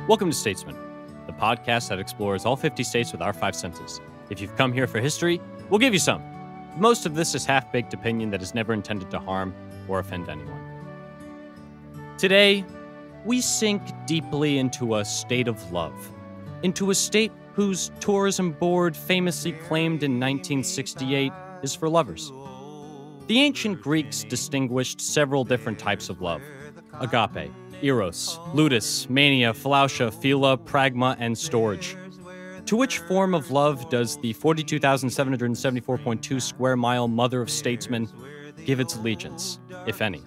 Welcome to Statesmen, the podcast that explores all 50 states with our 5 senses. If you've come here for history, we'll give you some. Most of this is half-baked opinion that is never intended to harm or offend anyone. Today, we sink deeply into a state of love, into a state whose tourism board famously claimed in 1968 is for lovers. The ancient Greeks distinguished several different types of love: agape, eros, ludus, mania, philautia, philia, pragma, and storge. To which form of love does the 42,774.2 square mile mother of statesmen give its allegiance, if any?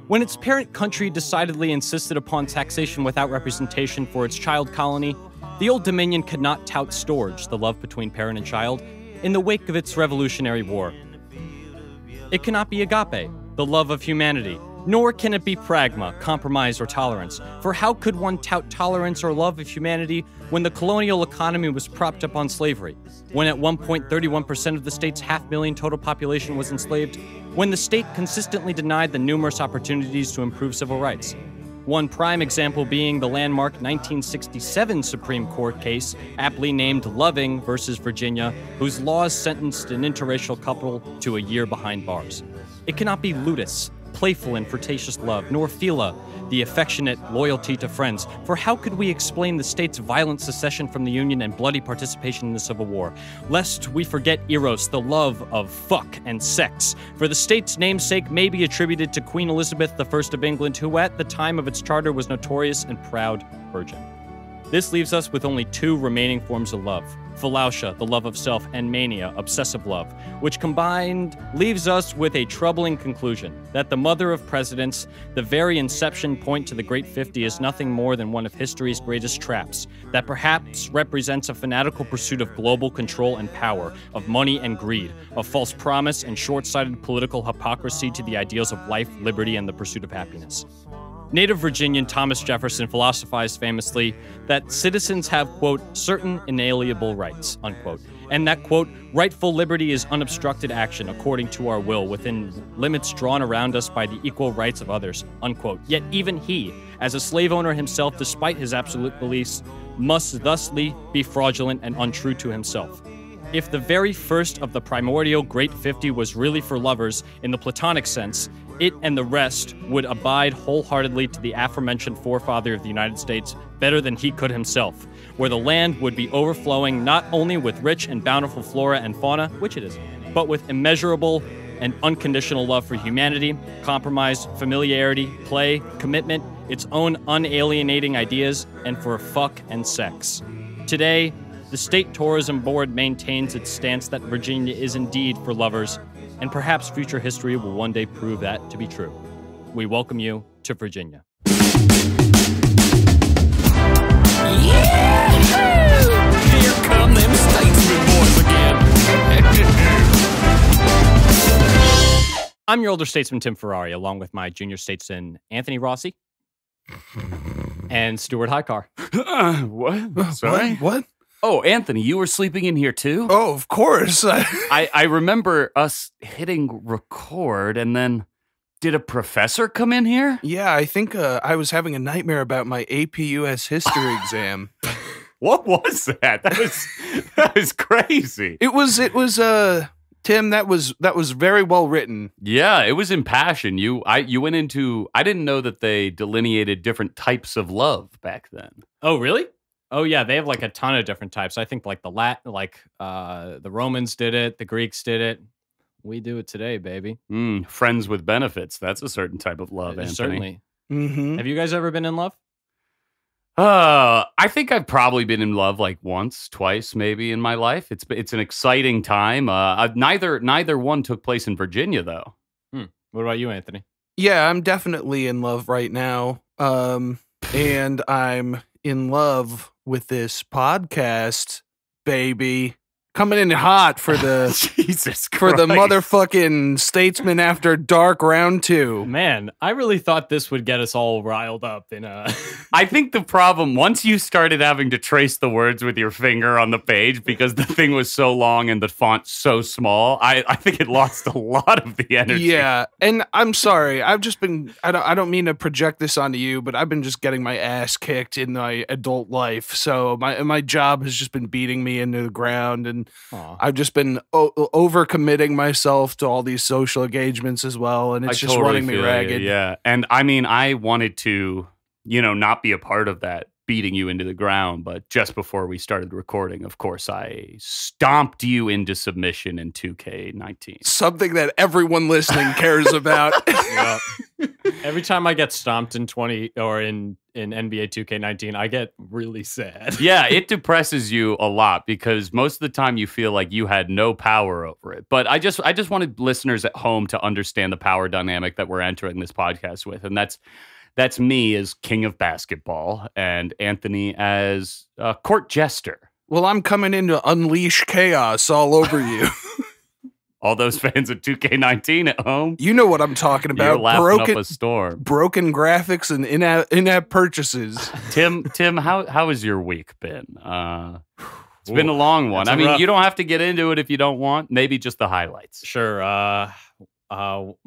When its parent country decidedly insisted upon taxation without representation for its child colony, the Old Dominion could not tout storge, the love between parent and child, in the wake of its Revolutionary War. It cannot be agape, the love of humanity, nor can it be pragma, compromise or tolerance. For how could one tout tolerance or love of humanity when the colonial economy was propped up on slavery? When at one point 31% of the state's 500,000 total population was enslaved? When the state consistently denied the numerous opportunities to improve civil rights? One prime example being the landmark 1967 Supreme Court case, aptly named Loving versus Virginia, whose laws sentenced an interracial couple to a year behind bars. It cannot be ludus, playful and flirtatious love, nor philia, the affectionate loyalty to friends. For how could we explain the state's violent secession from the Union and bloody participation in the Civil War? Lest we forget eros, the love of fuck and sex. For the state's namesake may be attributed to Queen Elizabeth I of England, who at the time of its charter was notorious and proud virgin. This leaves us with only 2 remaining forms of love: philautia, the love of self, and mania, obsessive love, which combined leaves us with a troubling conclusion that the mother of presidents, the very inception point to the Great 50, is nothing more than one of history's greatest traps, that perhaps represents a fanatical pursuit of global control and power, of money and greed, of false promise and short-sighted political hypocrisy to the ideals of life, liberty, and the pursuit of happiness. Native Virginian Thomas Jefferson philosophized famously that citizens have, quote, certain inalienable rights, unquote, and that, quote, rightful liberty is unobstructed action according to our will within limits drawn around us by the equal rights of others, unquote. Yet even he, as a slave owner himself, despite his absolute beliefs, must thusly be fraudulent and untrue to himself. If the very first of the primordial Great 50 was really for lovers in the Platonic sense, it and the rest would abide wholeheartedly to the aforementioned forefather of the United States better than he could himself, where the land would be overflowing not only with rich and bountiful flora and fauna, which it is, but with immeasurable and unconditional love for humanity, compromise, familiarity, play, commitment, its own unalienating ideas, and for fuck and sex. Today, the State Tourism Board maintains its stance that Virginia is indeed for lovers, and perhaps future history will one day prove that to be true. We welcome you to Virginia. Yeah! Here come them Statesmen boys again. I'm your older statesman, Tim Ferrari, along with my junior statesman, Anthony Rossi, and Stuart Highcar. What? Sorry? What? Oh, Anthony, you were sleeping in here too? Oh, of course. I remember us hitting record, and then did a professor come in here? Yeah, I think I was having a nightmare about my AP US history exam. What was that? That was crazy. It was Tim, that was very well written. Yeah, it was impassioned. You went into, I didn't know that they delineated different types of love back then. Oh, really? Oh yeah, they have like a ton of different types. I think like the Romans did it, the Greeks did it. We do it today, baby. Friends with benefits. That's a certain type of love, Anthony. Certainly. Mm-hmm. Have you guys ever been in love? I think I've probably been in love like once, twice, maybe in my life. It's an exciting time. Neither one took place in Virginia, though. What about you, Anthony? Yeah, I'm definitely in love right now. And I'm in love with this podcast, baby. Coming in hot for the Jesus Christ. for the motherfucking Statesman After Dark round 2. Man, I really thought this would get us all riled up in a. I think the problem, once you started having to trace the words with your finger on the page because the thing was so long and the font so small, I think it lost a lot of the energy. Yeah, and I'm sorry. I've just been I don't mean to project this onto you, but I've been just getting my ass kicked in my adult life. So my job has just been beating me into the ground, and I've just been overcommitting myself to all these social engagements as well, and it's just running me ragged. Yeah. And I mean, I wanted to, not be a part of that beating you into the ground, but just before we started recording, of course, I stomped you into submission in 2K19. Something that everyone listening cares about. Yeah. Every time I get stomped in 20 or in NBA 2K19, I get really sad. Yeah, it depresses you a lot because most of the time you feel like you had no power over it. But I just wanted listeners at home to understand the power dynamic that we're entering this podcast with, and that's me as king of basketball and Anthony as court jester. Well, I'm coming in to unleash chaos all over you. All those fans of 2K19 at home, you know what I'm talking about. You're laughing up a storm. Broken graphics and in-app purchases. Tim, how has your week been? It's been a long one. I mean, rough. you don't have to get into it if you don't want. Maybe just the highlights. Sure. My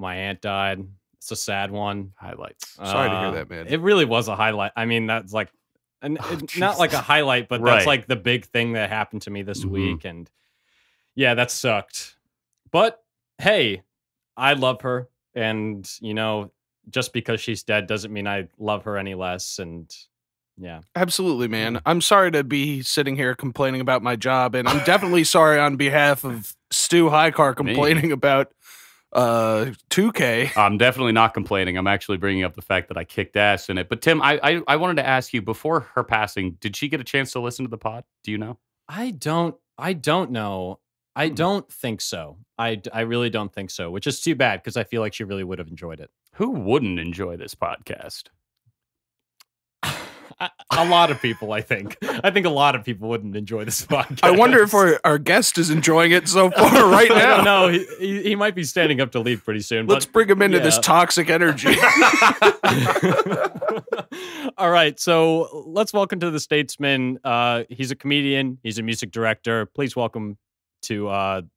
aunt died. It's a sad one. Highlights. Sorry to hear that, man. It really was a highlight. I mean, that's like, not like a highlight, but Right. that's like the big thing that happened to me this week. And yeah, that sucked. But hey, I love her. And, just because she's dead doesn't mean I love her any less. And yeah. Absolutely, man. I'm sorry to be sitting here complaining about my job, and I'm definitely sorry on behalf of Stu Highcar complaining about 2K. I'm definitely not complaining. I'm actually bringing up the fact that I kicked ass in it. But Tim, I wanted to ask you, before her passing, did she get a chance to listen to the pod? Do you know? I don't know. I don't think so. I really don't think so, which is too bad because I feel like she really would have enjoyed it. Who wouldn't enjoy this podcast? A lot of people, I think. I think a lot of people wouldn't enjoy this podcast. I wonder if our guest is enjoying it so far right I now. don't know. He might be standing up to leave pretty soon. Let's bring him into this toxic energy. All right, so let's welcome to the Statesman. He's a comedian. He's a music director. Please welcome to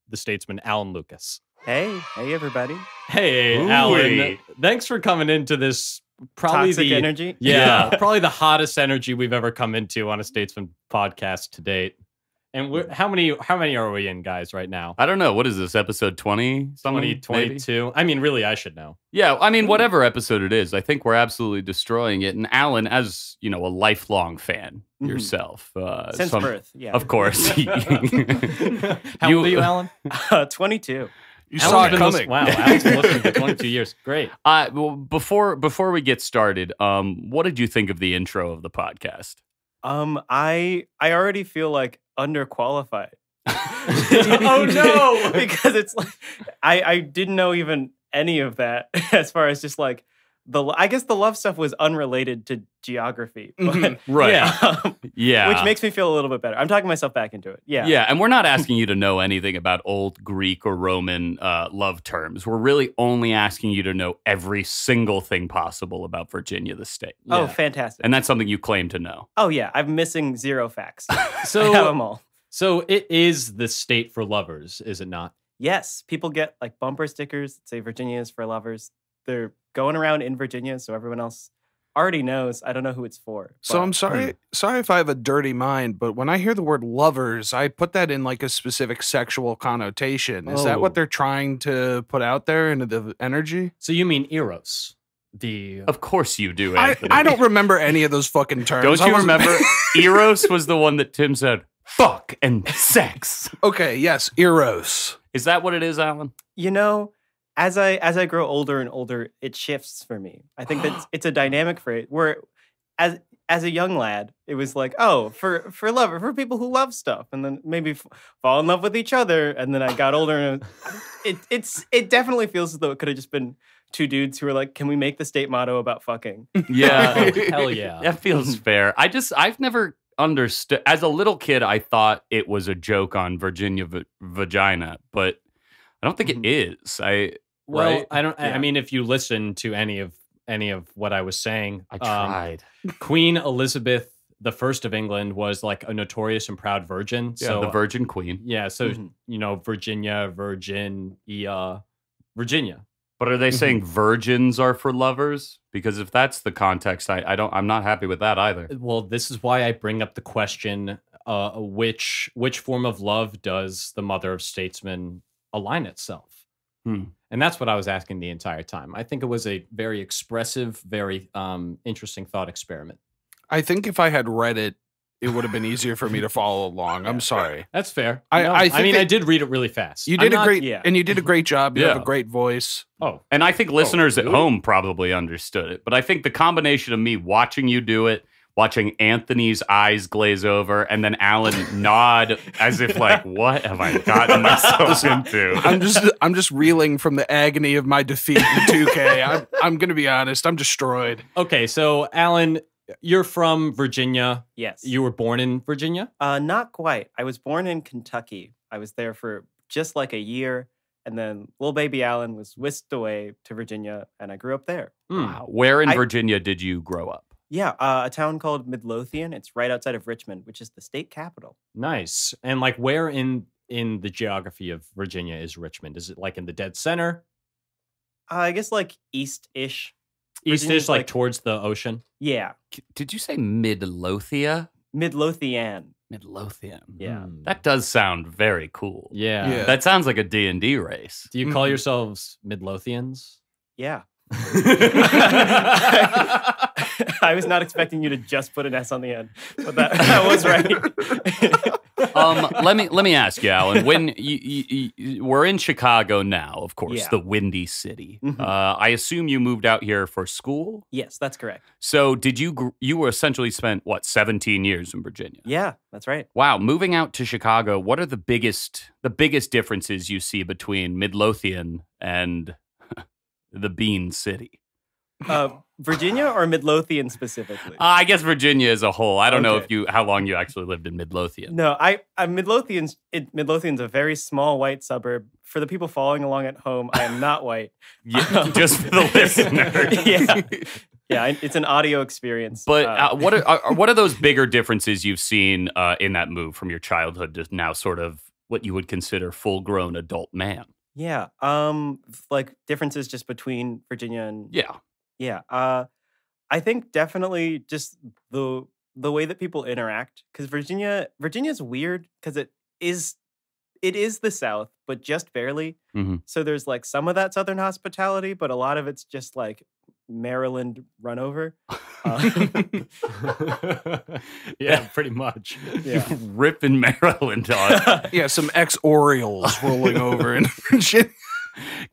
the Statesman, Alan Lucas. Hey everybody. Hey, Ooh-wee. Alan. Thanks for coming into this. Probably Toxic the energy. Yeah, probably the hottest energy we've ever come into on a Statesman podcast to date. And how many are we in, guys, right now? I don't know. What is this, episode 20? 22. I mean, really, I should know. Yeah, I mean, whatever episode it is, I think we're absolutely destroying it. And Alan, as a lifelong fan yourself, Since birth, yeah. of course. How old are you, Alan? 22. You saw it Alan's coming. been Wow, Alan's been listening for 22 years. Great. Well, before we get started, what did you think of the intro of the podcast? I already feel like underqualified. Oh no! Because it's like I didn't know even any of that as far as just like I guess the love stuff was unrelated to geography, but Right. Yeah. Yeah. which makes me feel a little bit better. I'm talking myself back into it. Yeah. Yeah, and we're not asking you to know anything about old Greek or Roman love terms. We're really only asking you to know every single thing possible about Virginia, the state. Oh, fantastic. And that's something you claim to know. Oh yeah, I'm missing 0 facts. So- I have them all. So it is the state for lovers, is it not? Yes, people get like bumper stickers that say Virginia is for lovers. They're going around in Virginia, so everyone else already knows. I don't know who it's for. So but- I'm sorry if I have a dirty mind, but when I hear the word lovers, I put that in like a specific sexual connotation. Is that Oh. what they're trying to put out there into the energy? So you mean Eros? The Of course you do, I Anthony. don't remember any of those fucking terms. Don't I you wasn't- remember? Eros was the one that Tim said, fuck and sex. Okay, yes, Eros. Is that what it is, Alan? You know, as I grow older and older, it shifts for me. I think that it's a dynamic phrase where as a young lad, it was like, oh, for people who love stuff, and then maybe fall in love with each other. And then I got older, and it definitely feels as though it could have just been two dudes who were like, can we make the state motto about fucking? Yeah. hell yeah. That feels fair. I've never understood as a little kid. I thought it was a joke on Virginia vagina, but I don't think it is. Well, I don't. Yeah. I mean, if you listen to any of what I was saying, I tried. Queen Elizabeth the First of England was like a notorious and proud virgin. Yeah, So the Virgin Queen. yeah, so Virginia. But are they saying virgins are for lovers? Because if that's the context, I'm not happy with that either. Well, this is why I bring up the question: which form of love does the mother of statesmen align itself? And that's what I was asking the entire time. I think it was a very expressive, very interesting thought experiment. I think if I had read it, it would have been easier for me to follow along. I'm sorry. That's fair. I did read it really fast. You did and you did a great job. You have a great voice. Oh, and I think listeners at home probably understood it. But I think the combination of me watching you do it, watching Anthony's eyes glaze over, and then Alan nod as if like, what have I gotten myself into? I'm just reeling from the agony of my defeat in 2K. I'm gonna be honest. I'm destroyed. Okay, so Alan, you're from Virginia. Yes. You were born in Virginia? Not quite. I was born in Kentucky. I was there for just like a year, and then little baby Alan was whisked away to Virginia, and I grew up there. Wow. Where in Virginia did you grow up? Yeah, a town called Midlothian. It's right outside of Richmond, which is the state capital. Nice. And like where in the geography of Virginia is Richmond? Is it like in the dead center? I guess like east-ish. East-ish, like towards the ocean? Yeah. Did you say Midlothian? Midlothian. Midlothian. Yeah. That does sound very cool. Yeah. That sounds like a D&D race. Do you call yourselves Midlothians? Yeah. I was not expecting you to just put an S on the end, but that was right. Let me ask you, Alan. When we're in Chicago now, of course, the Windy City. I assume you moved out here for school. Yes, that's correct. So did you were essentially spent 17 years in Virginia? Yeah, that's right. Wow, moving out to Chicago. What are the biggest differences you see between Midlothian and the Bean City? Virginia or Midlothian specifically? I guess Virginia as a whole. I don't know how long you actually lived in Midlothian. No, Midlothian's a very small white suburb. For the people following along at home, I am not white. Yeah, just for the listeners. Yeah, it's an audio experience. But what are those bigger differences you've seen in that move from your childhood to now sort of what you would consider full-grown adult man? Yeah, like differences just between Virginia and I think definitely just the way that people interact, because Virginia's weird because it is the South, but just barely. So there's like some of that Southern hospitality, but a lot of it's just like Maryland run over. Yeah, pretty much. Yeah. Ripping Maryland on. Yeah, some ex-Orioles rolling over in Virginia.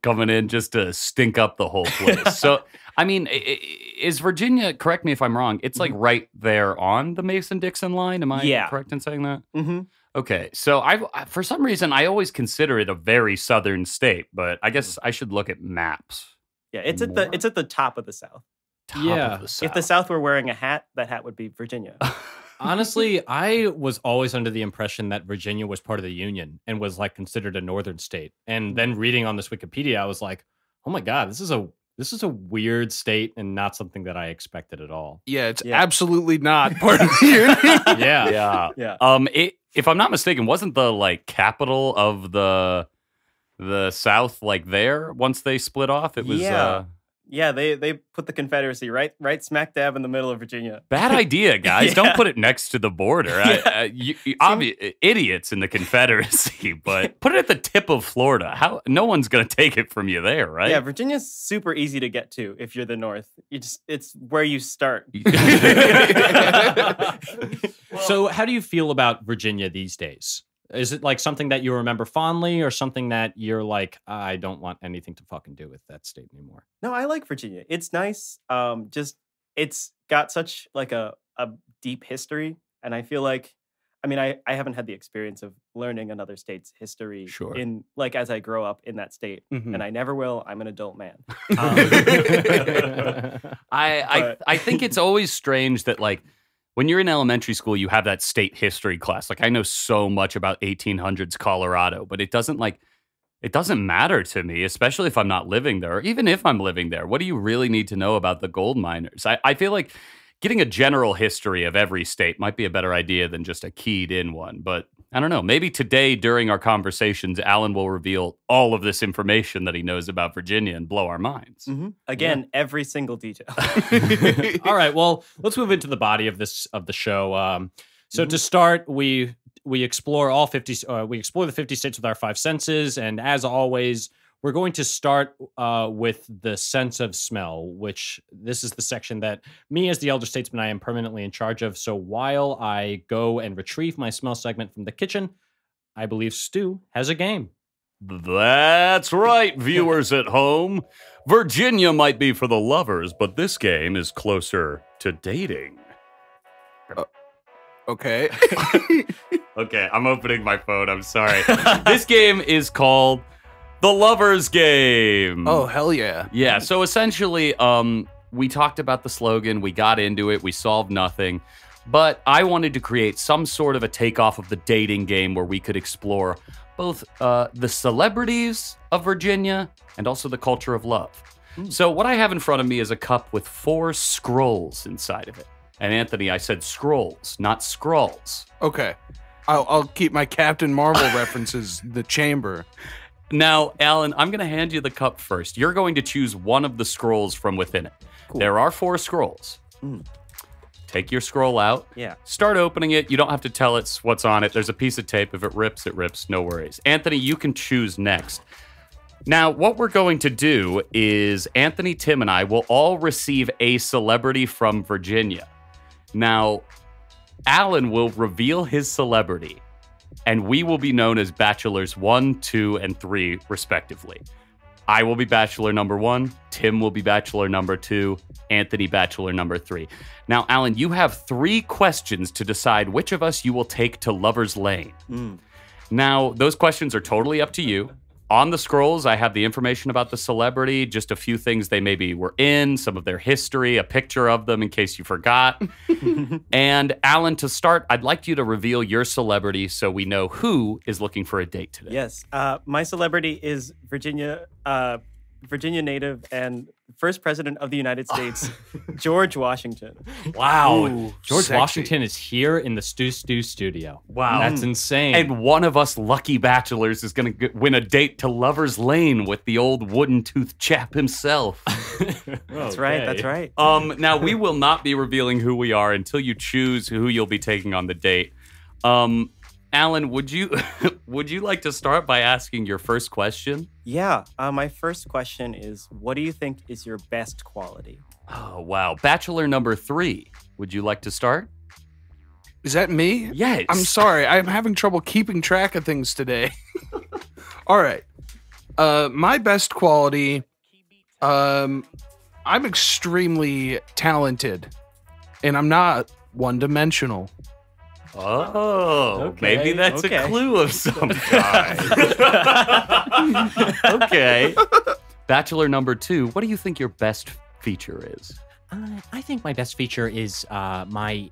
Coming in just to stink up the whole place. So, I mean, is Virginia, correct me if I'm wrong, it's like right there on the Mason-Dixon line? Am I correct in saying that? Mm-hmm. Okay, so I for some reason, I always consider it a very southern state, but I guess I should look at maps. Yeah, it's at the top of the South. Top of the South. If the South were wearing a hat, that hat would be Virginia. Honestly, I was always under the impression that Virginia was part of the Union and was like considered a northern state. And then reading on this Wikipedia, I was like, "Oh my god, this is a weird state and not something that I expected at all." Yeah, it's absolutely not part of the Union. Yeah. If I'm not mistaken, wasn't the like capital of the South like there once they split off? It was Yeah, they put the Confederacy right smack dab in the middle of Virginia. Bad idea, guys. Don't put it next to the border. Idiots in the Confederacy, but put it at the tip of Florida. No one's going to take it from you there, right? Yeah, Virginia's super easy to get to if you're the North. It's where you start. So how do you feel about Virginia these days? Is it like something that you remember fondly or something that you're like, I don't want anything to fucking do with that state anymore? No, I like Virginia. It's nice. It's got such like a deep history. And I feel like, I mean, I haven't had the experience of learning another state's history in like as I grow up in that state. And I never will. I'm an adult man. I think it's always strange that like when you're in elementary school, you have that state history class. Like I know so much about 1800s Colorado, but it doesn't matter to me, especially if I'm not living there, or even if I'm living there. What do you really need to know about the gold miners? I feel like getting a general history of every state might be a better idea than just a keyed in one. But I don't know. Maybe today during our conversations, Alan will reveal all of this information that he knows about Virginia and blow our minds. Mm-hmm. Again, every single detail. All right. Well, let's move into the body of the show. So to start, we explore all 50. We explore the 50 states with our 5 senses, and as always, we're going to start with the sense of smell, which this is the section that me, as the elder statesman, I am permanently in charge of. So while I go and retrieve my smell segment from the kitchen, I believe Stu has a game. That's right, viewers at home. Virginia might be for the lovers, but this game is closer to dating. Okay. Okay, I'm opening my phone. I'm sorry. This game is called The Lover's Game. Oh, hell yeah. Yeah, so essentially, we talked about the slogan, we got into it, we solved nothing, but I wanted to create some sort of a takeoff of the dating game where we could explore both the celebrities of Virginia and also the culture of love. So what I have in front of me is a cup with 4 scrolls inside of it. And Anthony, I said scrolls, not scrolls. Okay. I'll keep my Captain Marvel references, the chamber. Now, Alan, I'm going to hand you the cup first. You're going to choose one of the scrolls from within it. Cool. There are 4 scrolls. Take your scroll out. Yeah. Start opening it. You don't have to tell it what's on it. There's a piece of tape. If it rips, it rips. No worries. Anthony, you can choose next. Now, what we're going to do is Anthony, Tim, and I will all receive a celebrity from Virginia. Now, Alan will reveal his celebrity, and we will be known as Bachelors 1, 2, and 3, respectively. I will be Bachelor number 1, Tim will be Bachelor number 2, Anthony Bachelor number 3. Now, Alan, you have 3 questions to decide which of us you will take to Lover's Lane. Now, those questions are totally up to you. On the scrolls, I have the information about the celebrity, just a few things they maybe were in, some of their history, a picture of them in case you forgot. And Alan, to start, I'd like you to reveal your celebrity so we know who is looking for a date today. Yes. My celebrity is Virginia native and first president of the United States, George Washington. Wow. Ooh, George sexy. Washington is here in the Stu studio. Wow. That's insane. And one of us lucky bachelors is going to win a date to Lover's Lane with the old wooden-toothed chap himself. That's right. That's right. Now, we will not be revealing who we are until you choose who you'll be taking on the date. Alan, would you like to start by asking your first question? Yeah. My first question is, what do you think is your best quality? Oh, wow. Bachelor number 3. Would you like to start? Is that me? Yes. I'm sorry. I'm having trouble keeping track of things today. All right. My best quality, I'm extremely talented, and I'm not one-dimensional. Oh, Okay, maybe that's okay. a clue of some kind. Okay. Bachelor number 2, what do you think your best feature is? I think my best feature is my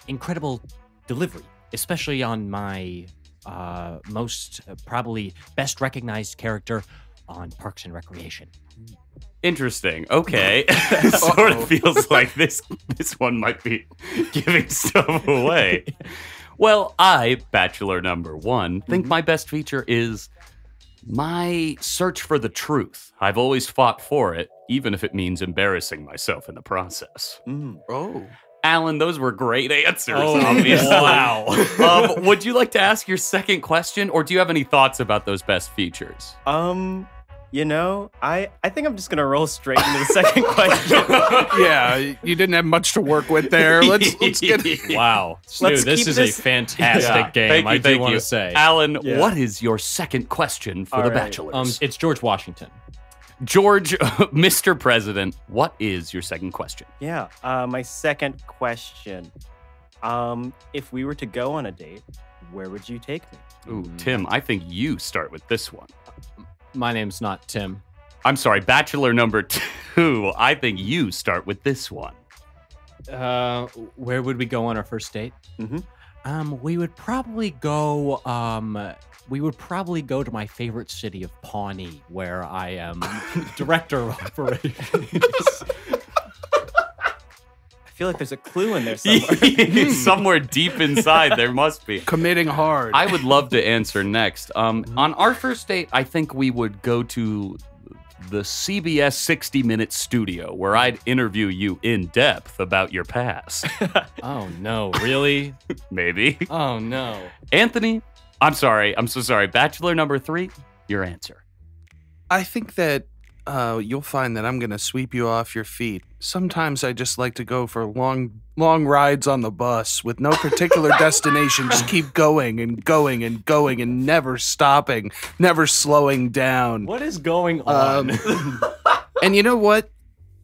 incredible delivery, especially on my most probably best recognized character on Parks and Recreation. Interesting. Okay. Sort of feels like this one might be giving stuff away. Well, I, Bachelor number 1, think my best feature is my search for the truth. I've always fought for it, even if it means embarrassing myself in the process. Oh. Alan, those were great answers, Oh, obviously. wow. Would you like to ask your second question, or do you have any thoughts about those best features? You know, I think I'm just gonna roll straight into the second question. Yeah, you didn't have much to work with there. Let's get Wow. Stu, Let's this keep is this- a fantastic Yeah. game. I do Thank want you. to say. Alan, Yeah. what is your second question for All the right. Bachelors? It's George Washington. George, Mr. President, what is your second question? Yeah. My second question. If we were to go on a date, where would you take me? Ooh, Tim, I think you start with this one. My name's not Tim. I'm sorry, Bachelor number 2, I think you start with this one. Where would we go on our first date? We would probably go. We would probably go to my favorite city of Pawnee, where I am director of operations. I feel like there's a clue in there somewhere. Somewhere deep inside, there must be. Committing hard. I would love to answer next. On our first date, I think we would go to the CBS 60-minute studio, where I'd interview you in depth about your past. Oh, no. Really? Maybe. Oh, no. Anthony, I'm sorry. I'm so sorry. Bachelor number 3, your answer. I think that you'll find that I'm going to sweep you off your feet. Sometimes I just like to go for long rides on the bus with no particular destination. Just keep going and going and going and never stopping, never slowing down. What is going on? And you know what?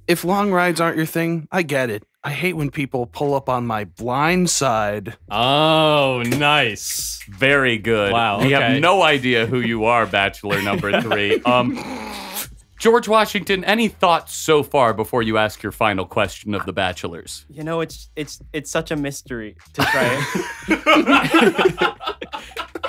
If long rides aren't your thing, I get it. I hate when people pull up on my blind side. Oh, nice. Very good. Wow, We okay. have no idea who you are, Bachelor number 3. George Washington, any thoughts so far before you ask your final question of the Bachelors? You know, it's such a mystery to try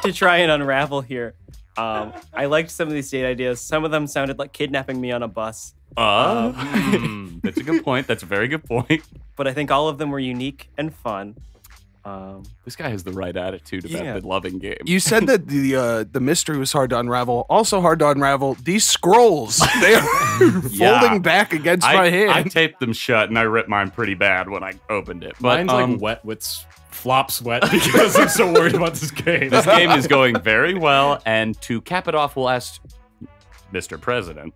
to try and unravel here. I liked some of these date ideas. Some of them sounded like kidnapping me on a bus. That's a good point. That's a very good point. But I think all of them were unique and fun. This guy has the right attitude about Yeah. the loving game. You said that the mystery was hard to unravel. Also hard to unravel, these scrolls. They are Yeah. folding back against my hand. I taped them shut and I ripped mine pretty bad when I opened it. But Mine's like wet with flop sweat because I'm so worried about this game. this game is going very well. And to cap it off, we'll ask Mr. President,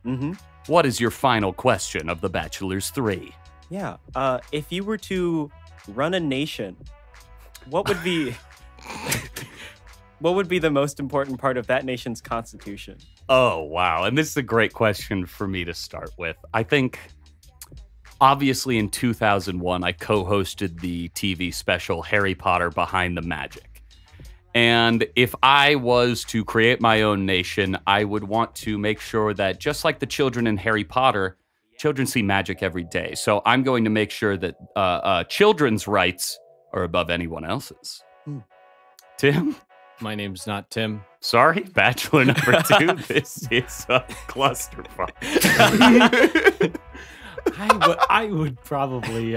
what is your final question of The Bachelors 3? Yeah. If you were to run a nation, what would be the most important part of that nation's constitution? Oh, wow. And this is a great question for me to start with. I think, obviously, in 2001, I co-hosted the TV special Harry Potter Behind the Magic. And if I was to create my own nation, I would want to make sure that, just like the children in Harry Potter, children see magic every day. So I'm going to make sure that children's rights are above anyone else's. Tim? My name's not Tim. Sorry, Bachelor number 2. This is a clusterfuck. I would probably,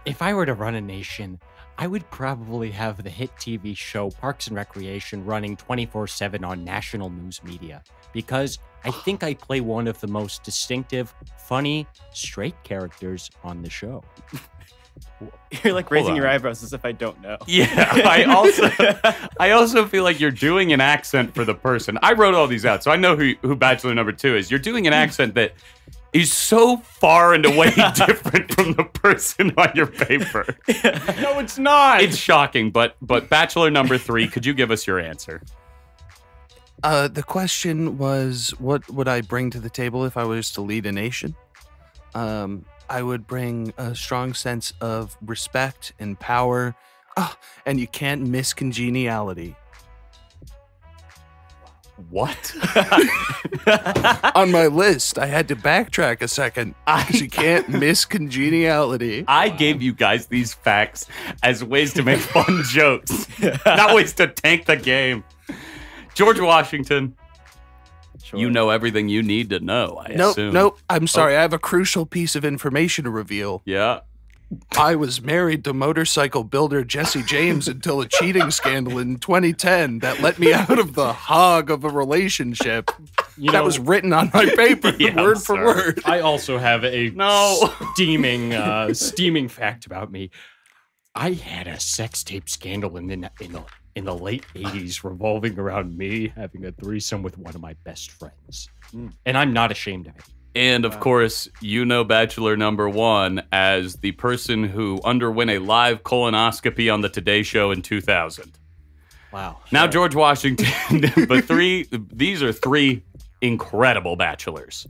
if I were to run a nation, I would probably have the hit TV show Parks and Recreation running 24/7 on national news media, because I think I play one of the most distinctive, funny, straight characters on the show. You're like raising on. your eyebrows as if I don't know. Yeah, I also feel like you're doing an accent for the person. I wrote all these out, so I know who Bachelor number 2 is. You're doing an accent that is so far and away different from the person on your paper. No, it's not. It's shocking, but Bachelor number 3, could you give us your answer? The question was, what would I bring to the table if I was to lead a nation? I would bring a strong sense of respect and power. And you can't miss congeniality. What? On my list, I had to backtrack a second because you can't miss congeniality. I gave you guys these facts as ways to make fun jokes, not ways to tank the game. George Washington, Sure. you know everything you need to know, I assume. Nope. I'm sorry. I have a crucial piece of information to reveal. Yeah. I was married to motorcycle builder Jesse James until a cheating scandal in 2010 that let me out of the hog of a relationship. That was written on my paper, Yeah, word I'm for sorry. word. I also have a steaming fact about me. I had a sex tape scandal in the late 80s revolving around me having a threesome with one of my best friends. And I'm not ashamed of it. And of course, you know Bachelor number 1 as the person who underwent a live colonoscopy on the Today Show in 2000. Wow. Now, George Washington, but these are 3 incredible bachelors.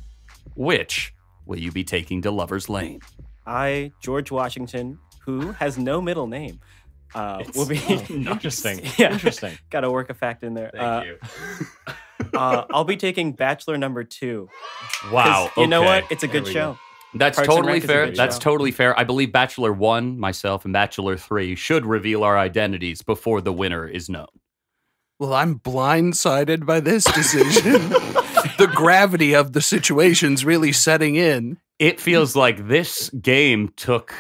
Which will you be taking to Lover's Lane? I, George Washington, who has no middle name, will be Interesting. Yeah. Interesting. Got to work a fact in there. Thank you. I'll be taking Bachelor number 2. 'Cause Wow. You know okay. what? It's a good we show. That's Parks and totally Rec is a fair. good That's show. totally fair. I believe Bachelor 1, myself, and Bachelor 3 should reveal our identities before the winner is known. Well, I'm blindsided by this decision. The gravity of the situation's really setting in. It feels like this game took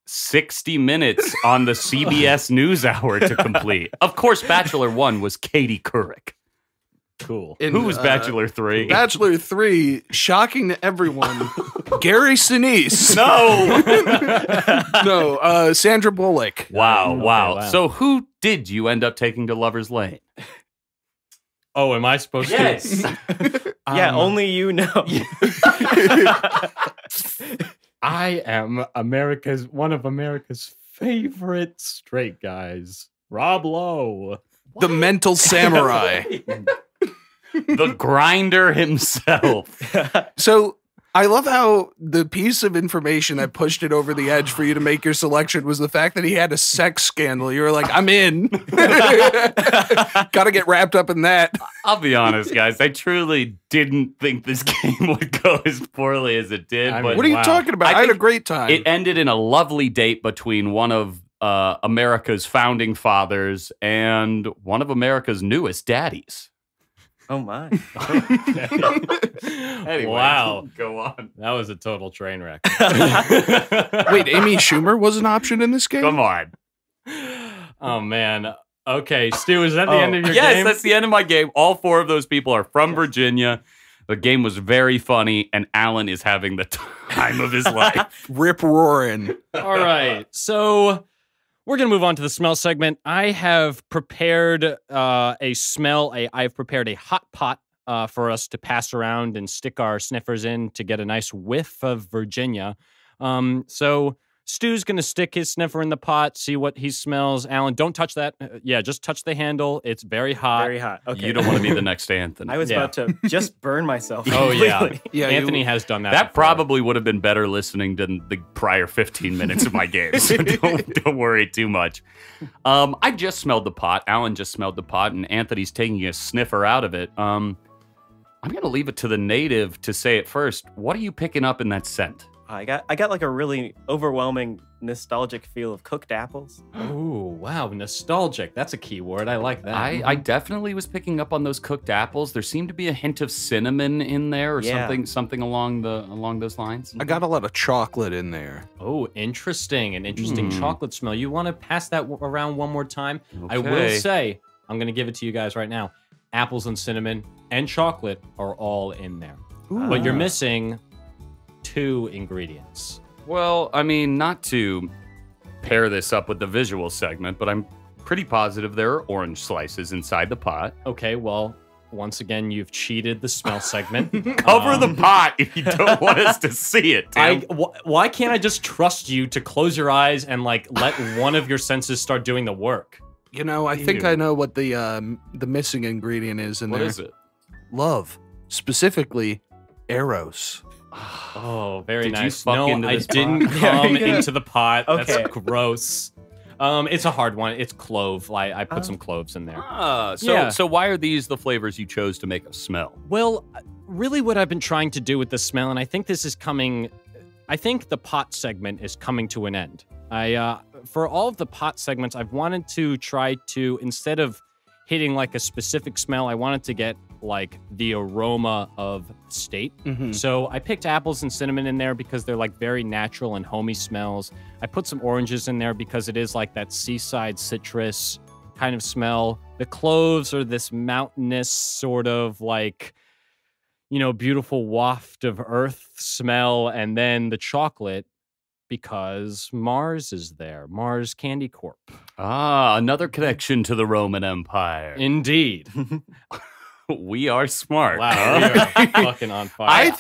60 minutes on the CBS NewsHour to complete. Of course, Bachelor 1 was Katie Couric. Cool. In, Who was Bachelor 3? Bachelor 3, shocking to everyone, Gary Sinise. No! No, Sandra Bullock. Wow. wow. So who did you end up taking to Lover's Lane? Oh, am I supposed to? Yeah, only you know. I am one of America's favorite straight guys. Rob Lowe. The mental samurai. The grinder himself. So I love how the piece of information that pushed it over the edge for you to make your selection was the fact that he had a sex scandal. You were like, I'm in. Gotta get wrapped up in that. I'll be honest, guys. I truly didn't think this game would go as poorly as it did. I But mean, What are you Wow. talking about? I I had a think great time. it ended in a lovely date between one of America's founding fathers and one of America's newest daddies. Oh my. Anyway, Wow. go on. That was a total train wreck. Wait, Amy Schumer was an option in this game? Come on. Oh, man. Okay, Stu, is that the end of your Yes, game? that's the end of my game. All four of those people are from Virginia. The game was very funny, and Alan is having the time of his life. Rip roaring. All right. So we're going to move on to the smell segment. I have prepared I've prepared a hot pot for us to pass around and stick our sniffers in to get a nice whiff of Virginia. So Stu's going to stick his sniffer in the pot, see what he smells. Alan, don't touch that. Yeah, just touch the handle. It's very hot. Very hot. Okay. You don't want to be the next Anthony. I was about to just burn myself. Oh, yeah. completely. Yeah, Anthony has done that. That before. probably would have been better listening than the prior 15 minutes of my game. So don't worry too much. I just smelled the pot. Alan just smelled the pot, and Anthony's taking a sniffer out of it. I'm going to leave it to the native to say it first. What are you picking up in that scent? I got like a really overwhelming nostalgic feel of cooked apples. Oh, wow. Nostalgic. That's a key word. I like that. I definitely was picking up on those cooked apples. There seemed to be a hint of cinnamon in there, or Yeah. something along those lines. I got a lot of chocolate in there. Oh, interesting. An interesting chocolate smell. You want to pass that around one more time? I will Okay. say, I'm going to give it to you guys right now. Apples and cinnamon and chocolate are all in there. But you're missing 2 ingredients. Well, I mean, not to pair this up with the visual segment, but I'm pretty positive there are orange slices inside the pot. Okay, well, once again, you've cheated the smell segment. Cover the pot if you don't want us to see it, Tim. Why can't I just trust you to close your eyes and like let one of your senses start doing the work? You know, I think I know what the missing ingredient is in What there. is it? Love. Specifically, Eros. Oh, very Did you nice. fuck No, into I this didn't pot? come into the pot. Okay. That's gross. It's a hard one. It's clove. I put some cloves in there. So so why are these the flavors you chose to make us smell? Well, really what I've been trying to do with the smell, and I think this is coming, I think the pot segment is coming to an end. For all of the pot segments, I've wanted to try to, instead of hitting like a specific smell, I wanted to get like the aroma of state. So I picked apples and cinnamon in there because they're like very natural and homey smells. I put some oranges in there because it is like that seaside citrus kind of smell. The cloves are this mountainous sort of like, you know, beautiful waft of earth smell. And then the chocolate, because Mars is there. Mars Candy Corp. Another connection to the Roman Empire. Indeed. We are smart. Wow, we are fucking on fire.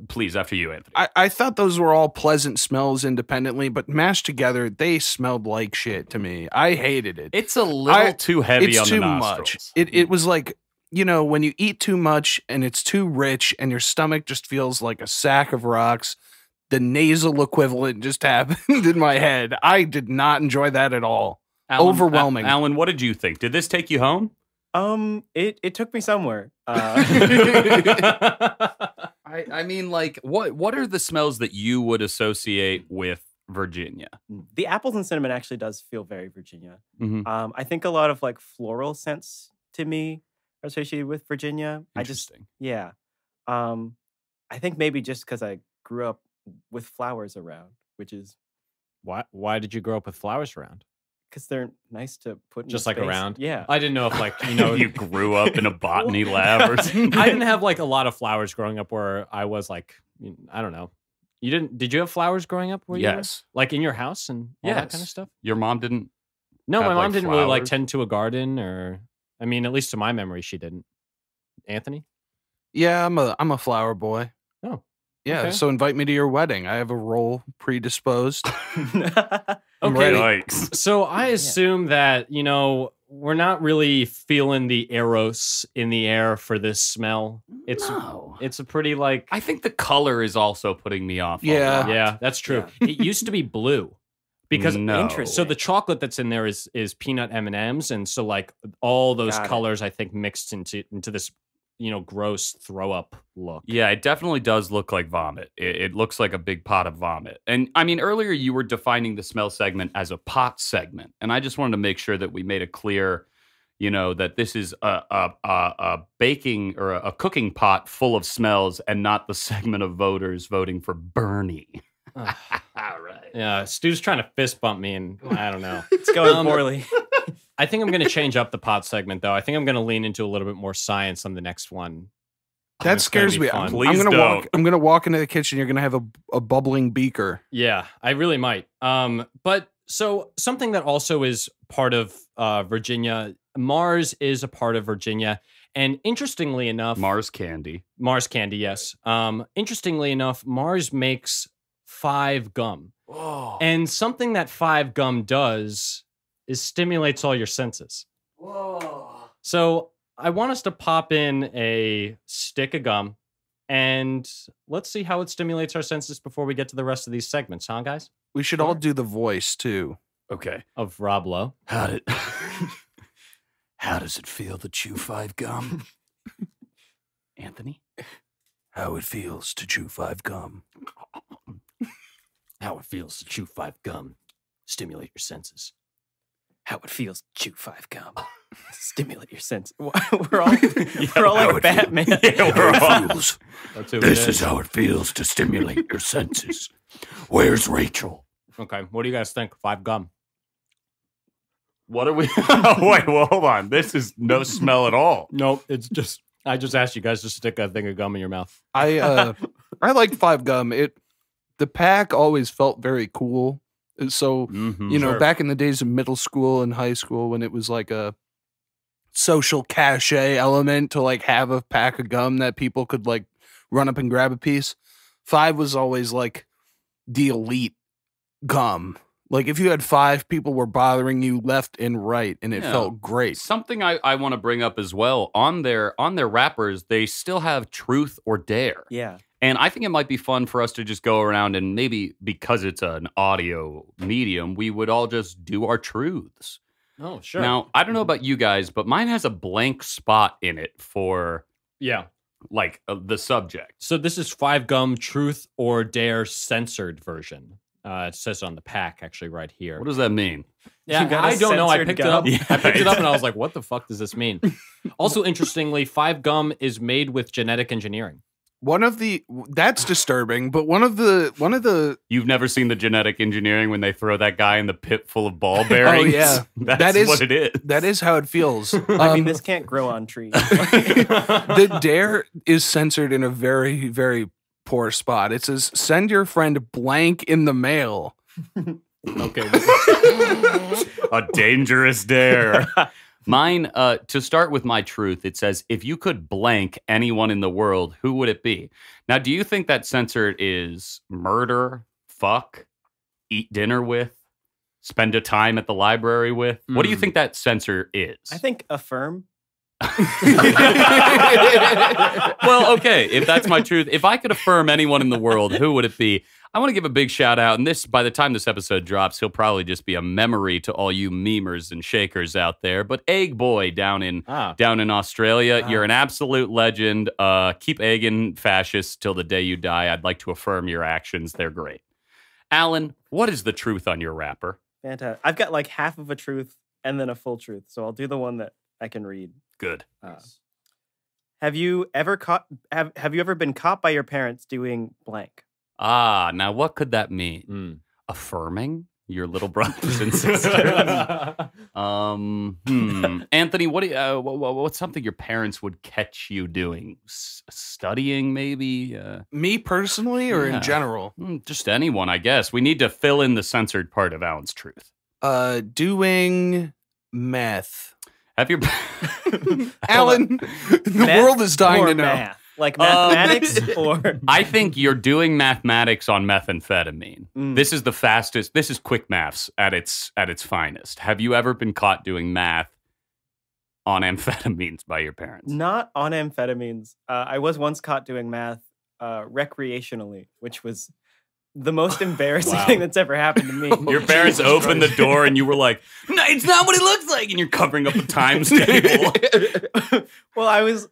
Please, after you, Anthony. I thought those were all pleasant smells independently, but mashed together, they smelled like shit to me. I hated it. It's a little too heavy It's on too the nostrils. much. It was like, you know, when you eat too much and it's too rich and your stomach just feels like a sack of rocks, the nasal equivalent just happened in my head. I did not enjoy that at all. Overwhelming. Alan, what did you think? Did this take you home? It took me somewhere. I I mean, like, what are the smells that you would associate with Virginia? The apples and cinnamon actually does feel very Virginia. Mhm. I think a lot of like floral scents to me are associated with Virginia. Interesting. Yeah. I think maybe just because I grew up with flowers around, which is Why did you grow up with flowers around? because they're nice to put in Just a like space. around? Yeah. I didn't know if like, you know, You grew up in a botany lab or something. I didn't have like a lot of flowers growing up where I was like, I don't know. Did you have flowers growing up where you were? Yes. Like in your house and all that kind of Yes. stuff? Your mom didn't. No, Have, my mom like, didn't really like flowers? tend to a garden I mean, at least to my memory, she didn't. Anthony? Yeah, I'm a flower boy. Oh. Yeah, Okay. so invite me to your wedding. I have a role predisposed. I'm Okay. ready. Yikes. So I assume that, you know, we're not really feeling the eros in the air for this smell. No. It's a pretty like I think the color is also putting me off. a Yeah. lot. yeah, that's true. It used to be blue. Because No. so the chocolate that's in there is peanut M&Ms, and so like all those Got it. colors I think mixed into this, you know, gross throw up look. Yeah, it definitely does look like vomit. It looks like a big pot of vomit. And I mean, earlier you were defining the smell segment as a pot segment, and I just wanted to make sure that we made it clear, you know, that this is a baking or a cooking pot full of smells, and not the segment of voters voting for Bernie. Ugh. All right. Yeah, Stu's trying to fist bump me, and I don't know. It's going poorly. I think I'm going to change up the pot segment, though. I think I'm going to lean into a little bit more science on the next one. That It's gonna scares be me. fun. Please I'm gonna walk into the kitchen. You're gonna have a bubbling beaker. Yeah, I really might. But so something that also is part of Virginia, Mars is a part of Virginia, and interestingly enough, Mars candy. Mars candy, yes. Interestingly enough, Mars makes 5 gum, Whoa. and something that 5 gum does is stimulates all your senses. Whoa. So I want us to pop in a stick of gum, and let's see how it stimulates our senses before we get to the rest of these segments, huh, guys? We should all do the voice too. Okay. Of Rob Lowe. How does it feel to chew 5 gum? Anthony? How it feels to chew 5 gum. How it feels to chew 5 gum. Stimulate your senses. How it feels to chew 5 gum. Stimulate your sense. We're all like Batman. Yeah, we're all. That's who it This is how it feels to stimulate your senses. Where's Rachel? Okay, what do you guys think? 5 gum. What are we? Wait, well, hold on. This is no smell at all. Nope, it's just I just asked you guys to stick a thing of gum in your mouth. I like 5 gum. The pack always felt very cool. So you know, Sure. back in the days of middle school and high school, when it was like a social cachet element to like have a pack of gum that people could like run up and grab a piece, 5 was always like the elite gum. Like if you had 5, people were bothering you left and right, and it Yeah. felt great. Something I want to bring up as well, on their wrappers, they still have truth or dare. Yeah. And I think it might be fun for us to just go around and maybe, because it's an audio medium, we would all just do our truths. Oh, sure. Now, I don't know about you guys, but mine has a blank spot in it for yeah. like the subject. So this is 5 gum truth or dare censored version. It says on the pack actually right here. What does that mean? Yeah, You got a I don't know. I censored picked it gum? up. Yeah, I picked it up it's- and I was like, "What the fuck does this mean?" Also, interestingly, 5 gum is made with genetic engineering. That's disturbing, but one of the You've never seen the genetic engineering when they throw that guy in the pit full of ball bearings? yeah. That's That is- what it is. that is how it feels. I mean, this can't grow on trees. The dare is censored in a very, very poor spot. It says, send your friend blank in the mail. Okay. A dangerous dare. Mine, to start with my truth, it says, if you could blank anyone in the world, who would it be? Now, do you think that censored is murder, fuck, eat dinner with, spend a time at the library with? What do you think that censor is? I think affirm. Well, okay, if that's my truth, if I could affirm anyone in the world, who would it be? I want to give a big shout out, and this, by the time this episode drops, he'll probably just be a memory to all you memers and shakers out there. But Egg Boy down in Australia, you're an absolute legend. Keep egging fascists till the day you die. I'd like to affirm your actions. They're great. Alan, what is the truth on your wrapper? Fantastic. I've got like half of a truth and then a full truth, so I'll do the one that I can read. Good. Have you ever been caught by your parents doing blank? Now what could that mean? Affirming your little brothers and sisters. Anthony, what's something your parents would catch you doing? Studying, maybe? Me personally, or in general? Just anyone, I guess. We need to fill in the censored part of Alan's truth. Doing meth. Have your Alan, the world is dying to know. Math? Like mathematics or I think you're doing mathematics on methamphetamine. This is the fastest. This is quick maths at its finest. Have you ever been caught doing math on amphetamines by your parents? Not on amphetamines. I was once caught doing math recreationally, which was the most embarrassing thing that's ever happened to me. Your parents opened the door and you were like, "No, it's not what it looks like," and you're covering up the times table. Well, I was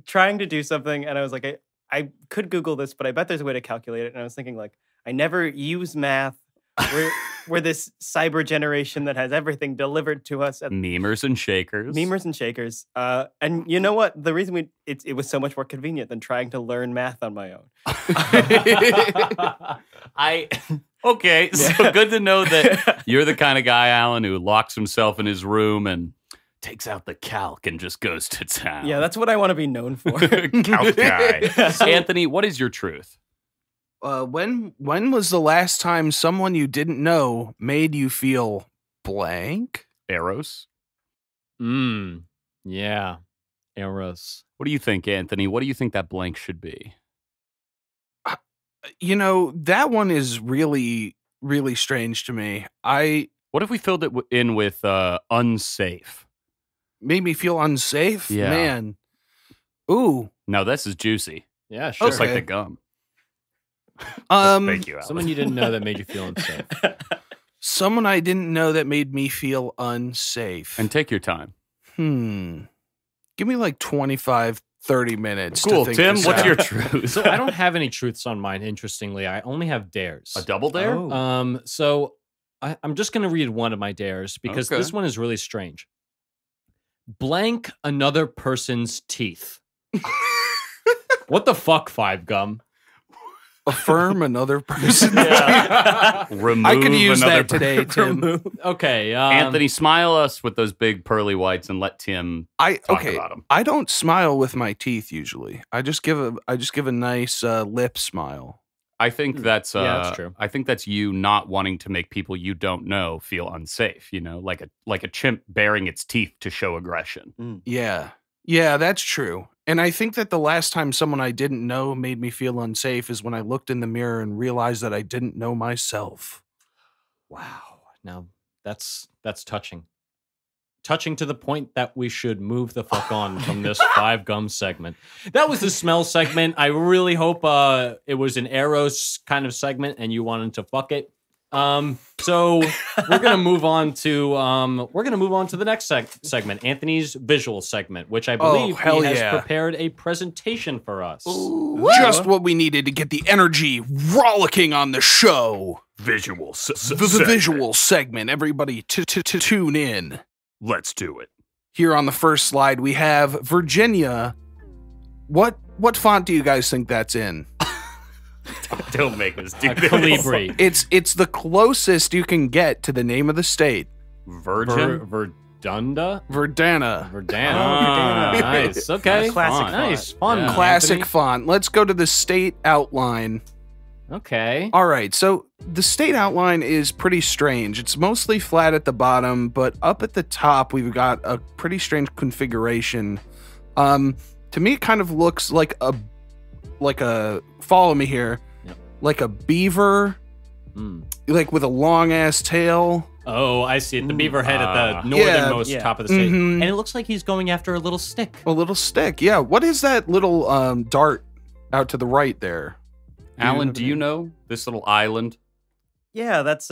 trying to do something, and I was like, I could Google this, but I bet there's a way to calculate it. And I was thinking, like, I never use math. We're this cyber generation that has everything delivered to us. Memers and shakers. And you know what? The reason it was so much more convenient than trying to learn math on my own. Okay, so good to know that you're the kind of guy, Alan, who locks himself in his room and takes out the calc and just goes to town. Yeah, that's what I want to be known for. Calc guy. Anthony, what is your truth? When was the last time someone you didn't know made you feel blank? Eros? Yeah. Eros. What do you think, Anthony? What do you think that blank should be? That one is really, really strange to me. What if we filled it in with unsafe? Made me feel unsafe? Yeah. Man. Ooh. No, this is juicy. Yeah, sure. Just like the gum. Thank you, Alan. Someone you didn't know that made you feel unsafe. Someone I didn't know that made me feel unsafe. And take your time. Give me like 25, 30 minutes. Cool. To think Tim, this what's out. your truth? So I don't have any truths on mine, interestingly. I only have dares. A double dare? Oh. So I'm just going to read one of my dares because Okay. this one is really strange. Blank another person's teeth. What the fuck, Five Gum? Affirm another person. Remove I could use another that today, Tim. Okay. Anthony, smile us with those big pearly whites and let Tim talk about them. I don't smile with my teeth usually. I just give a nice lip smile. I think that's that's true. I think that's you not wanting to make people you don't know feel unsafe, like a chimp baring its teeth to show aggression. Yeah, that's true. And I think that the last time someone I didn't know made me feel unsafe is when I looked in the mirror and realized that I didn't know myself. Wow. Now that's touching. Touching to the point that we should move the fuck on from this Five Gum segment. That was the smell segment. I really hope it was an Eros kind of segment and you wanted to fuck it. So we're gonna move on to the next segment, Anthony's visual segment, which I believe he has prepared a presentation for us. Just what we needed to get the energy rollicking on the show. Visual The visual segment. Everybody tune in. Let's do it. Here on the first slide, we have Virginia. What font do you guys think that's in? Don't make us do this. Calibri. It's the closest you can get to the name of the state. Virgin? Verdunda? Verdana. Verdana. Nice. Okay. Classic font. Nice. Fun. Yeah. Classic Anthony. font. Let's go to the state outline. Okay. All right, so the state outline is pretty strange. It's mostly flat at the bottom, but up at the top, we've got a pretty strange configuration. To me, it kind of looks like a follow me here, Yep. like a beaver, like with a long ass tail. Oh, I see it. The beaver head at the Yeah. northernmost Yeah. top of the state. Mhm. And it looks like he's going after a little stick. A little stick. Yeah. What is that little dart out to the right there? Alan, do you know this little island? Yeah, that's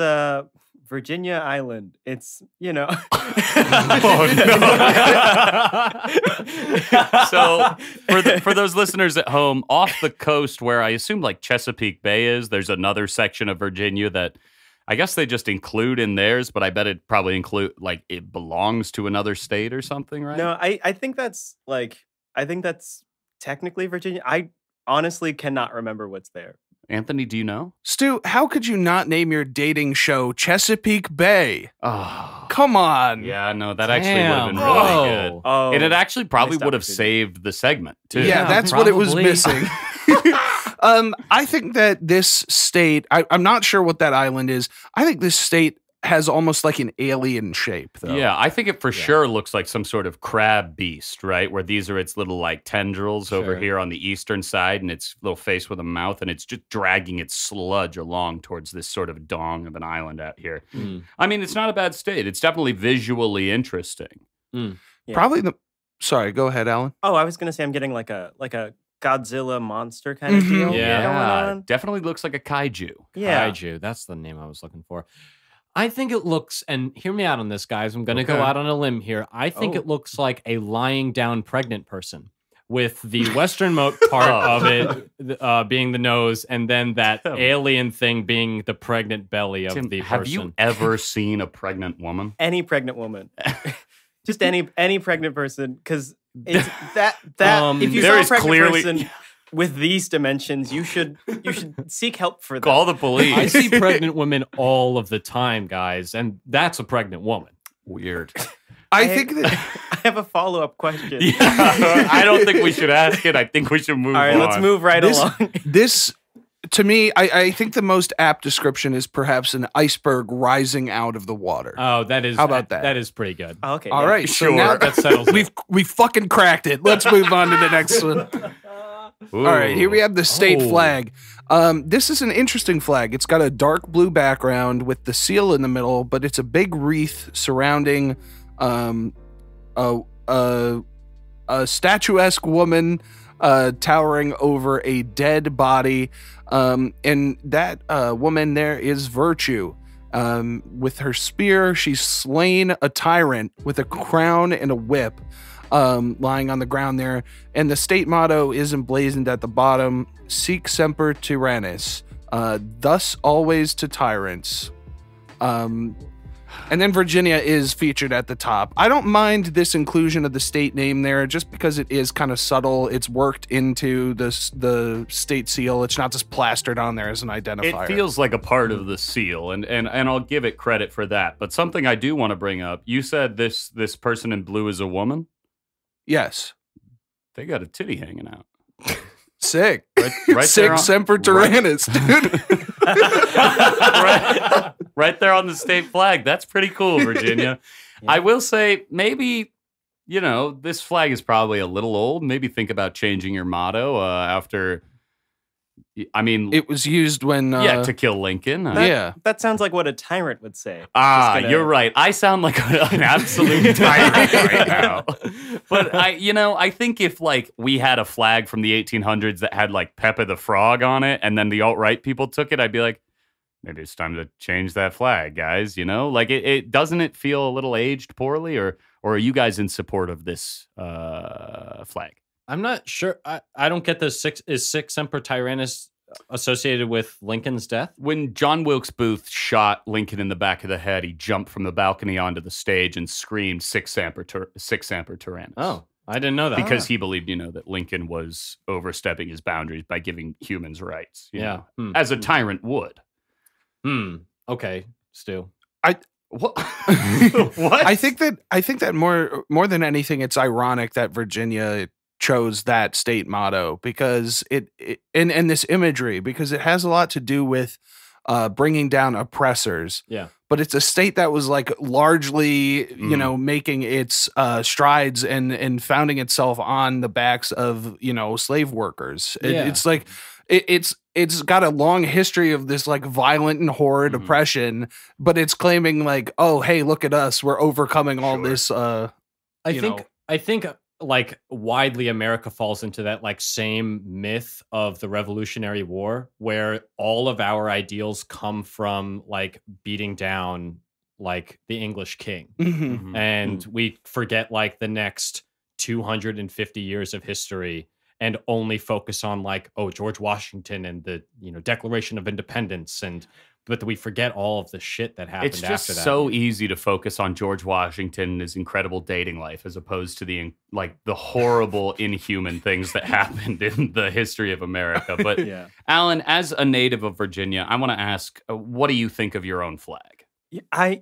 Virginia Island. It's, you know. So for those listeners at home, off the coast where I assume like Chesapeake Bay is, there's another section of Virginia that I guess they just include in theirs, but I bet it probably include like it belongs to another state or something, right? No, I think that's technically Virginia. I honestly cannot remember what's there. Anthony, do you know? Stu, how could you not name your dating show Chesapeake Bay? Oh, Come on. yeah, no, that actually would have been Damn. really good. Oh, And it actually probably missed would have opportunity. saved the segment too. Yeah, Yeah, that's what it was probably. missing. I think that this state, I'm not sure what that island is. I think this state has almost like an alien shape, though. Yeah, I think it for sure looks like some sort of crab beast, right? Where these are its little like tendrils over Sure. here on the eastern side, and its little face with a mouth, and it's just dragging its sludge along towards this sort of dong of an island out here. Mm. I mean, it's not a bad state. It's definitely visually interesting. Yeah. Probably the. Sorry, go ahead, Alan. Oh, I was gonna say I'm getting like a Godzilla monster kind of Mhm. deal Yeah. going on. Definitely looks like a kaiju. Yeah. Kaiju. That's the name I was looking for. I think it looks, and hear me out on this, guys. I'm going to go Okay. out on a limb here. I think Oh. it looks like a lying down pregnant person with the westernmost part of it being the nose, and then that alien thing being the pregnant belly of Tim, the have person. you ever seen a pregnant woman? Any pregnant woman. Just any pregnant person, because it's that if you there saw a is pregnant clearly- person with these dimensions, you should seek help for them. Call the police. I see pregnant women all of the time, guys, and that's a pregnant woman. Weird. I think that. I have a follow-up question. Yeah, I don't think we should ask it. I think we should move All right, on. let's move right This- along. This, to me, I think the most apt description is perhaps an iceberg rising out of the water. Oh, that is. How about that? That is pretty good. Oh, okay. All yeah. right, so sure. now That settles it. we fucking cracked it. Let's move on to the next one. Ooh. All right, here we have the state Oh. flag. This is an interesting flag. It's got a dark blue background with the seal in the middle, but it's a big wreath surrounding a statuesque woman towering over a dead body. And that woman there is Virtue. With her spear, she's slain a tyrant with a crown and a whip. Lying on the ground there, and the state motto is emblazoned at the bottom: "Sic semper tyrannis," thus always to tyrants. And then Virginia is featured at the top. I don't mind this inclusion of the state name there, just because it is kind of subtle. It's worked into the state seal. It's not just plastered on there as an identifier. It feels like a part of the seal, and I'll give it credit for that. But something I do want to bring up: you said this person in blue is a woman. Yes. They got a titty hanging out. Sick. Right there Sic on- semper tyrannis, dude. right there on the state flag. That's pretty cool, Virginia. I will say, maybe, this flag is probably a little old. Maybe think about changing your motto after. I mean, It was used when to kill Lincoln. yeah. That sounds like what a tyrant would say. You're right. I sound like an absolute tyrant right now. But I think if like we had a flag from the 1800s that had like Peppa the Frog on it, and then the alt-right people took it, I'd be like, maybe it's time to change that flag, guys. Like it doesn't it feel a little aged poorly, or are you guys in support of this flag? I'm not sure. I don't get the Sic semper tyrannis associated with Lincoln's death. When John Wilkes Booth shot Lincoln in the back of the head, he jumped from the balcony onto the stage and screamed "Sic semper tyrannis." Oh, I didn't know that. Because he believed, that Lincoln was overstepping his boundaries by giving humans rights. you Yeah. know, as a tyrant would. Okay, Stu. What? I think that more than anything, it's ironic that Virginia chose that state motto because and this imagery, because it has a lot to do with bringing down oppressors. Yeah. But it's a state that was like largely, making its strides and founding itself on the backs of, slave workers. Yeah. It's like it's it's got a long history of this like violent and horrid oppression, but it's claiming like, oh, hey, look at us, we're overcoming all this. I think like widely America falls into that like same myth of the Revolutionary War, where all of our ideals come from like beating down like the English king. And we forget like the next 250 years of history and only focus on like, oh, George Washington and the, Declaration of Independence, but we forget all of the shit that happened after that. It's just so easy to focus on George Washington and his incredible dating life as opposed to the horrible, inhuman things that happened in the history of America. But Alan, as a native of Virginia, I want to ask, what do you think of your own flag? I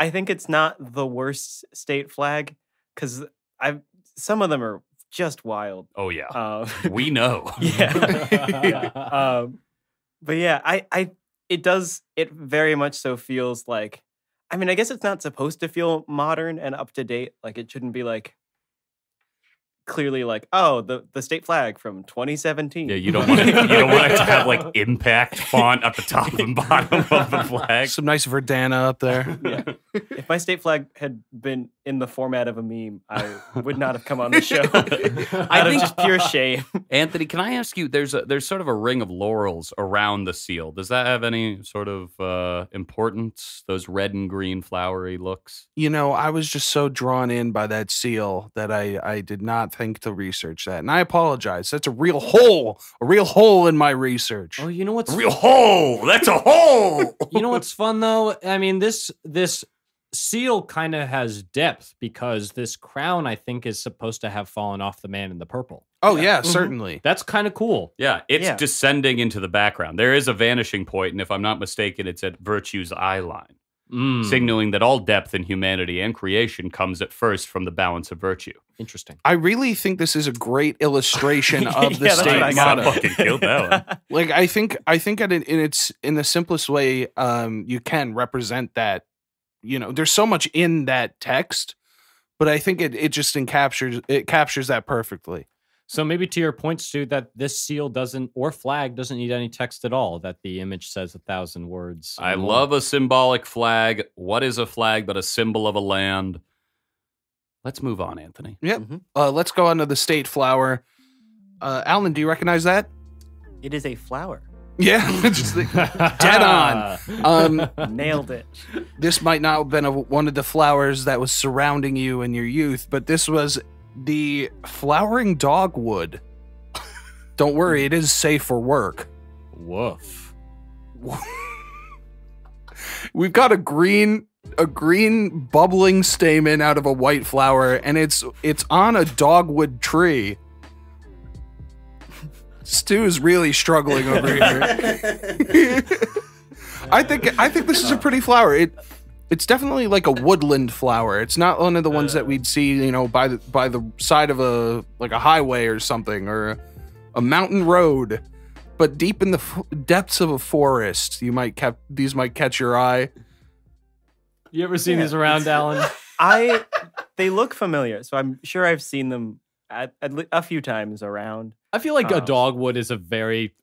think it's not the worst state flag because some of them are just wild. Oh yeah, we know. But yeah, it very much so feels like, I mean, I guess it's not supposed to feel modern and up to date. Like it shouldn't be like clearly like, oh, the state flag from 2017. Yeah, you don't want it to have like impact font at the top and bottom of the flag. Some nice Verdana up there. Yeah. If my state flag had been in the format of a meme, I would not have come on the show. I think just pure shame. Anthony, can I ask you? There's sort of a ring of laurels around the seal. Does that have any sort of importance? Those red and green flowery looks. I was just so drawn in by that seal that I did not think to research that, and I apologize. That's a real hole in my research. Oh, you know what's A real hole. That's a hole. You know what's fun though? I mean, this seal kind of has depth because this crown, I think, is supposed to have fallen off the man in the purple. Oh yeah, certainly. That's kind of cool. Yeah, it's descending into the background. There is a vanishing point, and if I'm not mistaken, it's at virtue's eye line, signaling that all depth in humanity and creation comes at first from the balance of virtue. Interesting. I really think this is a great illustration of the state motto. Fucking killed that one. Like I think in the simplest way you can represent that. There's so much in that text, but I think it just captures that perfectly. So maybe to your point, Stu, that this seal flag doesn't need any text at all, that the image says 1,000 words. I love a symbolic flag. What is a flag but a symbol of a land? Let's move on, Anthony. Yep. Let's go on to the state flower. Alan, do you recognize that? It is a flower. Yeah, just dead on. Nailed it. This might not have been one of the flowers that was surrounding you in your youth, but this was the flowering dogwood. Don't worry, it is safe for work. Woof. We've got a green bubbling stamen out of a white flower, and it's on a dogwood tree. Stu is really struggling over here. I think this is a pretty flower. It's definitely like a woodland flower. It's not one of the ones that we'd see, by the side of a highway or something, or a mountain road. But deep in the depths of a forest, these might catch your eye. You ever seen these around, Alan? They look familiar, so I'm sure I've seen them a few times around. I feel like a dogwood is a very,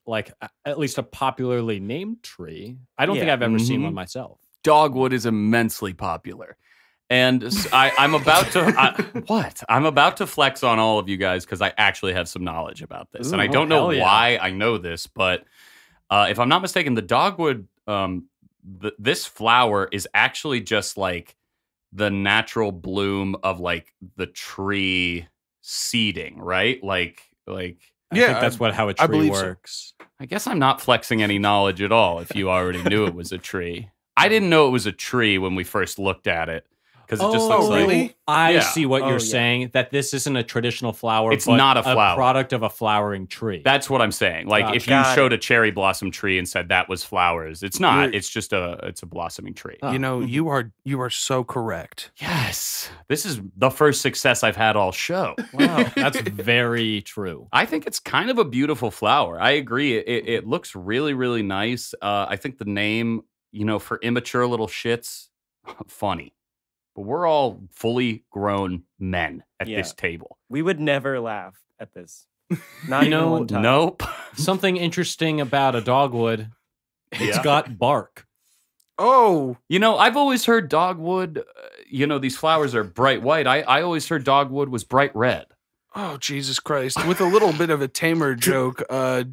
at least a popularly named tree. I don't think I've ever seen one myself. Dogwood is immensely popular. And I'm about to flex on all of you guys because I actually have some knowledge about this. And I don't know why I know this, but if I'm not mistaken, the dogwood, this flower is actually just like the natural bloom of like the tree seeding, right? I think that's how a tree works. So. I guess I'm not flexing any knowledge at all if you already knew it was a tree. I didn't know it was a tree when we first looked at it. Because it just looks really? I see what you're saying, that this isn't a traditional flower. It's not a flower. A product of a flowering tree. That's what I'm saying. If you showed a cherry blossom tree and said that was flowers, it's not. It's just it's a blossoming tree. Oh. You are so correct. Yes. This is the first success I've had all show. Wow. That's very true. I think it's kind of a beautiful flower. I agree. It looks really, really nice. I think the name, for immature little shits, funny. But we're all fully grown men at this table. We would never laugh at this. Not You even know, one time. Nope. Something interesting about a dogwood, it's Yeah. got bark. Oh, You know, I've always heard dogwood, these flowers are bright white. I always heard dogwood was bright red. oh, Jesus Christ! With a little bit of a tamer joke,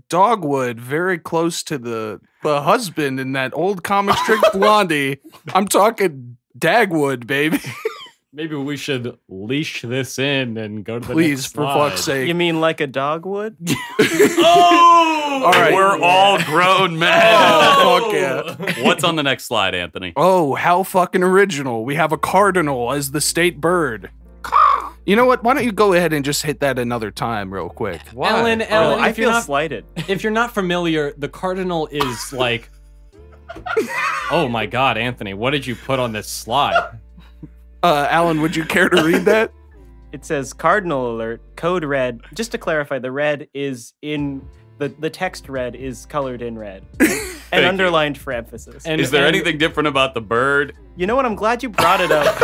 Dogwood, very close to the husband in that old comic strip Blondie. I'm talking Dagwood, baby. Maybe we should leash this in and go to the Please, next for slide. fuck's sake. You mean like a dog would? Oh! All right. We're all grown men. Oh, fuck yeah. What's on the next slide, Anthony? Oh, how fucking original. We have a cardinal as the state bird. You know what? Why don't you go ahead and just hit that another time real quick? Ellen, Oh, I if you're feel not slighted. if you're not familiar, the cardinal is like. Oh my God, Anthony, what did you put on this slide? Alan, would you care to read that? It says cardinal alert, code red. Just to clarify, the red is in the text red is colored in red and you. underlined for emphasis. And Is there and- anything different about the bird? You know what? I'm glad you brought it up.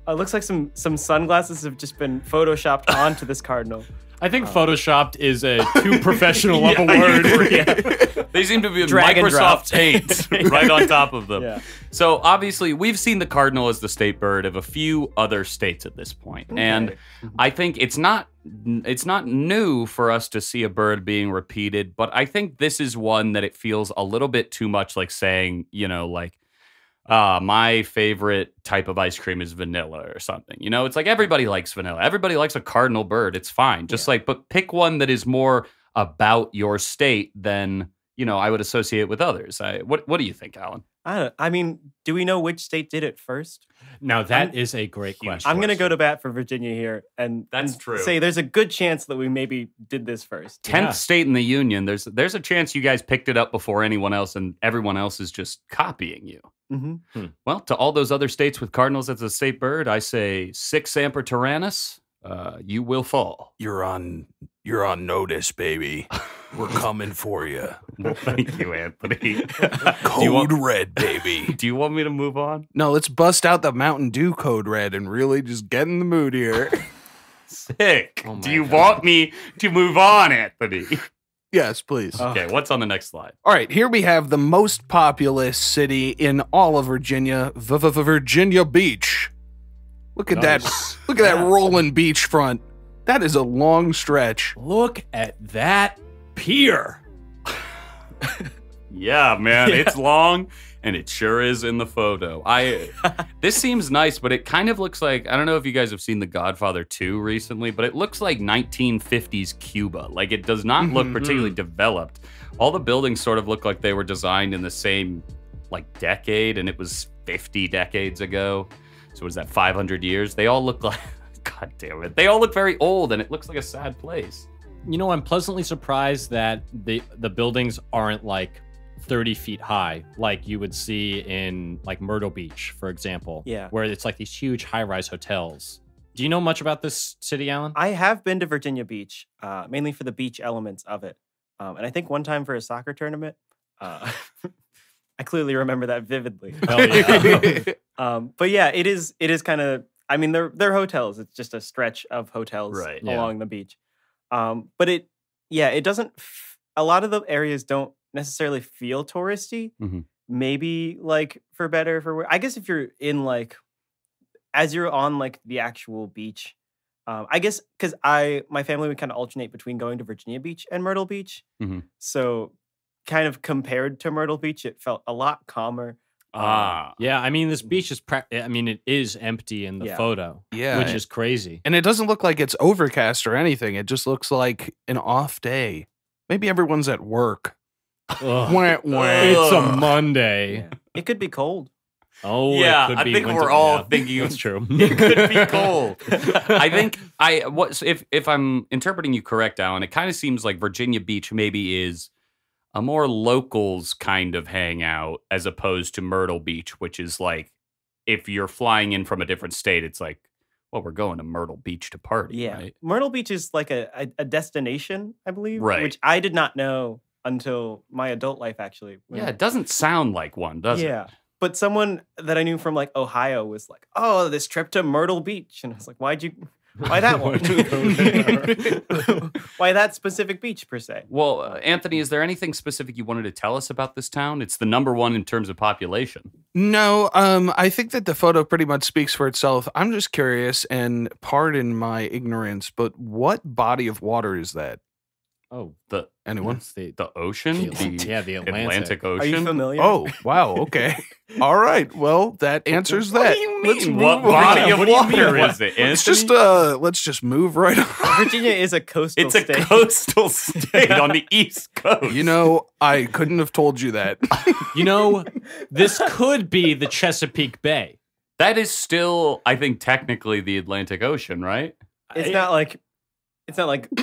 It looks like some sunglasses have just been photoshopped onto this cardinal. I think photoshopped is a too professional of a word. They seem to be Drag and drop. Microsoft Paint right on top of them. Yeah. So obviously, we've seen the cardinal as the state bird of a few other states at this point, and I think it's not new for us to see a bird being repeated. But I think this is one that it feels a little bit too much like saying, my favorite type of ice cream is vanilla or something. It's like everybody likes vanilla. Everybody likes a cardinal bird. It's fine. But pick one that is more about your state than, I would associate with others. What do you think, Alan? I mean, do we know which state did it first? Now that is a great question. I'm going to go to bat for Virginia here and That's and true. say there's a good chance that we maybe did this first. 10th Yeah. state in the union. There's a chance you guys picked it up before anyone else, and everyone else is just copying you. Mm-hmm. Well, to all those other states with cardinals as a state bird, I say 6 Amper Tyrannus, you will fall. You're on notice, baby. We're coming for you. Well, thank you, Anthony. Code red, baby. Do you want me to move on? No, let's bust out the Mountain Dew code red and really just get in the mood here. Sick. Oh my Do you God. want me to move on, Anthony? Yes, please. Okay, what's on the next slide? All right, here we have the most populous city in all of Virginia, Virginia Beach. Look at Nice. that. Look at that rolling beachfront. That is a long stretch. Look at that pier. Yeah, man, it's long, and it sure is in the photo. This seems nice, but it kind of looks like, I don't know if you guys have seen The Godfather 2 recently, but it looks like 1950s Cuba. Like, it does not look particularly developed. All the buildings sort of look like they were designed in the same, decade, and it was 50 decades ago. So was that 500 years? They all look like, God damn it, they all look very old, and it looks like a sad place. I'm pleasantly surprised that the buildings aren't 30 feet high like you would see in Myrtle Beach, for example. Yeah. Where it's these huge high-rise hotels. Do you know much about this city, Alan? I have been to Virginia Beach, mainly for the beach elements of it. And I think one time for a soccer tournament. I clearly remember that vividly. Hell yeah. But yeah, it is kind of, I mean, they're hotels. It's just a stretch of hotels Right. Yeah. along the beach. But it doesn't, a lot of the areas don't necessarily feel touristy. Mhm. Maybe for better, for worse. I guess if you're in as you're on the actual beach, I guess because my family would kind of alternate between going to Virginia Beach and Myrtle Beach. Mhm. So kind of compared to Myrtle Beach, it felt a lot calmer. Yeah, I mean, this beach is, it is empty in the Yeah. photo, Yeah. which is crazy. And it doesn't look like it's overcast or anything. It just looks like an off day. Maybe everyone's at work. Ugh. Wah, wah. It's a Monday. Yeah. It could be cold. Oh, Yeah, it could I be think winter. we're all Yeah, thinking of- that's true. It could be cold. I think if I'm interpreting you correct, Alan, it kind of seems like Virginia Beach maybe is a more locals kind of hangout as opposed to Myrtle Beach, which is if you're flying in from a different state, it's we're going to Myrtle Beach to party, Yeah. right? Myrtle Beach is a destination, I believe. Right. Which I did not know until my adult life, actually. Yeah, it doesn't sound like one, does it? Yeah. But someone that I knew from Ohio was oh, this trip to Myrtle Beach. And I was like, why'd you Why that one? Why that specific beach, per se? Well, Anthony, is there anything specific you wanted to tell us about this town? It's the #1 in terms of population. No, I think that the photo pretty much speaks for itself. I'm just curious, and pardon my ignorance, but what body of water is that? Oh, Anyone? it's the ocean? the Atlantic. Ocean? Are you familiar? Oh, wow. Okay. All right. Well, that answers that. What do you Let's mean? move What on. body of What do you water mean? is it, Let's just move right on. Virginia is a coastal It's a state. coastal state on the East Coast. You know, I couldn't have told you that. You know, this could be the Chesapeake Bay. That is still, I think, technically the Atlantic Ocean, right? It's not like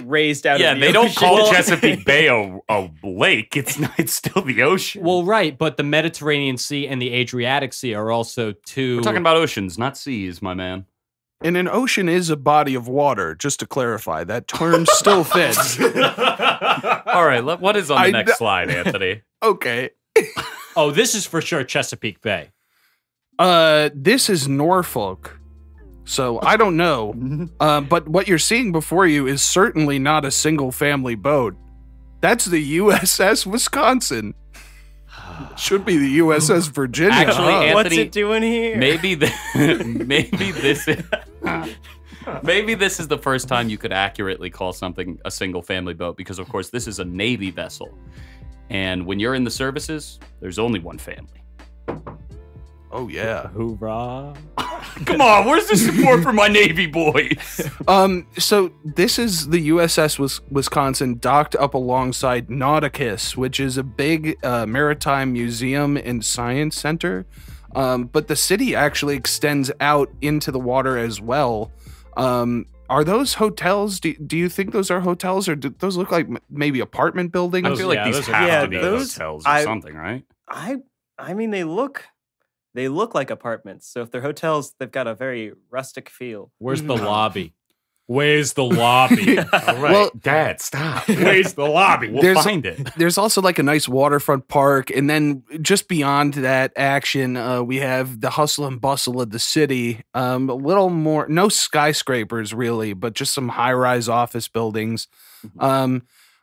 raised out Yeah, of the they don't ocean. call Chesapeake Bay a lake. It's still the ocean. Well, right, but the Mediterranean Sea and the Adriatic Sea are also two. We're talking about oceans, not seas, my man. And an ocean is a body of water, just to clarify. That term still fits. All right, what is on the next slide, Anthony? Okay. Oh, this is for sure Chesapeake Bay. This is Norfolk. So I don't know. But what you're seeing before you is certainly not a single family boat. That's the USS Wisconsin. Should be the USS Virginia. Actually, huh? Anthony, What's it doing here? Maybe this is the first time you could accurately call something a single family boat, because of course this is a Navy vessel. And when you're in the services, there's only one family. Oh yeah. Hoorah. Come on, where's the support for my Navy boys? So this is the USS Wisconsin docked up alongside Nauticus, which is a big maritime museum and science center. But the city actually extends out into the water as well. Are those hotels? Do you think those are hotels, or do those look like maybe apartment buildings? I feel like these those are- have yeah, to be those- hotels or something, right? I mean, they look like apartments. So if they're hotels, they've got a very rustic feel. Where's the lobby? Where's the lobby? All right, Well- Dad, stop. Where's the lobby? We'll There's- find it. There's also like a nice waterfront park, and then just beyond that action, we have the hustle and bustle of the city. A little more, no skyscrapers really, but just some high-rise office buildings.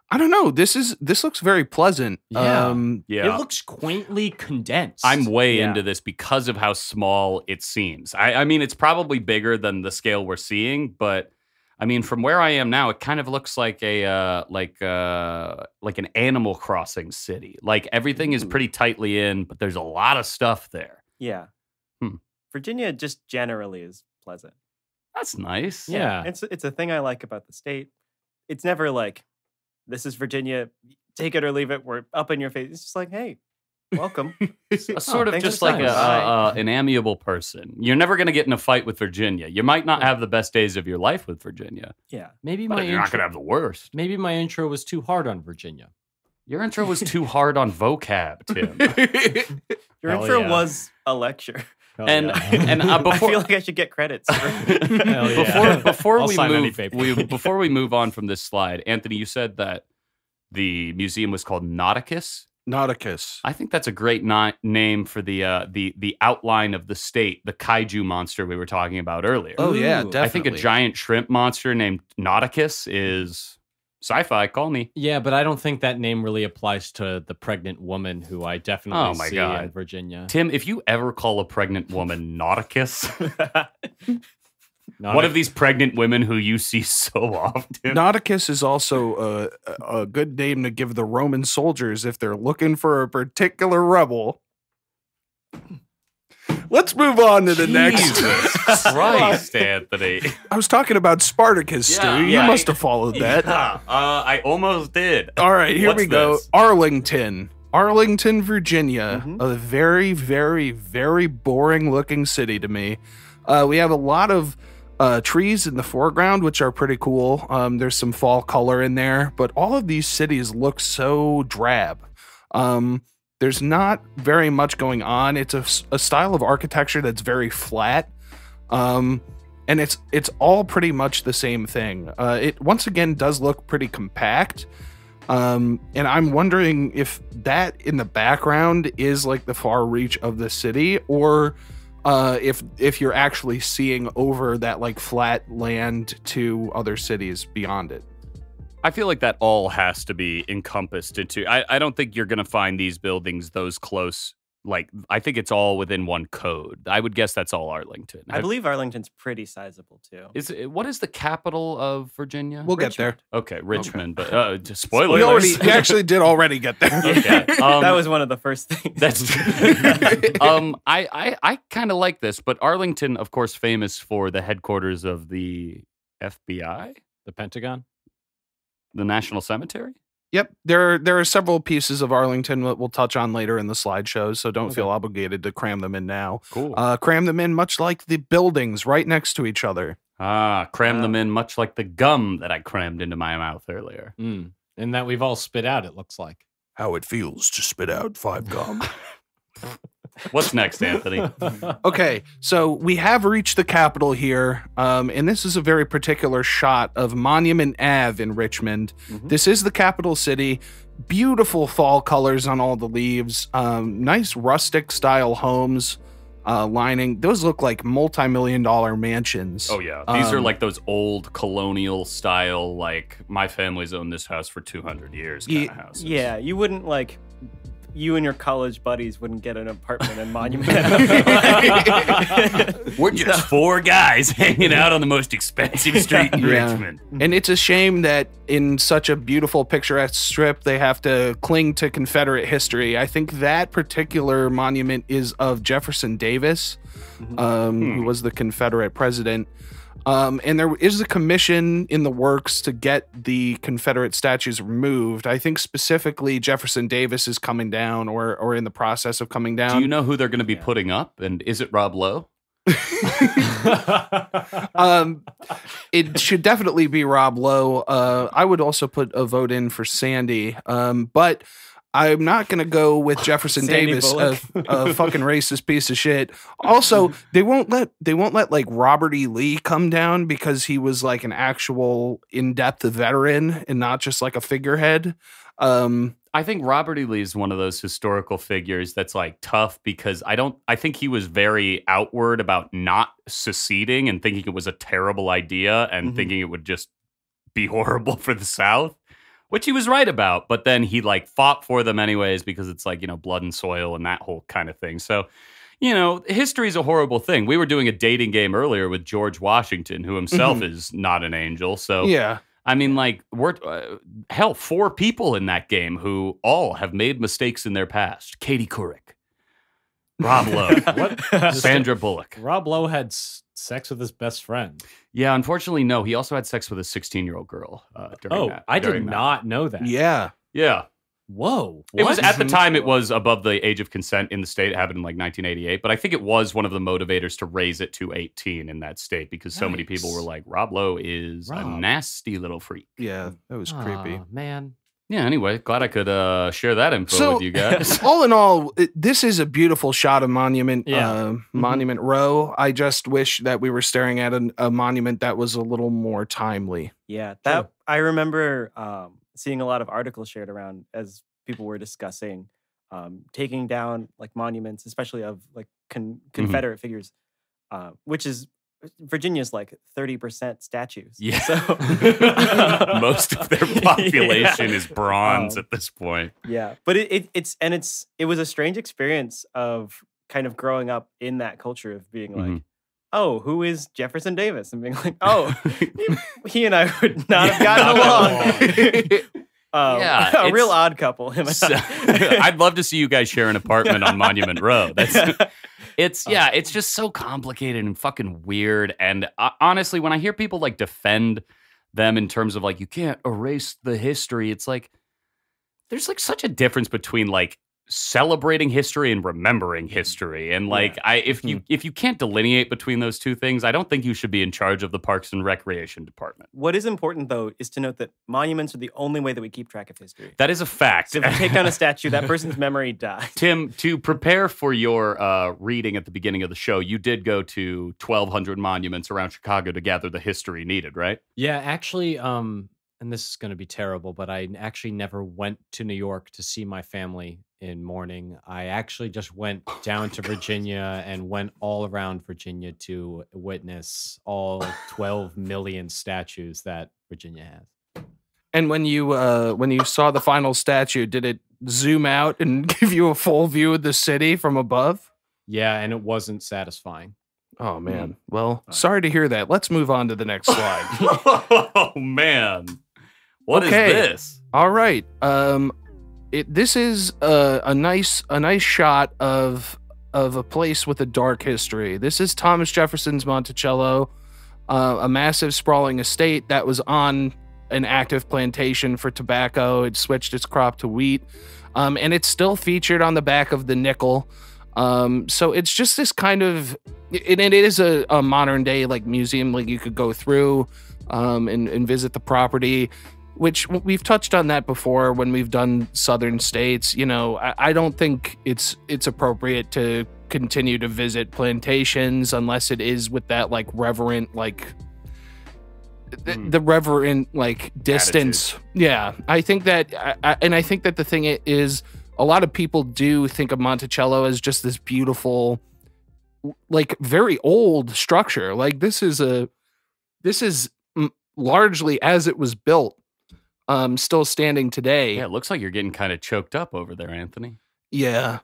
I don't know. This looks very pleasant. Yeah. Yeah. It looks quaintly condensed. I'm way Yeah. into this because of how small it seems. I mean, it's probably bigger than the scale we're seeing, but I mean, from where I am now, it kind of looks like like an Animal Crossing city. Like everything is pretty tightly in, but there's a lot of stuff there. Yeah. Virginia just generally is pleasant. That's nice. Yeah. It's a thing I like about the state. It's never like, this is Virginia, take it or leave it. We're up in your face. It's just like, hey, welcome. A sort of thanks just for like the time. an amiable person. You're never going to get in a fight with Virginia. You might not have the best days of your life with Virginia, Yeah. Maybe but my you're not going to intro, have the worst. maybe my intro was too hard on Virginia. Your intro was too hard on vocab, Tim. Your Hell intro yeah. was a lecture. Hell And yeah. and I before feel like I should get credits. Hell yeah. before I'll we sign any move paper. before we move on from this slide, Anthony, you said that the museum was called Nauticus. Nauticus. I think that's a great name for the outline of the state, the kaiju monster we were talking about earlier. Oh yeah, Ooh. definitely. I think a giant shrimp monster named Nauticus is sci-fi. Call me. Yeah, but I don't think that name really applies to the pregnant woman who I definitely Oh my see God. in Virginia. Tim, if you ever call a pregnant woman Nauticus, Not one a- of these pregnant women who you see so often. Nauticus is also a good name to give the Roman soldiers if they're looking for a particular rebel. Let's move on to the next. Jesus Christ, Anthony. I was talking about Spartacus, Stu. Yeah, You yeah. must have followed that. I almost did. All right, here What's we go. this? Arlington, Virginia. A very, very, very boring looking city to me. We have a lot of trees in the foreground, which are pretty cool. There's some fall color in there, but all of these cities look so drab. There's not very much going on. It's a style of architecture that's very flat. And it's all pretty much the same thing. It once again does look pretty compact. And I'm wondering if that in the background is like the far reach of the city, or if you're actually seeing over that like flat land to other cities beyond it. I feel like that all has to be encompassed into. I don't think you're going to find these buildings those close. Like, I think it's all within one code. I would guess that's all Arlington. I believe Arlington's pretty sizable too. What is the capital of Virginia? We'll get there. Okay, Richmond. Okay. But just spoiler. We actually did already get there. Okay. That was one of the first things. That's I kind of like this, but Arlington, of course, famous for the headquarters of the FBI, The Pentagon? the National Cemetery. Yep, there are several pieces of Arlington that we'll touch on later in the slideshows, so don't feel obligated to cram them in now. Cool. Cram them in much like the buildings right next to each other. Cram them in much like the gum that I crammed into my mouth earlier. And that we've all spit out, it looks like. How it feels to spit out 5 gum. What's next, Anthony? Okay, so we have reached the Capitol here, and this is a very particular shot of Monument Ave in Richmond. This is the capital city. Beautiful fall colors on all the leaves. Nice rustic style homes lining. Those look like multi-million-dollar mansions. Oh, yeah. These are like those old colonial style, like, my family's owned this house for 200 years kind of houses. Yeah, you wouldn't like... You and your college buddies wouldn't get an apartment in Monument. We're just 4 guys hanging out on the most expensive street in Richmond. And it's a shame that in such a beautiful picturesque strip, they have to cling to Confederate history. I think that particular monument is of Jefferson Davis, who was the Confederate president. And there is a commission in the works to get the Confederate statues removed. I think specifically Jefferson Davis is coming down or in the process of coming down. Do you know who they're going to be putting up? And is it Rob Lowe? It should definitely be Rob Lowe. I would also put a vote in for Sandy. But I'm not going to go with Jefferson Sandy Davis, Bullock. a fucking racist piece of shit. Also, they won't let like Robert E. Lee come down because he was like an actual in-depth veteran and not just like a figurehead. I think Robert E. Lee is one of those historical figures that's like tough because I think he was very outward about not seceding and thinking it was a terrible idea and thinking it would just be horrible for the South. Which he was right about, but then he like fought for them anyways because it's like, blood and soil and that whole kind of thing. So, history is a horrible thing. We were doing a dating game earlier with George Washington, who himself is not an angel. So, yeah. I mean, like, we're 4 people in that game who all have made mistakes in their past. Katie Couric, Rob Lowe, Sandra Bullock. Rob Lowe had sex with his best friend. Yeah, unfortunately, no. He also had sex with a 16-year-old girl during that. I did not know that. Yeah. Yeah. Whoa. It was at the time, it was above the age of consent in the state. It happened in like 1988, but I think it was one of the motivators to raise it to 18 in that state because so many people were like, Rob Lowe is a nasty little freak. Yeah, that was creepy. Man. Yeah, anyway, glad I could share that info with you guys. All in all, this is a beautiful shot of Monument Monument Row. I just wish that we were staring at a monument that was a little more timely. Yeah, that I remember seeing a lot of articles shared around as people were discussing taking down like monuments, especially of like Confederate figures, which is Virginia's like 30% statues. Yeah. So most of their population is bronze at this point. Yeah, but it was a strange experience of kind of growing up in that culture of being like, oh, who is Jefferson Davis? And being like, oh, he and I would not have gotten along. A real odd couple. I'd love to see you guys share an apartment on Monument Row. It's just so complicated and fucking weird. And honestly, when I hear people like defend them in terms of like, you can't erase the history, it's like, there's like such a difference between like celebrating history and remembering history. And like, if you can't delineate between those two things, I don't think you should be in charge of the Parks and Recreation Department. What is important, though, is to note that monuments are the only way that we keep track of history. That is a fact. So if you take down a statue, that person's memory dies. Tim, to prepare for your reading at the beginning of the show, you did go to 1,200 monuments around Chicago to gather the history needed, right? Yeah, actually, and this is going to be terrible, but I actually never went to New York to see my family in mourning. I actually just went down to Virginia and went all around Virginia to witness all 12 million statues that Virginia has. And when you saw the final statue, did it zoom out and give you a full view of the city from above? Yeah, and it wasn't satisfying. Oh man. Well, sorry to hear that. Let's move on to the next slide. Oh man. What is this? All right. This is a nice shot of a place with a dark history. This is Thomas Jefferson's Monticello, a massive sprawling estate that was on an active plantation for tobacco. It switched its crop to wheat, and it's still featured on the back of the nickel. So it's just this kind of, and it is a modern day like museum, like you could go through and visit the property, which we've touched on that before when we've done southern states. You know, I don't think it's appropriate to continue to visit plantations unless it is with that like reverent, like the reverent like distance. Attitude. Yeah, I think that, I think that the thing is, a lot of people do think of Monticello as just this beautiful, like very old structure. Like this is largely as it was built, still standing today. Yeah, it looks like you're getting kind of choked up over there, Anthony. Yeah.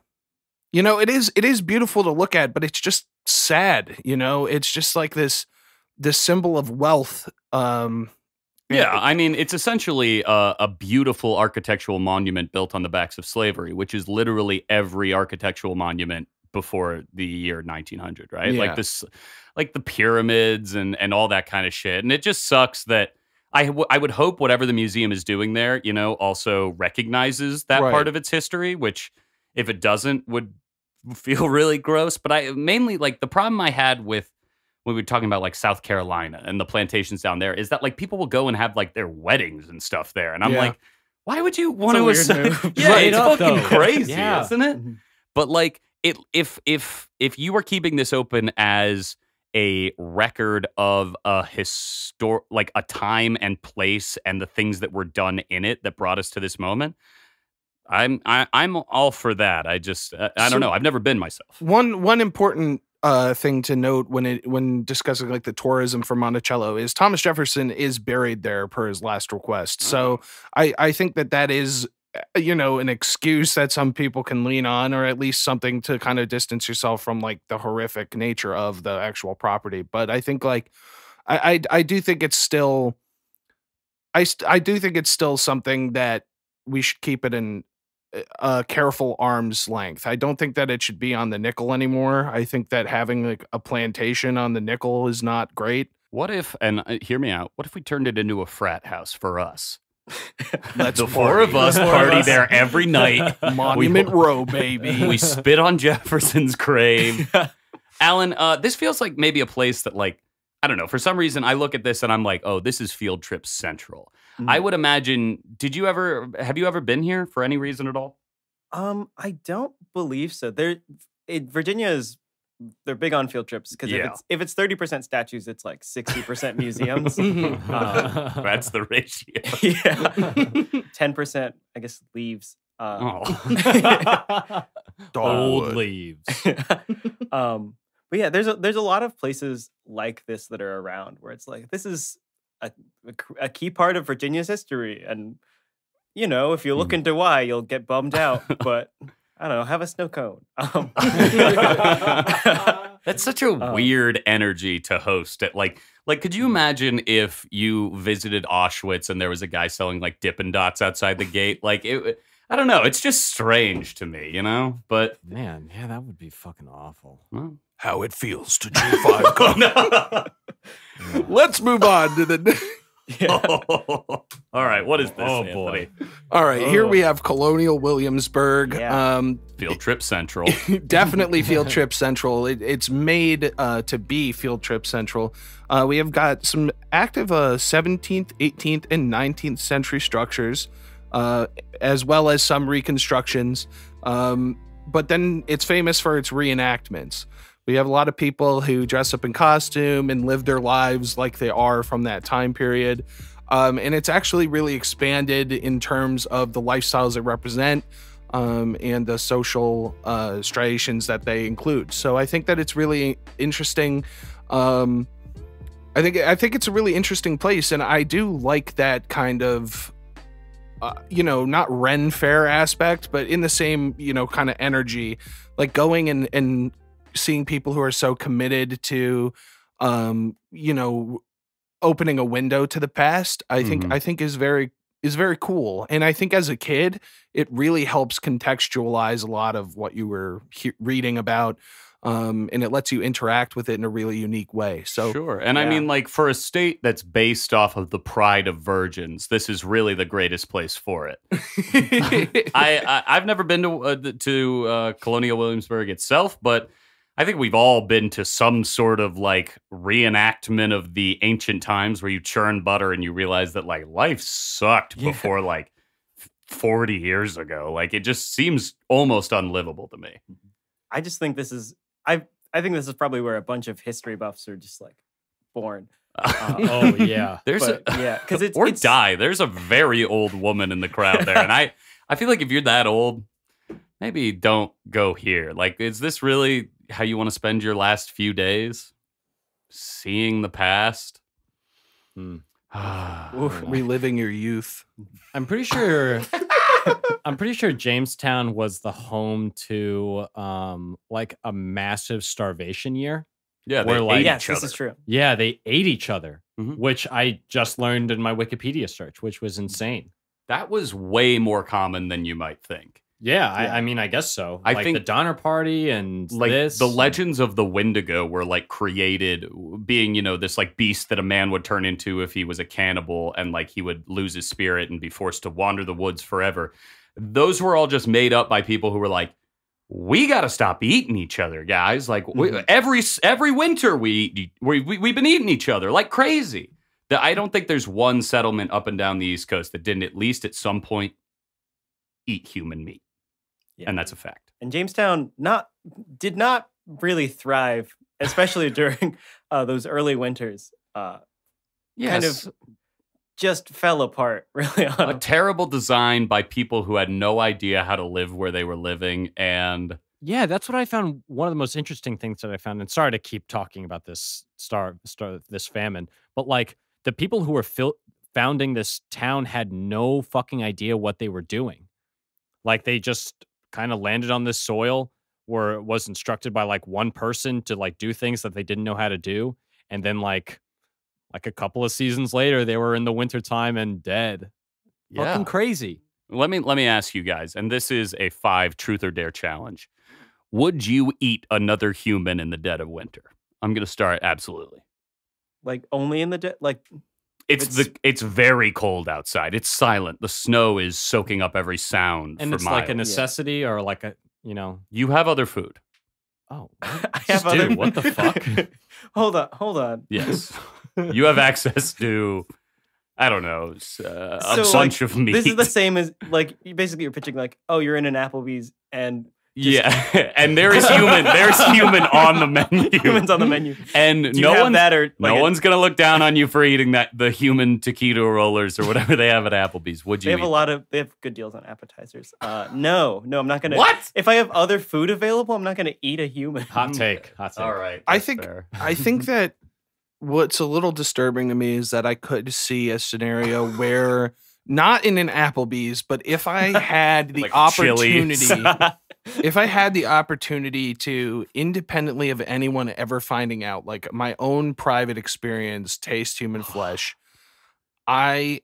You know, it is beautiful to look at, but it's just sad. You know, it's just like this symbol of wealth. Yeah, I mean, it's essentially a beautiful architectural monument built on the backs of slavery, which is literally every architectural monument before the year 1900, right? Yeah. Like this, like the pyramids and all that kind of shit. And it just sucks that I would hope whatever the museum is doing there, you know, also recognizes that part of its history, which if it doesn't would feel really gross. But I mainly like the problem I had with when we were talking about like South Carolina and the plantations down there is that like people will go and have like their weddings and stuff there. And I'm like, why would you want to assign? Yeah, it's fucking crazy, isn't it? Mm-hmm. But like if you were keeping this open as a record of a like a time and place and the things that were done in it that brought us to this moment, I'm all for that. I just I don't know. I've never been myself. One important thing to note when discussing like the tourism for Monticello is Thomas Jefferson is buried there per his last request. So I think that is, you know, an excuse that some people can lean on, or at least something to kind of distance yourself from like the horrific nature of the actual property. But I think like I do think it's still I do think it's still something that we should keep it in a careful arm's length. I don't think that it should be on the nickel anymore. I think that having like a plantation on the nickel is not great. What if, and hear me out, what if we turned it into a frat house for us? Let's the four of us party there every night. Monument Row, baby. We spit on Jefferson's grave. Alan, this feels like maybe a place that like, I don't know, for some reason I look at this and I'm like, oh, this is Field Trip Central. I would imagine, have you ever been here for any reason at all? I don't believe so. Virginia is, they're big on field trips because if it's 30% statues, it's like 60% museums. That's the ratio. Yeah. 10%, I guess, leaves. Old leaves. But yeah, there's a lot of places like this that are around where it's like, this is a key part of Virginia's history. And, you know, if you look into why, you'll get bummed out. But I don't know, have a snow cone. That's such a weird energy to host at like could you imagine if you visited Auschwitz and there was a guy selling like Dippin' Dots outside the gate? Like I don't know, it's just strange to me, you know? But man, yeah, that would be fucking awful. Well, how it feels to G5 come. Let's move on to the all right, what is this? Oh, Anthony? boy. All right, here we have Colonial Williamsburg. Yeah. Field Trip Central. Definitely Field Trip Central. It's made to be Field Trip Central. We have got some active 17th, 18th, and 19th century structures, as well as some reconstructions. But then it's famous for its reenactments. We have a lot of people who dress up in costume and live their lives like they are from that time period. And it's actually really expanded in terms of the lifestyles they represent and the social striations that they include. So I think that it's really interesting. I think it's a really interesting place, and I do like that kind of, not Ren Fair aspect, but in the same, kind of energy, like going and seeing people who are so committed to, opening a window to the past. I think is very cool, and I think as a kid, it really helps contextualize a lot of what you were reading about. And it lets you interact with it in a really unique way. So sure. And I mean, like, for a state that's based off of the pride of virgins, this is really the greatest place for it. I've never been to Colonial Williamsburg itself, but I think we've all been to some sort of like reenactment of the ancient times where you churn butter and you realize that like life sucked before like 40 years ago. Like, it just seems almost unlivable to me. I just think this is I think this is probably where a bunch of history buffs are just like born. Oh yeah, There's a very old woman in the crowd there, and I feel like if you're that old, maybe don't go here. Like, is this really how you want to spend your last few days? Seeing the past, reliving your youth. I'm pretty sure Jamestown was the home to like a massive starvation year. Yeah, where like yes, this is true. Yeah, they ate each other, which I just learned in my Wikipedia search, which was insane. That was way more common than you might think. Yeah, I mean, I guess so. I think the Donner Party and like this. The legends of the Wendigo were like created being, this like beast that a man would turn into if he was a cannibal, and like he would lose his spirit and be forced to wander the woods forever. Those were all just made up by people who were like, we got to stop eating each other, guys. Like every winter we've been eating each other like crazy. I don't think there's one settlement up and down the East Coast that didn't at least at some point eat human meat. Yeah. And that's a fact. And Jamestown did not really thrive, especially during those early winters. Kind of just fell apart, really. A terrible design by people who had no idea how to live where they were living. And yeah, that's what I found. One of the most interesting things that I found, and sorry to keep talking about this this famine, but like the people who were founding this town had no fucking idea what they were doing. Like, they just kind of landed on this soil where it was instructed by like one person to like do things that they didn't know how to do. And then like a couple of seasons later, they were in the wintertime and dead. Yeah. Fucking crazy. Let me ask you guys, and this is a 5 truth or dare challenge. Would you eat another human in the dead of winter? I'm going to start absolutely. Like, only in the dead? Like, it's very cold outside. It's silent. The snow is soaking up every sound. And for it's miles. like a necessity or like a, You have other food. Oh, I have other food. What the fuck? Hold on. Yes. You have access to, I don't know, a bunch of meat. This is the same as, like, basically you're pitching like, oh, you're in an Applebee's and... and there is human. There's human on the menu. Humans on the menu, and no one's gonna look down on you for eating the human taquito rollers or whatever they have at Applebee's. Would you? They have good deals on appetizers. No, I'm not gonna. What? If I have other food available, I'm not gonna eat a human. Hot take. All right. I think that what's a little disturbing to me is that I could see a scenario where, not in an Applebee's, but if I had the like opportunity. If I had the opportunity to, independently of anyone ever finding out, like my own private experience, taste human flesh, I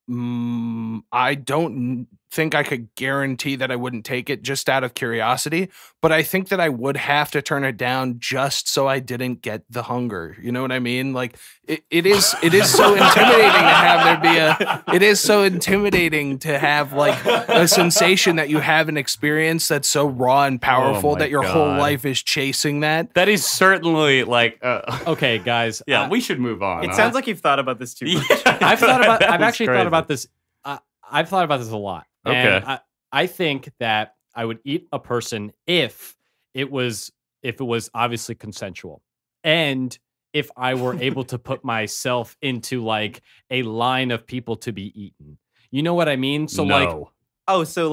don't think I could guarantee that I wouldn't take it just out of curiosity, but I think that I would have to turn it down just so I didn't get the hunger. You know what I mean? Like it is so intimidating to have it is so intimidating to have like a sensation that you have an experience that's so raw and powerful that your whole life is chasing that. That is certainly like okay, guys. Yeah, we should move on. It sounds like you've thought about this too much. I've actually thought about this. I've thought about this a lot. Okay. And I think that I would eat a person if it was obviously consensual, and if I were able to put myself into like a line of people to be eaten. You know what I mean? So No. Oh, so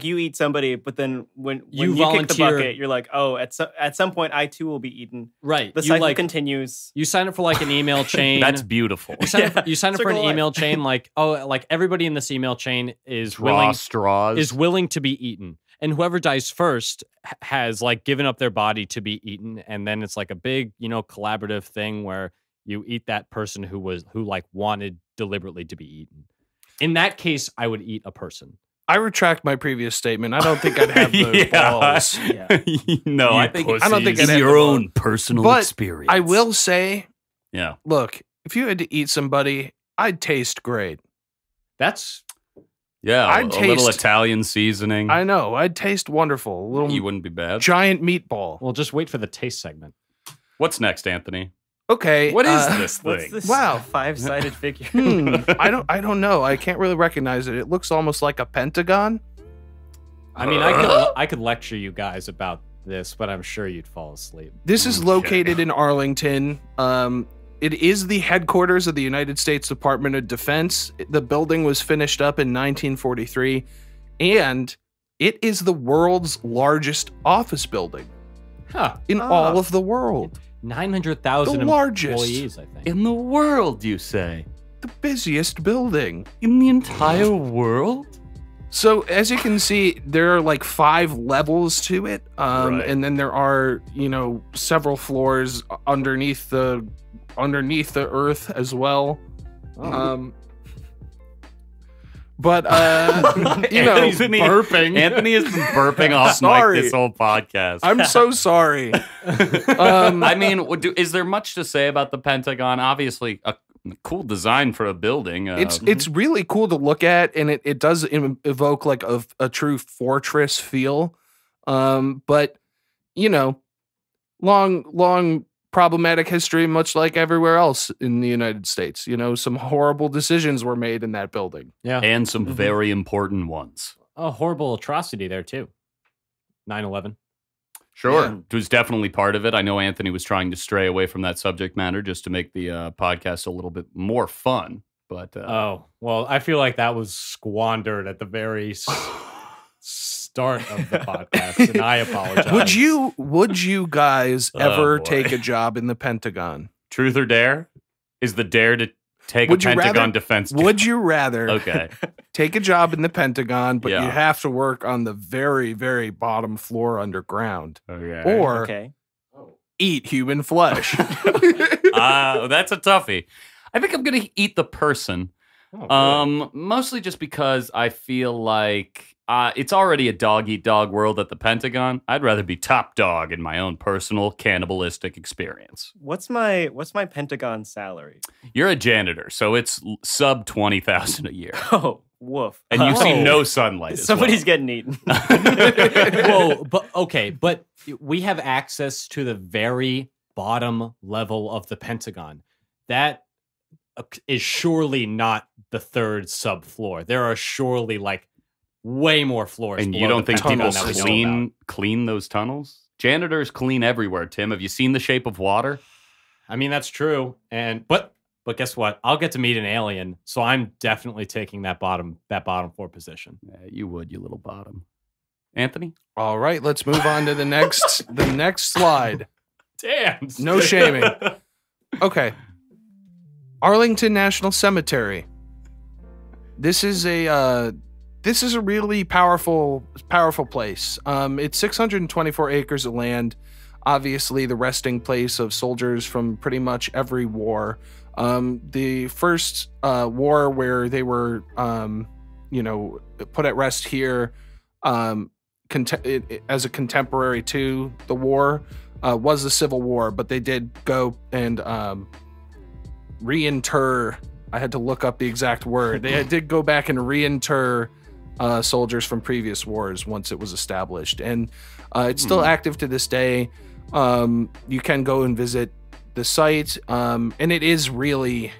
you eat somebody, but then when You you kick the volunteer- bucket, you're like, oh, at some point I too will be eaten. right, The you cycle like continues. you sign up for like an email chain. That's beautiful. You sign up for, Circle an of life. email chain like, oh, like everybody in this email chain is Draw straws. willing to be eaten. And whoever dies first has like given up their body to be eaten. And then it's like a big, collaborative thing where you eat that person who like wanted deliberately to be eaten. In that case, I would eat a person. I retract my previous statement. I don't think I'd have those balls. No, I think I don't think In I'd have your the own personal But experience. I will say, Yeah. look, if you had to eat somebody, I'd taste great. That's Yeah. I'd a little taste- Italian seasoning. I know. I'd taste wonderful. A little You wouldn't be bad. giant meatball. well, just wait for the taste segment. What's next, Anthony? Okay. What is this What's thing? this Wow. 5-sided figure? I don't know. I can't really recognize it. It looks almost like a pentagon. I mean, I could lecture you guys about this, but I'm sure you'd fall asleep. This is Okay. located in Arlington. It is the headquarters of the United States Department of Defense. The building was finished up in 1943, and it is the world's largest office building Huh. in all of the world. 900,000 The largest. employees, I think. In the world, you say? The busiest building. In the entire world? So as you can see, there are like 5 levels to it, Right. and then there are several floors underneath the earth as well. But Anthony's been burping. Anthony has been burping off Sorry. mic this whole podcast. I'm so sorry. I mean, is there much to say about the Pentagon? Obviously, a cool design for a building. It's really cool to look at, and it does evoke like a true fortress feel. But long problematic history, much like everywhere else in the United States. Some horrible decisions were made in that building. Yeah. and some very important ones. A horrible atrocity there, too. 9/11. Sure. Yeah. It was definitely part of it. I know Anthony was trying to stray away from that subject matter just to make the podcast a little bit more fun. But Oh, well, I feel like that was squandered at the very start of the podcast, and I apologize. Would you guys Oh, ever boy. take a job in the Pentagon? truth or dare? Is the dare to take Would a you Pentagon rather- defense job? Would you rather Okay. take a job in the Pentagon, but Yeah. you have to work on the very, very bottom floor underground, Okay. or Okay. eat human flesh? That's a toughie. I think I'm going to eat the person. Oh, Mostly just because I feel like it's already a dog-eat-dog world at the Pentagon. I'd rather be top dog in my own personal cannibalistic experience. What's my Pentagon salary? You're a janitor, so it's sub 20,000 a year, Oh, woof. and you see Oh. no sunlight. as Somebody's well. getting eaten. Whoa, but we have access to the very bottom level of the Pentagon. That is surely not the third subfloor. There are surely like way more floors. And below you don't the think people Pentagon that we know about. clean those tunnels? Janitors clean everywhere. Tim, have you seen The Shape of Water? I mean, that's true. But guess what? I'll get to meet an alien, so I'm definitely taking that bottom floor position. Yeah, you would, you little bottom. Anthony? All right, let's move on to the next slide. Damn. No shaming. Okay. Arlington National Cemetery. This is a really powerful place. It's 624 acres of land. Obviously, the resting place of soldiers from pretty much every war. The first war where they were, put at rest here, as a contemporary to the war, was the Civil War. But they did go and reinter. I had to look up the exact word. They did go back and reinter soldiers from previous wars once it was established, and it's still active to this day. You can go and visit the site, and it is really.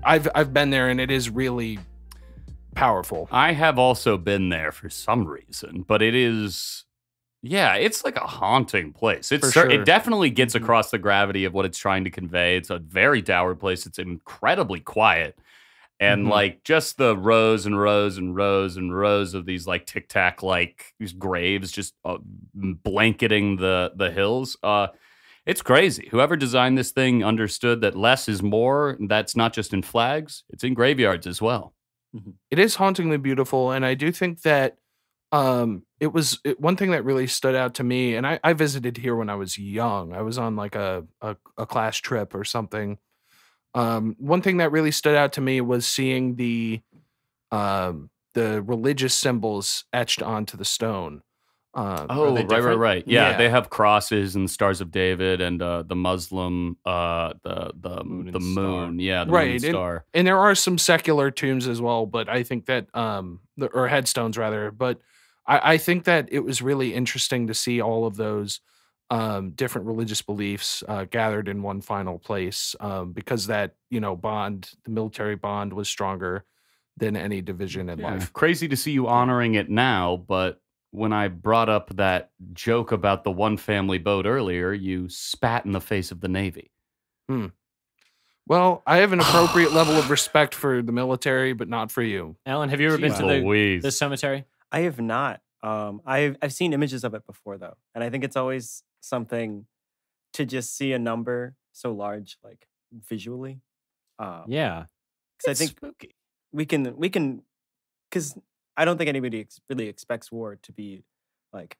I've been there, and it is really powerful. I have also been there for some reason, but it is Yeah, it's like a haunting place. For sure. It definitely gets across the gravity of what it's trying to convey. It's a very dour place. It's incredibly quiet. And like just the rows and rows and rows and rows of these like tic tac like these graves just blanketing the hills. It's crazy. Whoever designed this thing understood that less is more. That's not just in flags; it's in graveyards as well. It is hauntingly beautiful, and I do think that one thing that really stood out to me, and I visited here when I was young. I was on like a class trip or something. One thing that really stood out to me was seeing the religious symbols etched onto the stone. Oh, they different? right. Yeah, Yeah. they have crosses and stars of David and the Muslim, the Moon and moon. Yeah, the moon Right, and star. and there are some secular tombs as well, but I think that or headstones rather, but I think that it was really interesting to see all of those different religious beliefs gathered in one final place because that bond, the military bond, was stronger than any division in Yeah, life. crazy to see you honoring it now, but when I brought up that joke about the one family boat earlier, you spat in the face of the Navy. Well, I have an appropriate level of respect for the military, but not for you. Alan, have you ever been Jeez to Louise. the cemetery? I have not. I've seen images of it before though, and I think it's always something to just see a number so large, like visually. Yeah. Because I think spooky. we can because I don't think anybody really expects war to be like.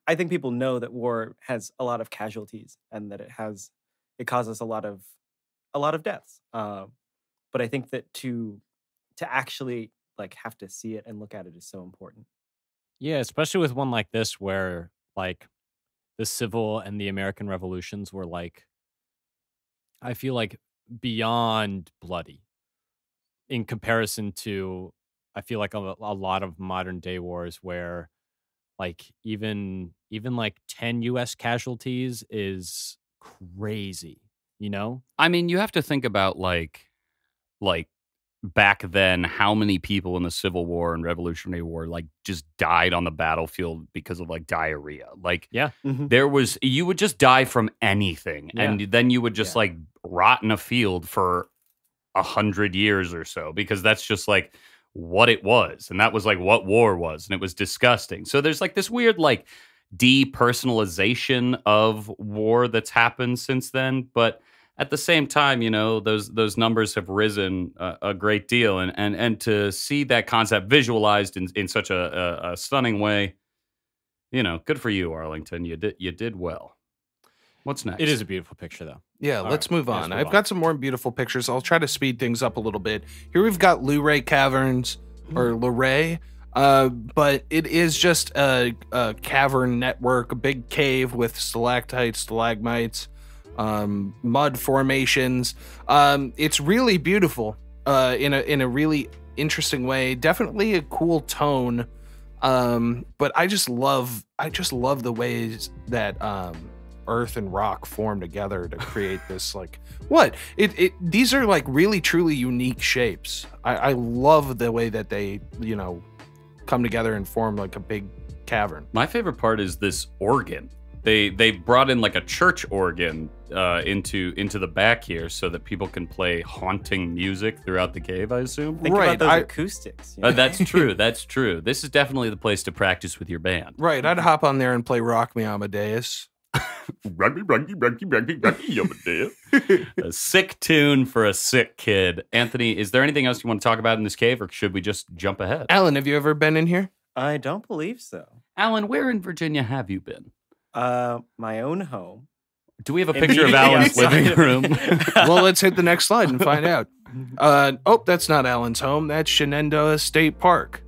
I think people know that war has a lot of casualties and that it causes a lot of deaths. But I think that to actually like have to see it and look at it is so important. Yeah, especially with one like this where like the civil and the American revolutions were like, I feel like beyond bloody in comparison to, I feel like a lot of modern day wars where like even like 10 US casualties is crazy, you know? I mean, you have to think about like back then how many people in the Civil War and Revolutionary War like just died on the battlefield because of like diarrhea. Like Yeah. you would just die from anything, Yeah. and then you would just like rot in a field for 100 years or so because that's just like what it was, and that was like what war was, and it was disgusting. So there's like this weird like depersonalization of war that's happened since then, but at the same time, those numbers have risen a great deal, and to see that concept visualized in such a stunning way, good for you, Arlington. You did well. What's next? It is a beautiful picture though. Yeah, All let's right, move let's on. move I've on. got some more beautiful pictures. I'll try to speed things up a little bit. Here we've got Luray Caverns, or Luray, but it is just a cavern network, a big cave with stalactites, stalagmites, mud formations. It's really beautiful in a really interesting way. Definitely a cool tone. But I just love the ways that earth and rock form together to create this like these are like really truly unique shapes. I love the way that they come together and form like a big cavern. My favorite part is this organ. They brought in like a church organ into the back here so that people can play haunting music throughout the cave, I assume. Think Right, about those acoustics. That's true. That's true. This is definitely the place to practice with your band. Right, I'd hop on there and play Rock Me Amadeus. A sick tune for a sick kid. Anthony, is there anything else you want to talk about in this cave, or should we just jump ahead? Alan, have you ever been in here? I don't believe so. Alan, where in Virginia have you been? My own home. Do we have a picture of Immediately Alan's outside living of- room? Well, let's hit the next slide and find out. That's not Alan's home. That's Shenandoah State Park.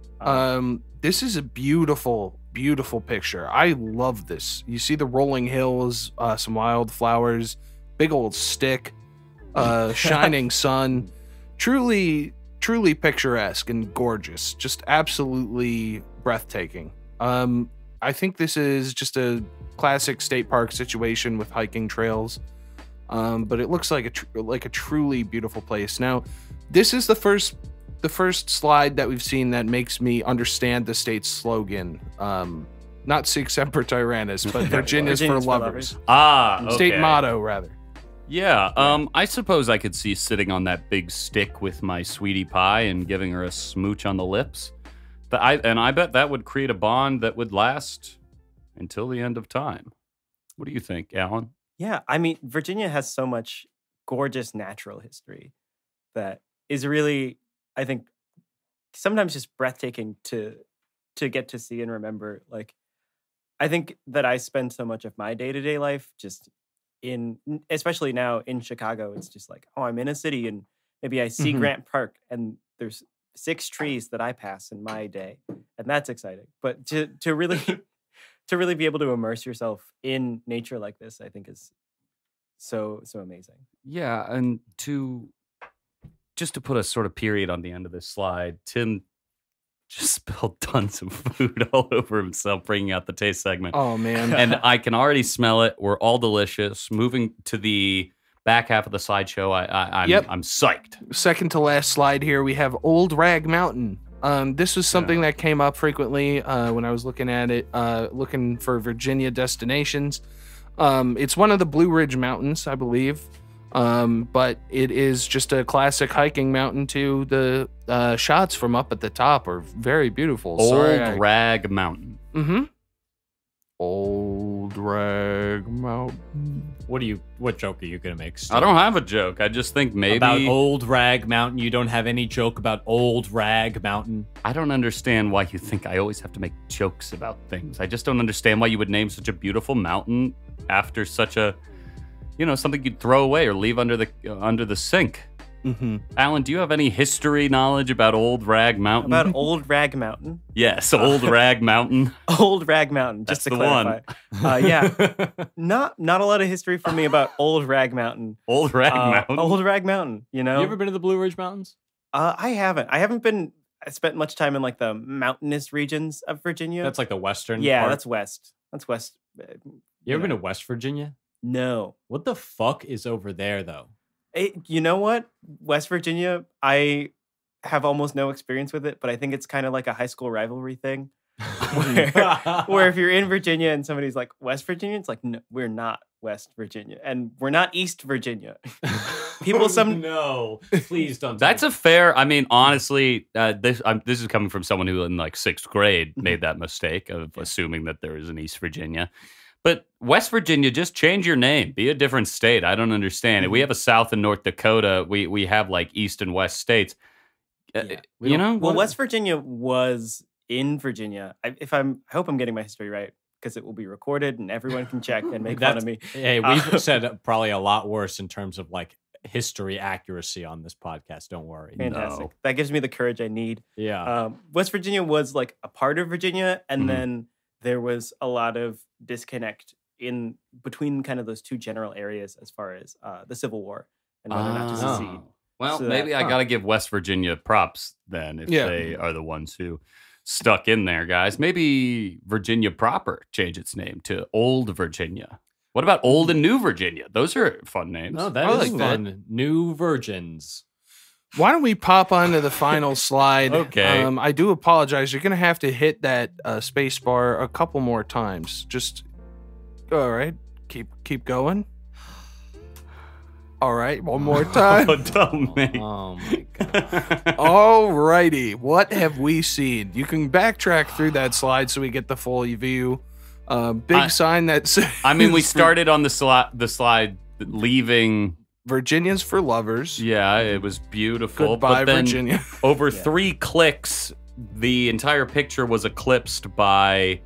This is a beautiful, beautiful picture. I love this. You see the rolling hills, some wildflowers, big old stick, shining sun. Truly, truly picturesque and gorgeous. Just absolutely breathtaking. I think this is just a classic state park situation with hiking trails. But it looks like a truly beautiful place. Now, this is the first slide that we've seen that makes me understand the state's slogan. Not Sic Semper Tyrannis, but Virginia's for lovers. Okay. State motto, rather. Yeah, I suppose I could see sitting on that big stick with my sweetie pie and giving her a smooch on the lips. But I bet that would create a bond that would last until the end of time. What do you think, Alan? Yeah, I mean, Virginia has so much gorgeous natural history that is really, I think, sometimes just breathtaking to get to see and remember. Like, I think that I spend so much of my day-to-day life just especially now in Chicago, it's just like, oh, I'm in a city and maybe I see Grant Park and there's 6 trees that I pass in my day, and that's exciting. But to really be able to immerse yourself in nature like this, I think is so amazing. Yeah, and just to put a sort of period on the end of this slide, Tim just spilled tons of food all over himself, bringing out the taste segment. Oh, man. And I can already smell it. We're all delicious. Moving to the back half of the slideshow, I'm psyched. Second to last slide here, we have Old Rag Mountain. This was something that came up frequently when I was looking at it, looking for Virginia destinations. It's one of the Blue Ridge Mountains, I believe. But it is just a classic hiking mountain too. The shots from up at the top are very beautiful. Old Rag Mountain. Mm-hmm. Old Rag Mountain. What joke are you gonna make, Steve? I don't have a joke. I just think maybe about Old Rag Mountain. You don't have any joke about Old Rag Mountain. I don't understand why you think I always have to make jokes about things. I just don't understand why you would name such a beautiful mountain after such a, something you'd throw away or leave under the sink. Mm-hmm. Alan, do you have any history knowledge about Old Rag Mountain? About Old Rag Mountain? Yes, Old Rag Mountain. Old Rag Mountain, just to clarify. Yeah, not a lot of history for me about Old Rag Mountain. Old Rag Mountain? Old Rag Mountain, You ever been to the Blue Ridge Mountains? I haven't. I spent much time in like the mountainous regions of Virginia. That's like the western part. That's west. That's west. You ever been to West Virginia? No. What the fuck is over there, though? You know what? West Virginia, I have almost no experience with it, but I think it's kind of like a high school rivalry thing. where if you're in Virginia and somebody's like, West Virginia, it's like, no, we're not West Virginia. And we're not East Virginia. No, please don't. That's a fair, honestly, this is coming from someone who in like 6th grade made that mistake of assuming that there is an East Virginia. But West Virginia, just change your name. Be a different state. I don't understand it. We have a South and North Dakota. We have like East and West states. Well, West Virginia was in Virginia. I hope I'm getting my history right, because it will be recorded and everyone can check and make fun of me. Hey, we've said probably a lot worse in terms of like history accuracy on this podcast. Don't worry. Fantastic. No. That gives me the courage I need. Yeah. West Virginia was like a part of Virginia, and then there was a lot of disconnect in between kind of those two general areas as far as the Civil War and whether or not to secede. Well, So maybe I got to give West Virginia props then if they are the ones who stuck in there, guys. Maybe Virginia proper change its name to Old Virginia. What about Old and New Virginia? Those are fun names. No, that is fun. New Virgins. Why don't we pop onto the final slide? Okay. I do apologize. You're going to have to hit that space bar a couple more times. Just, all right. Keep going. All right. One more time. Oh, dumb me. Oh, my God. All righty. What have we seen? You can backtrack through that slide so we get the full view. Big sign that says... we started on the slide leaving... Virginia's for lovers. Yeah, it was beautiful. Goodbye, but then Virginia. Over 3 clicks, the entire picture was eclipsed by,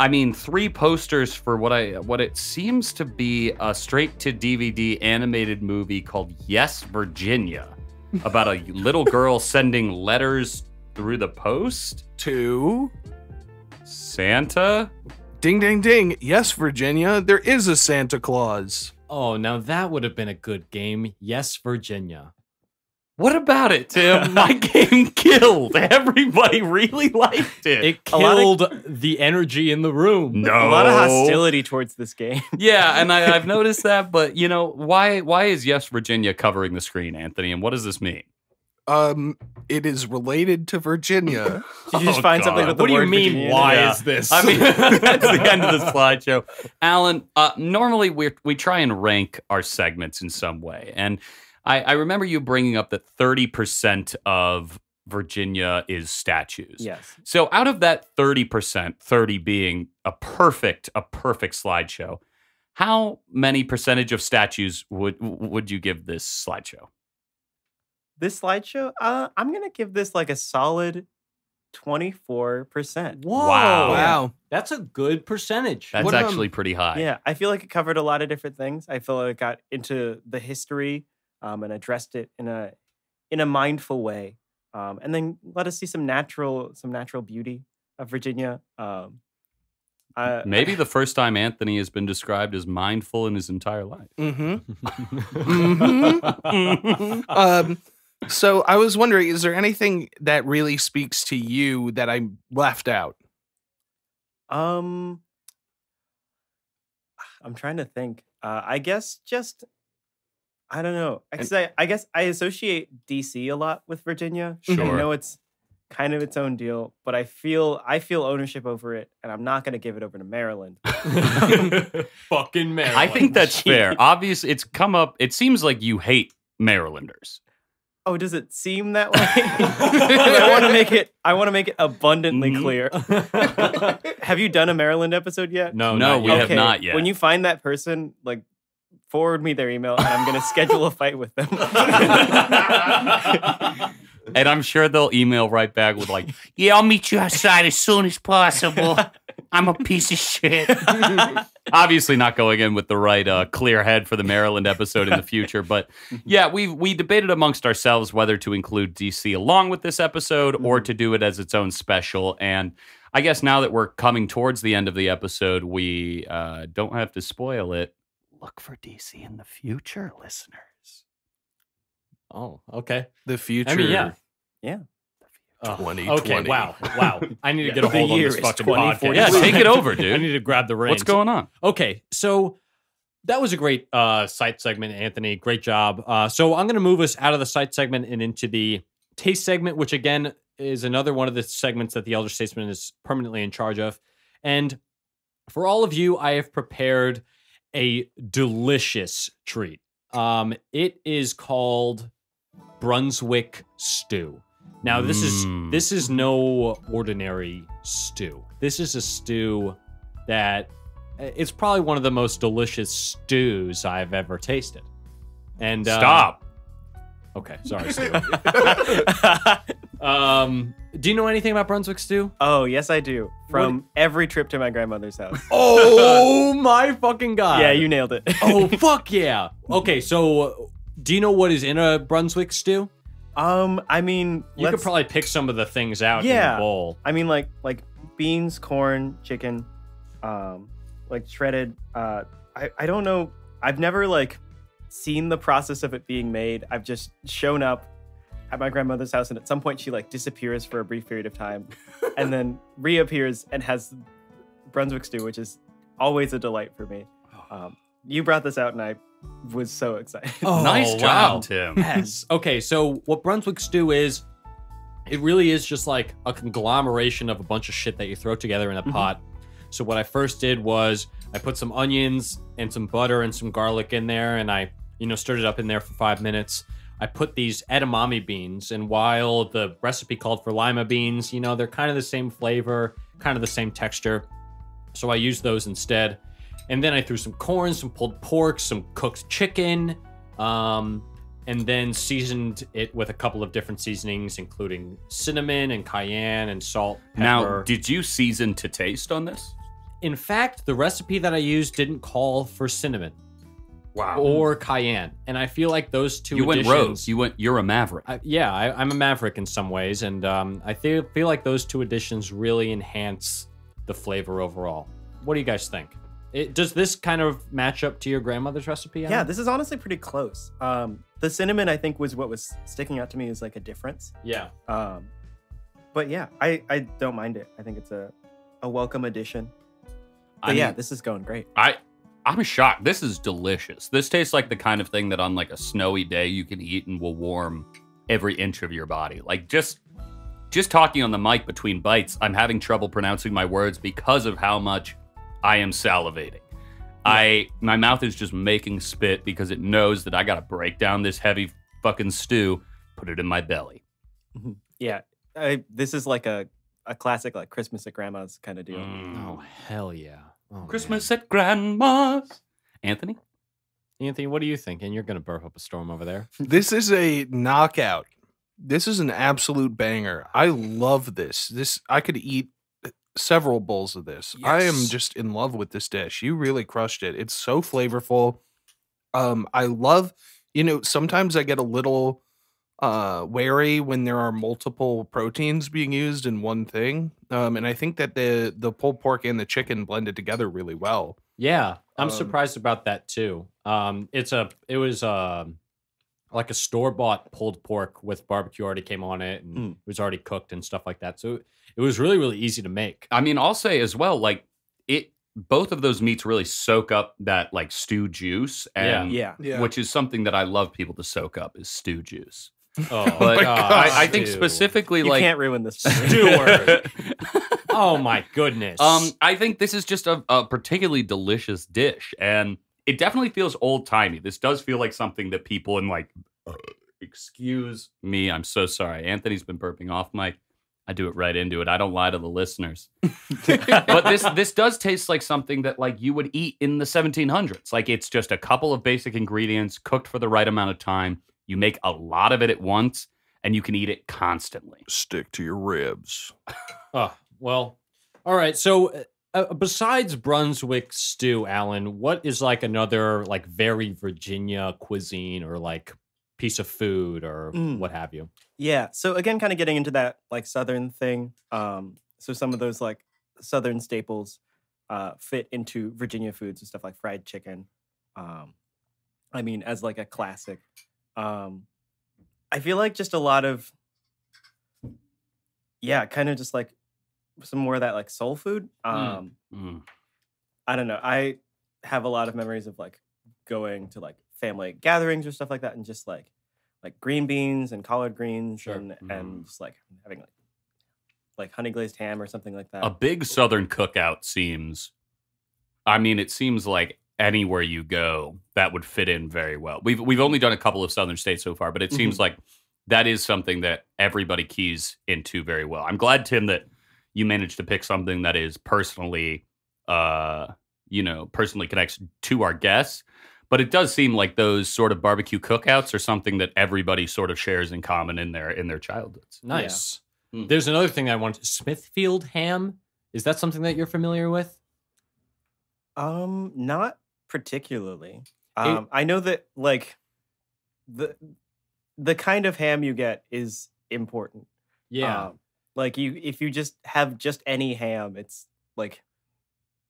3 posters for what it seems to be a straight-to-DVD animated movie called Yes, Virginia, about a little girl sending letters through the post to Santa. Ding, ding, ding. Yes, Virginia, there is a Santa Claus. Oh, now that would have been a good game. Yes, Virginia. What about it, Tim? My game killed. Everybody really liked it. It killed the energy in the room. No. A lot of hostility towards this game. Yeah, and I've noticed that, but why is Yes, Virginia covering the screen, Anthony? And what does this mean? It is related to Virginia. Did you just find something with the What do you word mean? Virginia? Why Yeah. is this? I mean, that's the end of the slideshow. Alan, normally we try and rank our segments in some way. And I remember you bringing up that 30% of Virginia is statues. Yes. So out of that 30%, 30 being a perfect slideshow, how many percentage of statues would you give this slideshow? This slideshow, I'm gonna give this like a solid 24%. Whoa! Wow. That's a good percentage. That's What, actually pretty high. Yeah, I feel like it covered a lot of different things. I feel like it got into the history and addressed it in a mindful way, and then let us see some natural beauty of Virginia. Maybe the first time Anthony has been described as mindful in his entire life. So I was wondering, is there anything that really speaks to you that I left out? I'm trying to think. I guess just I don't know. I guess I associate DC a lot with Virginia. Sure. I know it's kind of its own deal, but I feel ownership over it, and I'm not going to give it over to Maryland. Fucking Maryland. I think that's fair. Obviously, it's come up. It seems like you hate Marylanders. Oh, does it seem that way? I want to make it abundantly clear. Have you done a Maryland episode yet? No, No, not we yet. have not yet. When you find that person, like, forward me their email, and I'm going to schedule a fight with them. And I'm sure they'll email right back with like, "Yeah, I'll meet you outside as soon as possible. I'm a piece of shit." Obviously, not going in with the right clear head for the Maryland episode in the future, but yeah, we debated amongst ourselves whether to include DC along with this episode or to do it as its own special. And I guess now that we're coming towards the end of the episode, we don't have to spoil it. Look for DC in the future, listeners. Oh, okay. The future. I mean, yeah. Yeah. 2020. Okay, wow. I need to get a The hold on year this is fucking 2040. podcast. Yeah, take it over, dude. I need to grab the reins. What's going on? Okay, so that was a great site segment, Anthony. Great job. So I'm going to move us out of the site segment and into the taste segment, which again is another one of the segments that the Elder Statesman is permanently in charge of. And for all of you, I have prepared a delicious treat. It is called Brunswick stew. Now this is no ordinary stew. This is a stew that it's probably one of the most delicious stews I've ever tasted. And Stop. Okay, sorry, Stu. Do you know anything about Brunswick stew? Oh, yes, I do. From every trip to my grandmother's house. Oh my fucking god! Yeah, you nailed it. Oh fuck yeah! Okay, so do you know what is in a Brunswick stew? I mean, You could probably pick some of the things out in Yeah. the bowl. I mean, like beans, corn, chicken, like shredded. I don't know. I've never like seen the process of it being made. I've just shown up at my grandmother's house, and at some point she like disappears for a brief period of time, and then reappears and has Brunswick stew, which is always a delight for me. You brought this out, and I was so excited. Oh, Nice wow. job, Tim. Yes. Okay, so what Brunswick stew is, it really is just like a conglomeration of a bunch of shit that you throw together in a pot. So what I first did was I put some onions and some butter and some garlic in there, and I, stirred it up in there for 5 minutes. I put these edamame beans, and while the recipe called for lima beans, they're kind of the same flavor, kind of the same texture. So I used those instead. And then I threw some corn, some pulled pork, some cooked chicken, and then seasoned it with a couple of different seasonings, including cinnamon and cayenne and salt, pepper. Now, did you season to taste on this? In fact, the recipe that I used didn't call for cinnamon. Wow. Or cayenne. And I feel like those two You went additions... rogue. You're a maverick. I'm a maverick in some ways, and I feel like those two additions really enhance the flavor overall. What do you guys think? Does this kind of match up to your grandmother's recipe? Yeah, this is honestly pretty close. The cinnamon, I think, was what was sticking out to me as like a difference. Yeah. But yeah, I don't mind it. I think it's a welcome addition. But I yeah, mean, this is going great. I'm shocked. This is delicious. This tastes like the kind of thing that on like a snowy day you can eat and will warm every inch of your body. Like just talking on the mic between bites, I'm having trouble pronouncing my words because of how much I am salivating. My mouth is just making spit because it knows that I got to break down this heavy fucking stew, put it in my belly. Yeah. This is like a classic, like Christmas at Grandma's kind of deal. Oh, hell yeah. Oh, Christmas at Grandma's. Anthony, what are you thinking? You're going to burp up a storm over there. This is a knockout. This is an absolute banger. I love this. I could eat several bowls of this. Yes. I am just in love with this dish. You really crushed it. It's so flavorful. I love, sometimes I get a little wary when there are multiple proteins being used in one thing. And I think that the pulled pork and the chicken blended together really well. Yeah, I'm surprised about that too. It was like a store-bought pulled pork with barbecue already came on it, and it was already cooked and stuff like that. So it was really, really easy to make. I mean, I'll say as well, like both of those meats really soak up that like stew juice, and Yeah. which is something that I love people to soak up is stew juice. Oh, But God, I think stew. specifically You like can't ruin this. Stewart. Oh my goodness. I think this is just a particularly delicious dish, and it definitely feels old timey. This does feel like something that people in like, excuse me, I'm so sorry. Anthony's been burping off mic. I do it right into it. I don't lie to the listeners. But this does taste like something that like you would eat in the 1700s. Like it's just a couple of basic ingredients cooked for the right amount of time. You make a lot of it at once, and you can eat it constantly. Stick to your ribs. Oh, well, all right. So besides Brunswick stew, Alan, what is like another like very Virginia cuisine or like piece of food or what have you? Yeah. So again, kind of getting into that like Southern thing. So some of those like Southern staples fit into Virginia foods and stuff like fried chicken. I mean, as like a classic. I feel like just a lot of, kind of just like some more of that like soul food. I don't know. I have a lot of memories of like going to like family gatherings or stuff like that, and just like green beans and collard greens and just like having like honey glazed ham or something like that. A big Southern cookout seems like anywhere you go, that would fit in very well. We've only done a couple of Southern states so far, but it seems like that is something that everybody keys into very well. I'm glad, Tim, that you managed to pick something that is personally connects to our guests. But it does seem like those sort of barbecue cookouts are something that everybody sort of shares in common in their childhoods. Nice. Yeah. There's another thing I wanted. Smithfield ham. Is that something that you're familiar with? Not particularly. I know that like the kind of ham you get is important. Yeah. Like if you just have just any ham, it's like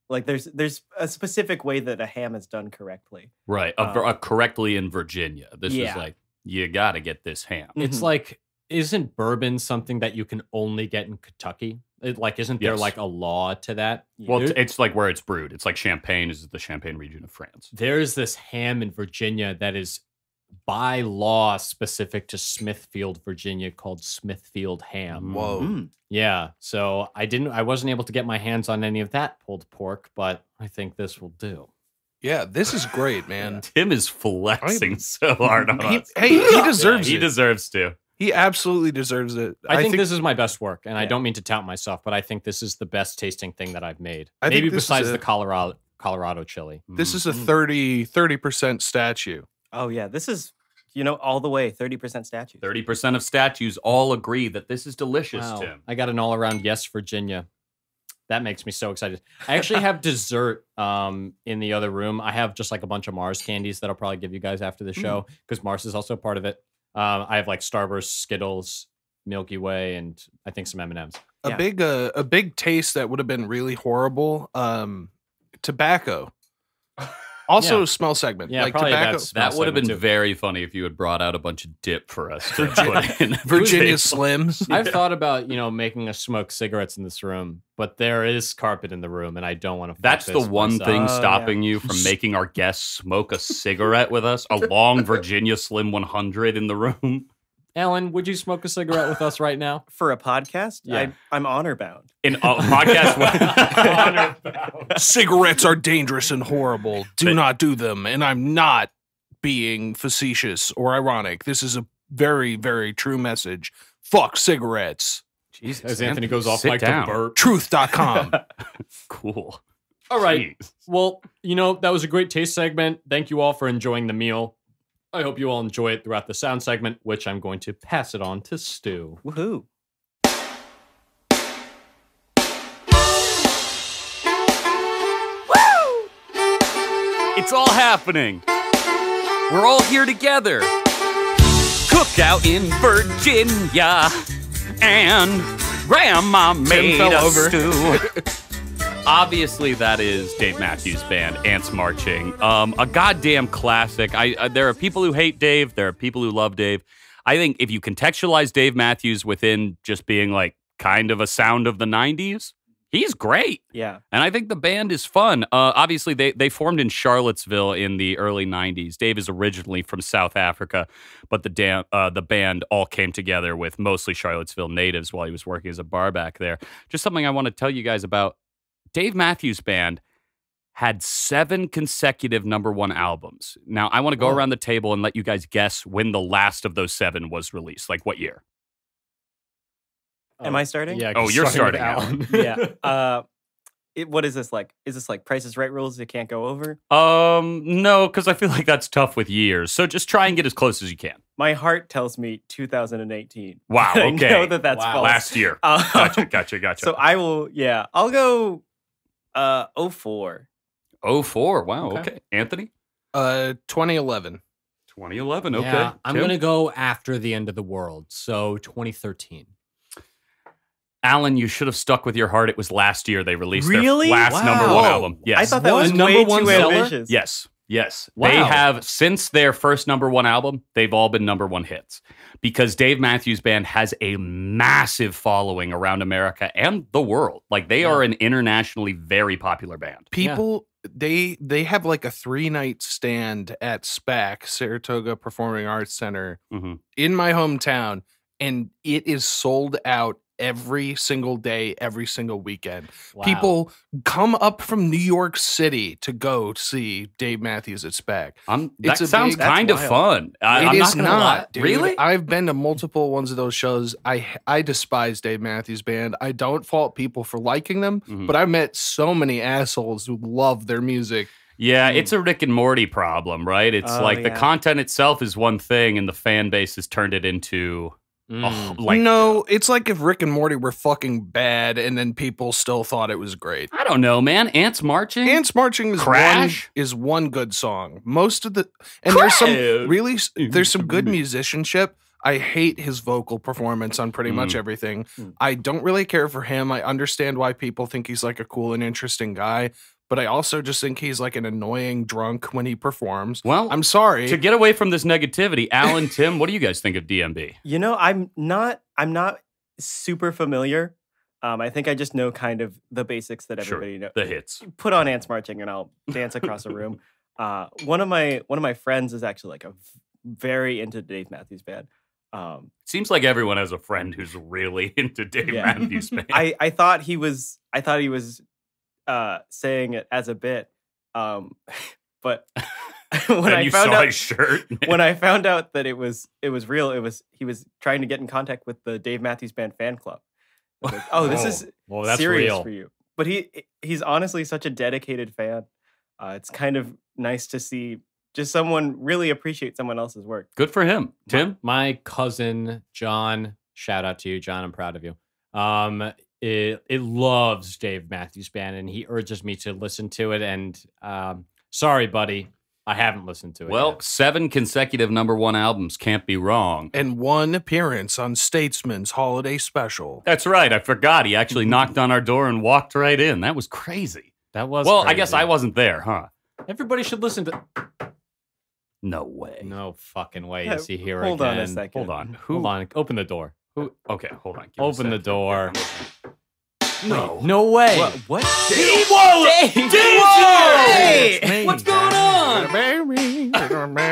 there's a specific way that a ham is done correctly. Right. Correctly in Virginia. This is like, you got to get this ham. It's like, isn't bourbon something that you can only get in Kentucky? Isn't there like a law to that? Well, it's like where it's brewed. It's like Champagne is the Champagne region of France. There's this ham in Virginia that is by law specific to Smithfield, Virginia, called Smithfield ham. Whoa. Yeah. So I wasn't able to get my hands on any of that pulled pork, but I think this will do. Yeah, this is great, man. Tim is flexing so hard on us. He deserves it. He deserves to. He absolutely deserves it. I think this is my best work, and I don't mean to tout myself, but I think this is the best tasting thing that I've made. Maybe besides the Colorado chili. This is a 30% statue. Oh yeah, this is all the way 30% statues. 30% of statues all agree that this is delicious, Wow. Tim. I got an all-around yes, Virginia. That makes me so excited. I actually have dessert in the other room. I have just like a bunch of Mars candies that I'll probably give you guys after the show because Mars is also part of it. I have like Starburst, Skittles, Milky Way, and I think some M&Ms. A big taste that would have been really horrible. Tobacco. Also, smell segment. Yeah, like probably tobacco. That would have been very funny if you had brought out a bunch of dip for us. Virginia Slims. I've thought about making us smoke cigarettes in this room, but there is carpet in the room, and I don't want to. That's the one thing stopping you from making our guests smoke a cigarette with us. A long Virginia Slim 100 in the room. Alan, would you smoke a cigarette with us right now? For a podcast, Yeah. I'm honor bound. In a podcast. Cigarettes are dangerous and horrible. Do not do them. And I'm not being facetious or ironic. This is a very, very true message. Fuck cigarettes. Jesus, As Anthony goes off sit like down. to burp. Truth.com. Cool. All right. Jeez. Well, that was a great taste segment. Thank you all for enjoying the meal. I hope you all enjoy it throughout the sound segment, which I'm going to pass it on to Stu. Woohoo. It's all happening. We're all here together. Cookout in Virginia, and Grandma made fell a over. stew. Obviously, that is Dave Matthews Band, Ants Marching. A goddamn classic. There are people who hate Dave. There are people who love Dave. I think if you contextualize Dave Matthews within just being like kind of a sound of the 90s, he's great. Yeah. And I think the band is fun. Obviously, they formed in Charlottesville in the early 90s. Dave is originally from South Africa, but the band all came together with mostly Charlottesville natives while he was working as a bar back there. Just something I want to tell you guys about. Dave Matthews Band had 7 consecutive #1 albums. Now, I want to go around the table and let you guys guess when the last of those 7 was released. Like, what year? Am I starting? Yeah. Oh, you're starting, Alan. Yeah. What is this like? Is this like Price is Right rules you can't go over? No, because I feel like that's tough with years. So just try and get as close as you can. My heart tells me 2018. Wow, I okay. know that's Wow. false. Last year. Gotcha. So I will, I'll go 04. 04. Wow, Okay. okay. Anthony? 2011. 2011, okay. Yeah, I'm Tim? going to go after the end of the world. So 2013. Alan, you should have stuck with your heart. It was last year they released Really? their last Wow. #1 album. Yes. I thought that What? was Number way one too seller? ambitious. Yes. Wow. They have, since their first #1 album, they've all been #1 hits. Because Dave Matthews Band has a massive following around America and the world. Like, they are an internationally very popular band. People, they have like a 3-night stand at SPAC, Saratoga Performing Arts Center, Mhm. in my hometown, and it is sold out every single day, every single weekend. Wow. People come up from New York City to go see Dave Matthews at SPAC. That It's a sounds big- kind of that's fun. I'm It not is gonna lie. not, dude. Really? I've been to multiple ones of those shows. I despise Dave Matthews Band. I don't fault people for liking them, Mhm. but I met so many assholes who love their music. Yeah, it's a Rick and Morty problem, right? It's Oh, like the yeah. content itself is one thing, and the fan base has turned it into No, it's like if Rick and Morty were fucking bad and then people still thought it was great. I don't know, man. Ants marching. Ants Marching Crash? is one good song. Most of the there's some Crash. really there's some good musicianship. I hate his vocal performance on pretty much everything. I don't really care for him. I understand why people think he's like a cool and interesting guy, but I also just think he's like an annoying drunk when he performs. Well, I'm sorry. to get away from this negativity, Alan, Tim, what do you guys think of DMB? I'm not super familiar. I think I just know kind of the basics that everybody knows. The hits. Put on Ants Marching and I'll dance across a room. One of my friends is actually like very into Dave Matthews Band. Seems like everyone has a friend who's really into Dave Yeah. Matthews Band. I thought he was saying it as a bit, but when and I you found saw out his shirt. when I found out that it was real, he was trying to get in contact with the Dave Matthews Band fan club. I was like, oh, this is Well, that's serious real. for you. But he's honestly such a dedicated fan. It's kind of nice to see just someone really appreciate someone else's work. Good for him. Tim? My cousin John, shout out to you, John. I'm proud of you. It loves Dave Matthews Band, and he urges me to listen to it. And sorry, buddy, I haven't listened to it. Well, yet. 7 consecutive #1 albums can't be wrong. and one appearance on Statesman's holiday special. That's right. I forgot. He actually knocked on our door and walked right in. That was crazy. that was Well, I crazy. guess I wasn't there, huh? Everybody should listen to. No way. No fucking way Yeah, is he here hold again. on a second. Hold on. Hold on. Open the door. Who? Okay, hold on. Give me a Open the sec. door. No. No way. What? Dave Wallace! Dave! Hey! What's going on?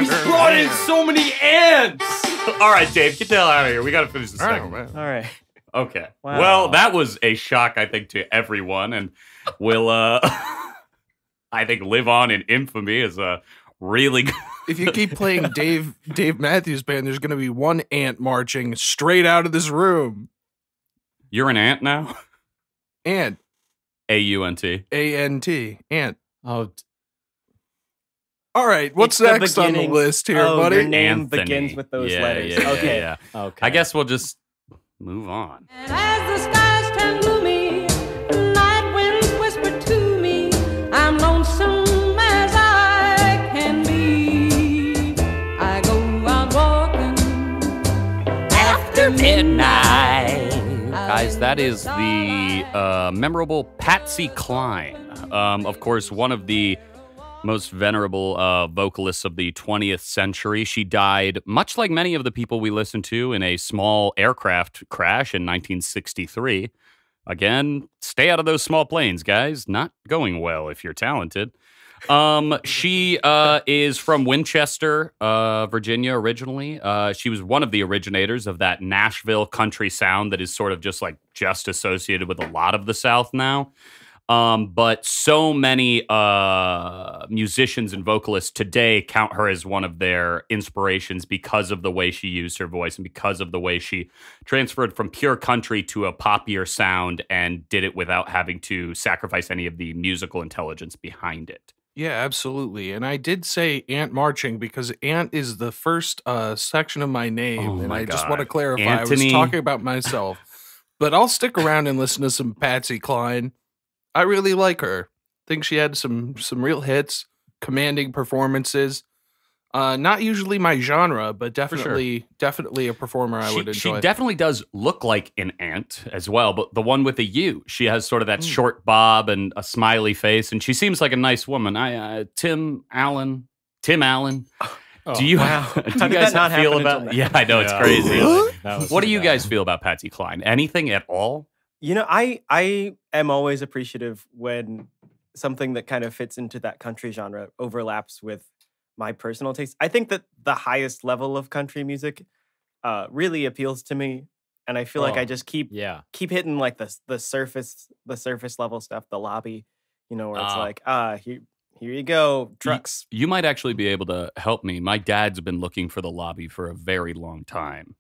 He's brought in so many ants. All right, Dave, get the hell out of here. We got to finish this segment. All right. Okay. Wow. Well, that was a shock, I think, to everyone, and will, I think, live on in infamy as a really good. If you keep playing Dave Matthews Band, there's going to be one ant marching straight out of this room. You're an ant now? Ant. A-U-N-T. A-N-T. Ant. Oh, All right, what's It's the next on the beginning. list here, Oh, buddy? your name Anthony. begins with those Yeah, letters. yeah, Okay. yeah. okay. I guess we'll just move on. And as the skies turn gloomy, the night winds whisper to me, I'm lonesome as I can be. I go out walking after midnight. Guys, that is the memorable Patsy Cline. Of course, one of the most venerable vocalists of the 20th century. She died, much like many of the people we listen to, in a small aircraft crash in 1963. Again, stay out of those small planes, guys. Not going well if you're talented. She is from Winchester, Virginia, originally. She was one of the originators of that Nashville country sound that is sort of just associated with a lot of the South now. But so many musicians and vocalists today count her as one of their inspirations because of the way she used her voice and because of the way she transferred from pure country to a poppier sound and did it without having to sacrifice any of the musical intelligence behind it. Yeah, absolutely. And I did say ant marching because ant is the first section of my name. Oh and my I just God. want to clarify, Anthony. I was talking about myself. But I'll stick around and listen to some Patsy Cline. I really like her. Think she had some real hits, commanding performances. Not usually my genre, but definitely a performer I would enjoy. She definitely does look like an ant as well, but the one with a U. She has sort of that short bob and a smiley face, and she seems like a nice woman. Tim Allen. Oh, Do you, wow. do How you did guys that not feel happen about? until now? Yeah, I know it's Yeah, crazy. really. That was What do too you bad. guys feel about Patsy Cline? Anything at all? You know, I am always appreciative when something that kind of fits into that country genre overlaps with my personal taste. I think that the highest level of country music really appeals to me, and I feel like I just keep hitting like the surface level stuff, the lobby, you know, where it's like here you go, trucks. You might actually be able to help me. My dad's been looking for the lobby for a very long time.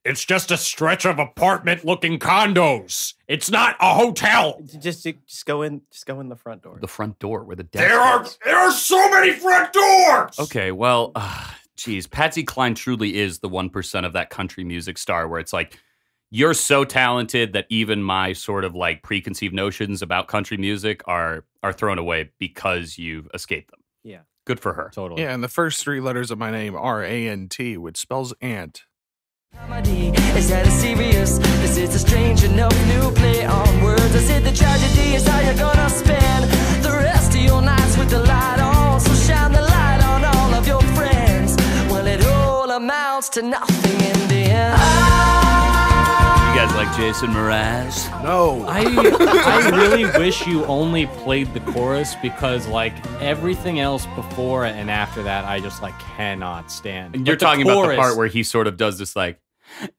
It's just a stretch of apartment-looking condos. It's not a hotel. Just go in the front door. The front door where the desk is. There are so many front doors. Okay, well, geez, Patsy Cline truly is the 1% of that country music star where it's like, you're so talented that even my sort of like preconceived notions about country music are thrown away because you've escaped them. Yeah. Good for her. Totally. Yeah, and the first three letters of my name are A-N-T, which spells ant. Comedy, is that a serious? This is a strange enough new play on words. I said the tragedy is how you're gonna spend the rest of your nights with the light on. So shine the light on all of your friends. Well, it all amounts to nothing in the end. You guys like Jason Mraz? No. I really wish you only played the chorus because like everything else before and after that I just like cannot stand. And you're But the talking about the chorus- part where he sort of does this like,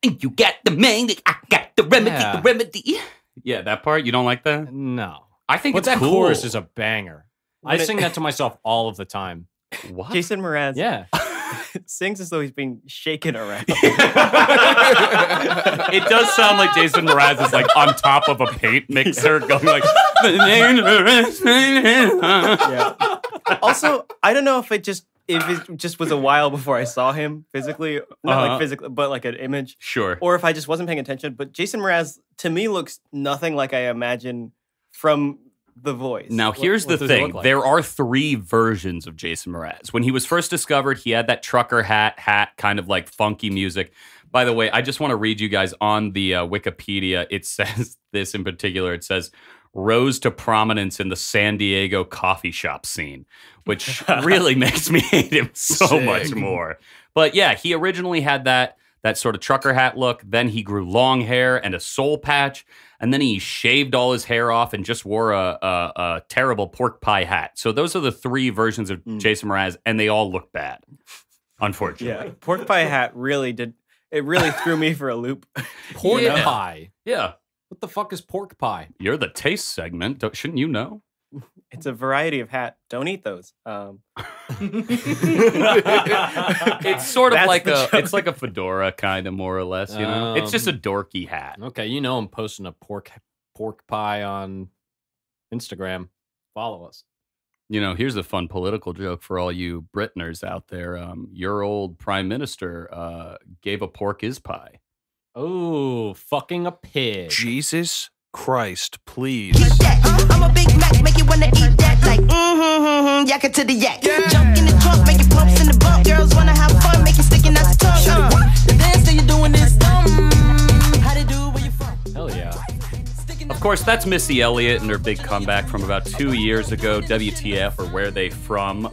you got the main, I got the remedy, Yeah. the remedy. Yeah, that part, you don't like that? No. I think But it's that cool. chorus is a banger. I When it- sing that to myself all of the time. What? Jason Mraz Yeah. sings as though he's being shaken around. It does sound like Jason Mraz is like on top of a paint mixer going like, Yeah. Also, I don't know if it just was a while before I saw him physically, not like physically, but like an image, Sure. or if I just wasn't paying attention. But Jason Mraz to me looks nothing like I imagine from the voice. Now, here's what the does he thing. look like? There are 3 versions of Jason Mraz. When he was first discovered, he had that trucker hat, kind of like funky music. By the way, I just want to read you guys on the Wikipedia. It says this in particular. It says, rose to prominence in the San Diego coffee shop scene, which really makes me hate him so Sick. much more. But yeah, he originally had that sort of trucker hat look. Then he grew long hair and a soul patch. And then he shaved all his hair off and just wore a terrible pork pie hat. So those are the 3 versions of Jason Mraz, and they all look bad. unfortunately. Yeah, pork pie hat really did. It really threw me for a loop. Pork Yeah. pie. Yeah. What the fuck is pork pie? You're the taste segment. Shouldn't you know? It's a variety of hat. Don't eat those. It's sort of That's like the a joke. it's like a fedora kind of more or less, you know. It's just a dorky hat. Okay, you know I'm posting a pork pie on Instagram. Follow us. You know, here's a fun political joke for all you Britners out there. Your old prime minister gave a pork is pie. Oh, fucking a pig. Jesus Christ, please. I'm a Big Mac, make you wanna eat that like yak it to the yak. Jump in the trunk, make it pumps in the bump. Girls wanna have fun, make it sticking out the tongue. The dance that you're doing is dumb. How they do where you from? Hell yeah. Of course, that's Missy Elliott and her big comeback from about 2 years ago. WTF, or Where They From?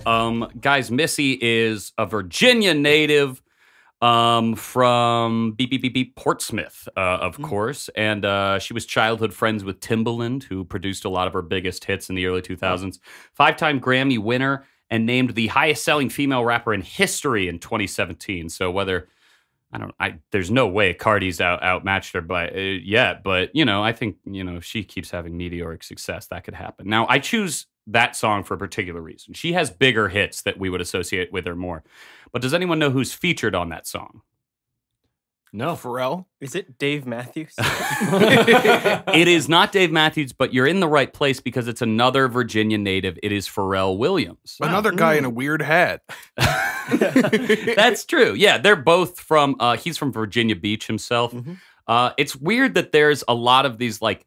Guys, Missy is a Virginia native from Portsmouth, of course. And she was childhood friends with Timbaland, who produced a lot of her biggest hits in the early 2000s. 5-time Grammy winner and named the highest selling female rapper in history in 2017. So whether... there's no way Cardi's outmatched her yet, but I think if she keeps having meteoric success, that could happen. Now, I choose that song for a particular reason. She has bigger hits that we would associate with her more. But does anyone know who's featured on that song? No. Pharrell? Is it Dave Matthews? It is not Dave Matthews, but you're in the right place because it's another Virginia native. It is Pharrell Williams. Another guy in a weird hat. That's true. Yeah, they're both from, he's from Virginia Beach himself. It's weird that there's a lot of these like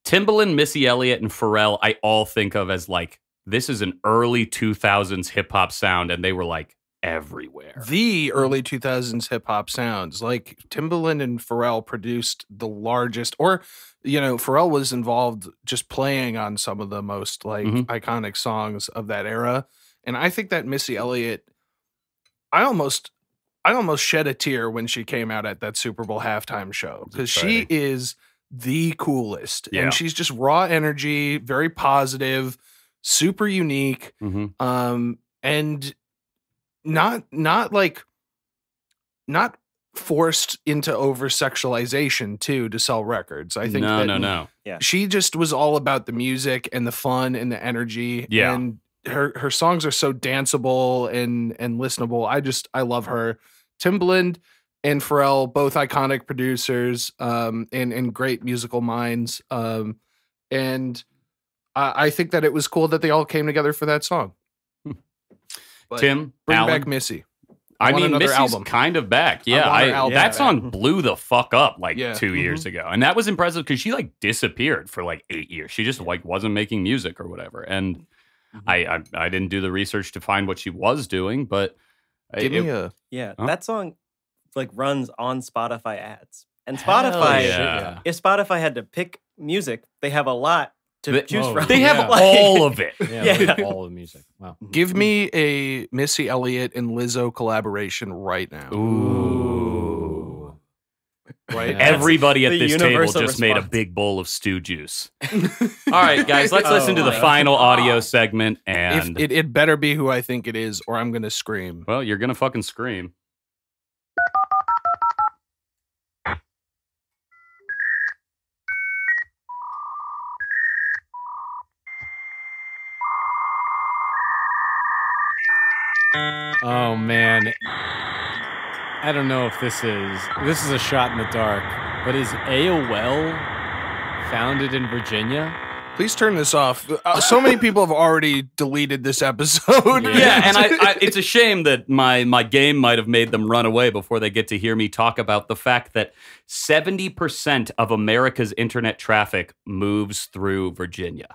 Timbaland, Missy Elliott, and Pharrell, I all think of as like, this is an early 2000s hip hop sound, and they were like everywhere. The early 2000s hip hop sounds. Like Timbaland and Pharrell produced the largest, or, Pharrell was involved just playing on some of the most like iconic songs of that era. And I think that Missy Elliott, I almost shed a tear when she came out at that Super Bowl halftime show because she is the coolest. Yeah. And she's just raw energy, very positive, super unique. And not forced into over sexualization too to sell records. I think No. Yeah. She just was all about the music and the fun and the energy. Yeah. And her songs are so danceable and listenable. I love her. Timbaland and Pharrell, both iconic producers, and great musical minds. And I think that it was cool that they all came together for that song. But Tim, bring Alan? back Missy. I want mean, another Missy's album. kind of back. Yeah, want her album that back. song blew the fuck up like Yeah. 2 years ago. And that was impressive because she like disappeared for like 8 years. She just like wasn't making music or whatever. And I didn't do the research to find what she was doing, but Give me a Yeah, Huh? that song like runs on Spotify ads. And Hell Spotify, yeah. if Spotify had to pick music, they have a lot to They- choose oh, from. they have Yeah. all of it. Yeah, Yeah. like all the music. Wow. give me a Missy Elliott and Lizzo collaboration right now. Ooh. Right? Yeah. Everybody at the this table universal just made a response. big bowl of stew juice. All right, guys, let's listen to the my final audio segment. If And, it better be who I think it is, or I'm gonna scream. well, you're going to fucking scream. Oh man. I don't know if this is a shot in the dark, but is AOL founded in Virginia? Please turn this off. So many people have already deleted this episode. Yeah, and I it's a shame that my game might have made them run away before they get to hear me talk about the fact that 70% of America's internet traffic moves through Virginia.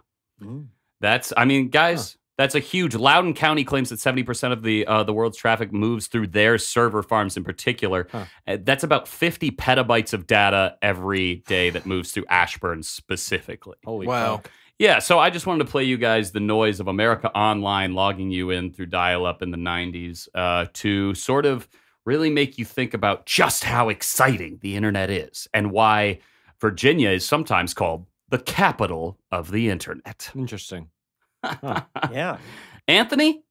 That's, I mean, guys, that's a huge. Loudoun County claims that 70% of the world's traffic moves through their server farms in particular. That's about 50 petabytes of data every day that moves through Ashburn specifically. Holy Wow. fuck. Yeah, so I just wanted to play you guys the noise of America Online logging you in through dial-up in the 90s to sort of really make you think about just how exciting the internet is and why Virginia is sometimes called the capital of the internet. Interesting. Yeah. Anthony,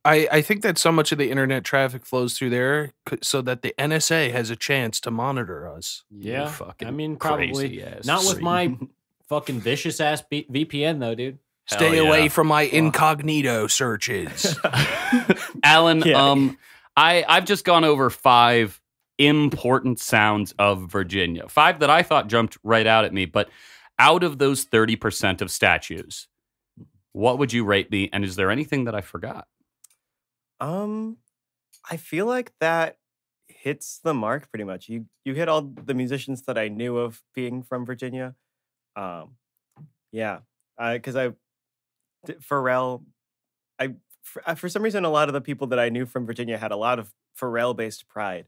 I think that so much of the internet traffic flows through there so that the NSA has a chance to monitor us. Yeah, fucking I mean, probably crazy ass not with freak. my fucking vicious ass VPN though, dude. Stay Hell away yeah. from my incognito searches. Alan, Yeah. I've just gone over 5 important sounds of Virginia. 5 that I thought jumped right out at me, but out of those 30% of statues, what would you rate me? And is there anything that I forgot? I feel like that hits the mark pretty much. You hit all the musicians that I knew of being from Virginia. Yeah, because Pharrell, for some reason, a lot of the people that I knew from Virginia had a lot of Pharrell-based pride,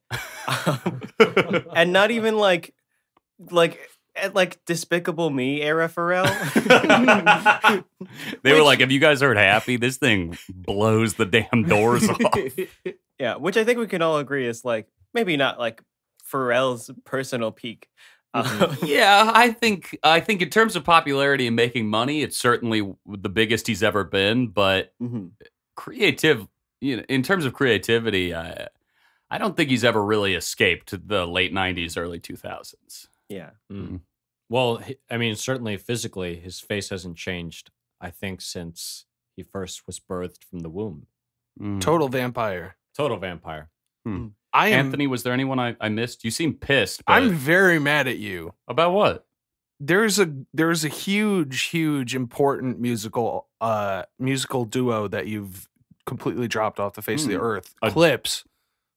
and not even like Despicable Me era Pharrell. They were like, have you guys heard Happy? This thing blows the damn doors off. Yeah, which I think we can all agree is like maybe not like Pharrell's personal peak. Yeah, I think in terms of popularity and making money, it's certainly the biggest he's ever been. But in terms of creativity, I don't think he's ever really escaped the late 90s, early 2000s. Yeah. Well, I mean, certainly physically, his face hasn't changed. I think since he first was birthed from the womb. Total vampire. Total vampire. Anthony, was there anyone I missed? You seem pissed. But I'm very mad at you. about what? There's a huge important musical duo that you've completely dropped off the face of the earth. Clips,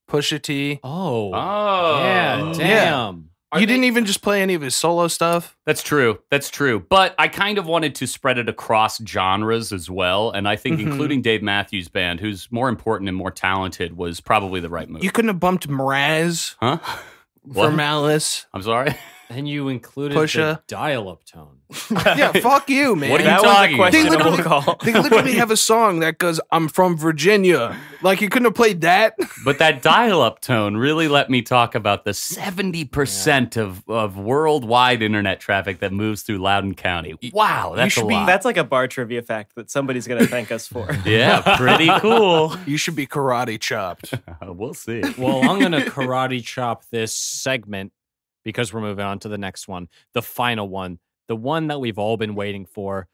Pusha T. Oh, Oh, yeah, damn. You didn't even just play any of his solo stuff. That's true. But I kind of wanted to spread it across genres as well. And I think including Dave Matthews Band, who's more important and more talented, was probably the right move. You couldn't have bumped Mraz Huh? for What? Malice. I'm sorry. And you included Pusha. the dial-up tone. Yeah, fuck you, man. What are you That talking was a about? questionable call. They literally have a song that goes, "I'm from Virginia." Like, you couldn't have played that. But that dial-up tone really let me talk about the 70% of worldwide internet traffic that moves through Loudoun County. Wow, that's a lot. That's like a bar trivia fact that somebody's gonna thank us for. Yeah, pretty cool. You should be karate chopped. We'll see. Well, I'm going to karate chop this segment because we're moving on to the next one, the final one, the one that we've all been waiting for.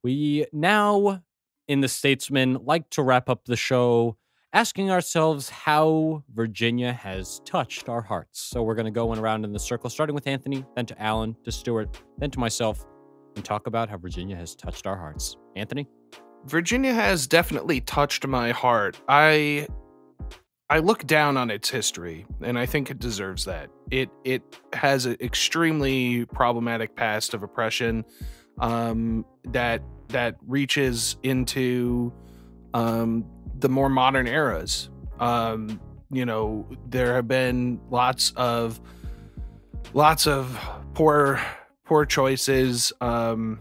We now, in the Statesmen, like to wrap up the show asking ourselves how Virginia has touched our hearts. So we're going to go around in the circle, starting with Anthony, then to Alan, to Stuart, then to myself, and talk about how Virginia has touched our hearts. Anthony? Virginia has definitely touched my heart. I look down on its history, and I think it deserves that. It has an extremely problematic past of oppression that reaches into the more modern eras. There have been lots of poor choices and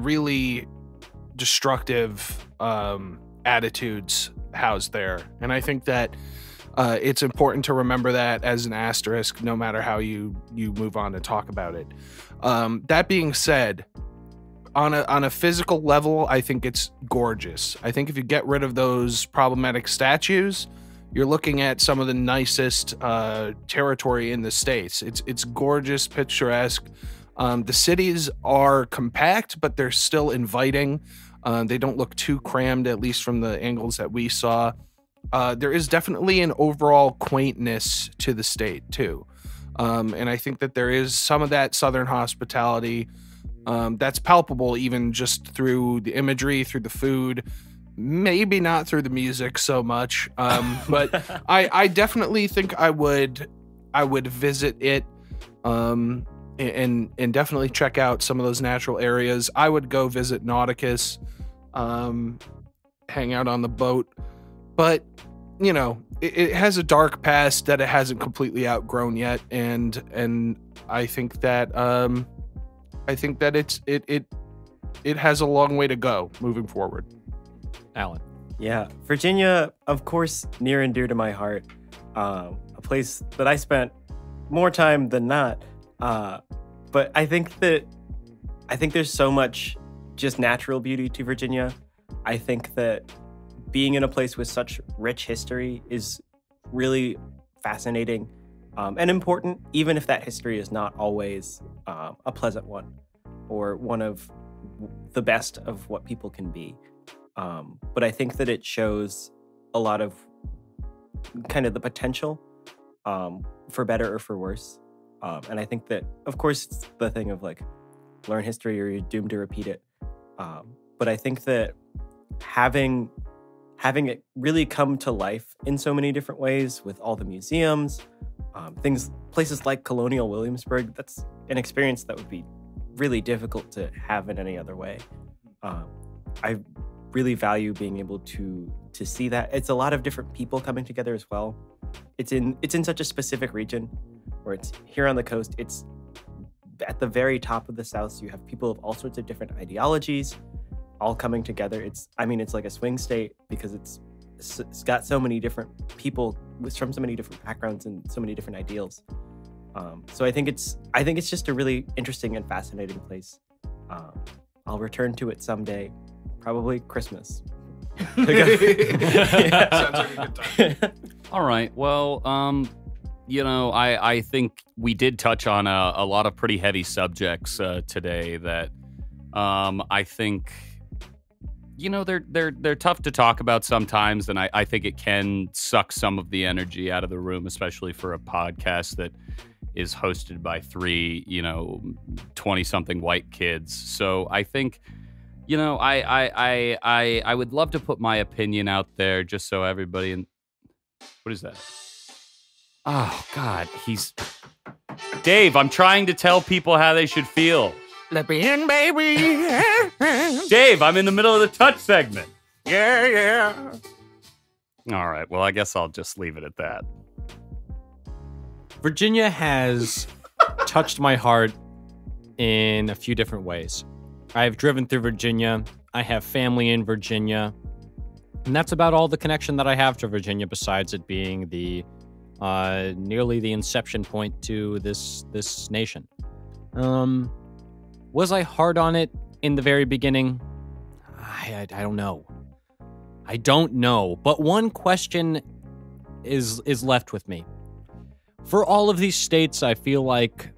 really destructive attitudes housed there. And I think that it's important to remember that as an asterisk, no matter how you move on to talk about it. That being said, on a physical level, I think it's gorgeous. I think if you get rid of those problematic statues, you're looking at some of the nicest territory in the States. It's gorgeous, picturesque. The cities are compact, but they're still inviting. They don't look too crammed, at least from the angles that we saw. There is definitely an overall quaintness to the state, too. And I think that there is some of that Southern hospitality that's palpable even just through the imagery, through the food, maybe not through the music so much. But I definitely think I would visit it and definitely check out some of those natural areas. I would go visit Nauticus, hang out on the boat. But, it has a dark past that it hasn't completely outgrown yet. And I think that it has a long way to go moving forward. Alan? Yeah, Virginia, of course, near and dear to my heart. A place that I spent more time than not. But I think there's so much just natural beauty to Virginia. I think that being in a place with such rich history is really fascinating and important, even if that history is not always a pleasant one or one of the best of what people can be. But I think that it shows a lot of kind of the potential for better or for worse. And I think that, of course, it's the thing of like, learn history or you're doomed to repeat it. But I think that having it really come to life in so many different ways with all the museums, places like Colonial Williamsburg, that's an experience that would be really difficult to have in any other way. I really value being able to see that. It's a lot of different people coming together as well. It's in such a specific region where it's here on the coast. It's at the very top of the South, so you have people of all sorts of different ideologies all coming together. It's like a swing state because it's got so many different people from so many different backgrounds and so many different ideals. So I think it's just a really interesting and fascinating place. I'll return to it someday, probably Christmas. Sounds like a good time. All right. Well, I think we did touch on a lot of pretty heavy subjects today that I think, they're tough to talk about sometimes, and I think it can suck some of the energy out of the room, especially for a podcast that is hosted by three, 20-something white kids. So I think, I would love to put my opinion out there just so everybody. What is that? Oh God, Dave. I'm trying to tell people how they should feel. Let me in, baby. Dave, I'm in the middle of the touch segment. Yeah. All right. Well, I guess I'll just leave it at that. Virginia has touched my heart in a few different ways. I've driven through Virginia. I have family in Virginia. And that's about all the connection that I have to Virginia, besides it being the nearly the inception point to this nation. Was I hard on it in the very beginning? I don't know. I don't know. But one question is left with me. For all of these states, I feel like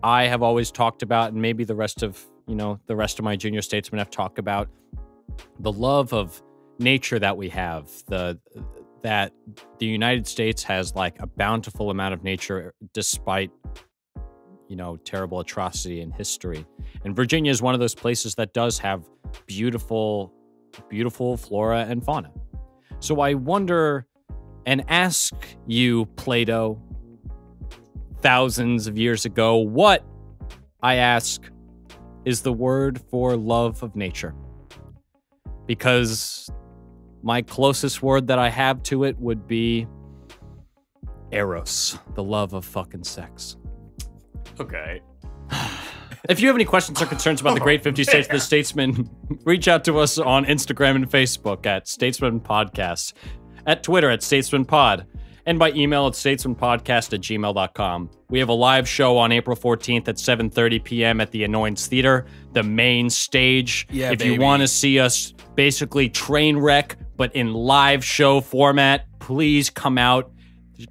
I have always talked about, and maybe the rest of my junior statesmen have talked about, the love of nature that we have, that the United States has like a bountiful amount of nature despite, terrible atrocity in history. And Virginia is one of those places that does have beautiful, beautiful flora and fauna. So I wonder and ask you, Plato, thousands of years ago, what, I ask, is the word for love of nature? Because my closest word that I have to it would be eros, the love of fucking sex. Okay. If you have any questions or concerns about the great 50 states of the Statesman, reach out to us on Instagram and Facebook at Statesman Podcast, at Twitter at Statesman Pod, and by email at statesmanpodcast@gmail.com. We have a live show on April 14th at 7:30 p.m. at the Annoyance Theater, the main stage. Yeah, if baby. you want to see us basically train wreck, but in live show format, please come out.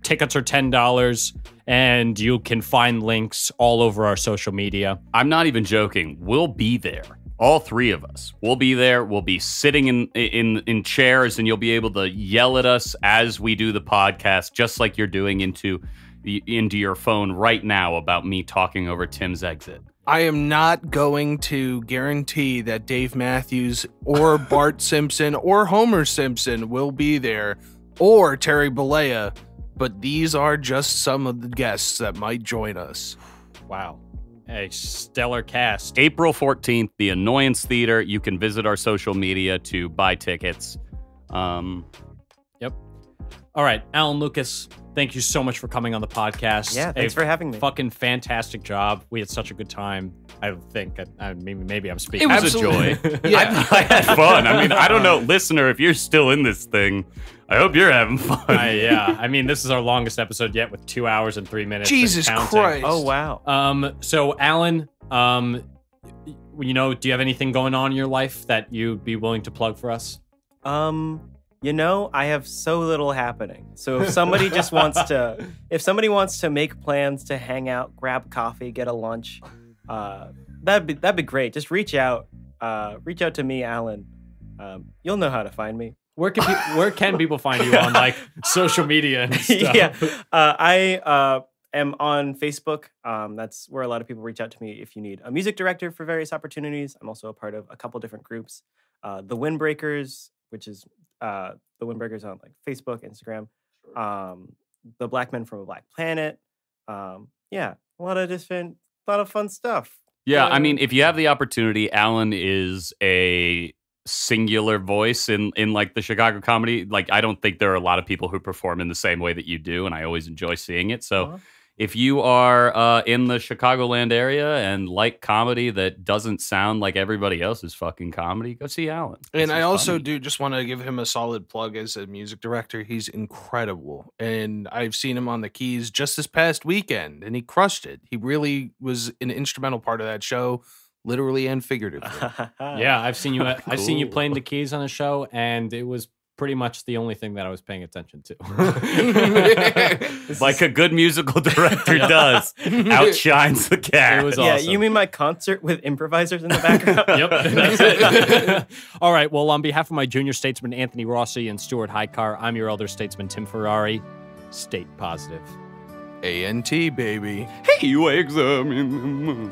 Tickets are $10, and you can find links all over our social media. I'm not even joking. We'll be there. All three of us. We'll be there. We'll be sitting in chairs, and you'll be able to yell at us as we do the podcast, just like you're doing into your phone right now about me talking over Tim's exit. I am not going to guarantee that Dave Matthews or Bart Simpson or Homer Simpson will be there, or Terry Bollea, but these are just some of the guests that might join us. Wow. A stellar cast. April 14th, the Annoyance Theater. You can visit our social media to buy tickets. Yep. All right, Alan Lucas, thank you so much for coming on the podcast. Yeah, thanks for having me. Fucking fantastic job. We had such a good time. I think maybe I'm speaking. It was a joy. Yeah. I had fun. I mean, I don't know, listener, if you're still in this thing, I hope you're having fun. Yeah. I mean, this is our longest episode yet with 2 hours and 3 minutes. Jesus and counting. Christ. Oh, wow. So Alan, you know, do you have anything going on in your life that you'd be willing to plug for us? You know, I have so little happening. So if somebody just wants to, if somebody wants to make plans to hang out, grab coffee, get a lunch, that'd be great. Just reach out to me, Alan. You'll know how to find me. Where can people find you on like social media and stuff? Yeah, I am on Facebook. That's where a lot of people reach out to me if you need a music director for various opportunities. I'm also a part of a couple different groups. The Windbreakers, which is the Windbreakers on like Facebook, Instagram. The Black Men from a Black Planet. Yeah, a lot of fun stuff. Yeah, I mean, if you have the opportunity, Alan is a singular voice in like the Chicago comedy. Like, I don't think there are a lot of people who perform in the same way that you do, and I always enjoy seeing it. So if you are in the Chicagoland area and like comedy that doesn't sound like everybody else's fucking comedy, go see Alan. And I also do just want to give him a solid plug as a music director. He's incredible. And I've seen him on the keys just this past weekend, and he crushed it. He really was an instrumental part of that show, literally and figuratively. Yeah, I've seen you. I've seen you playing the keys on a show, and it was pretty much the only thing that I was paying attention to. Like a good musical director does, outshines the cat. It was Yeah, awesome. you mean my concert with improvisers in the background? Yep, that's it. All right, well, on behalf of my junior statesman, Anthony Rossi, and Stuart Highcar, I'm your elder statesman, Tim Ferrari. State positive. ANT, baby. Hey, you examine.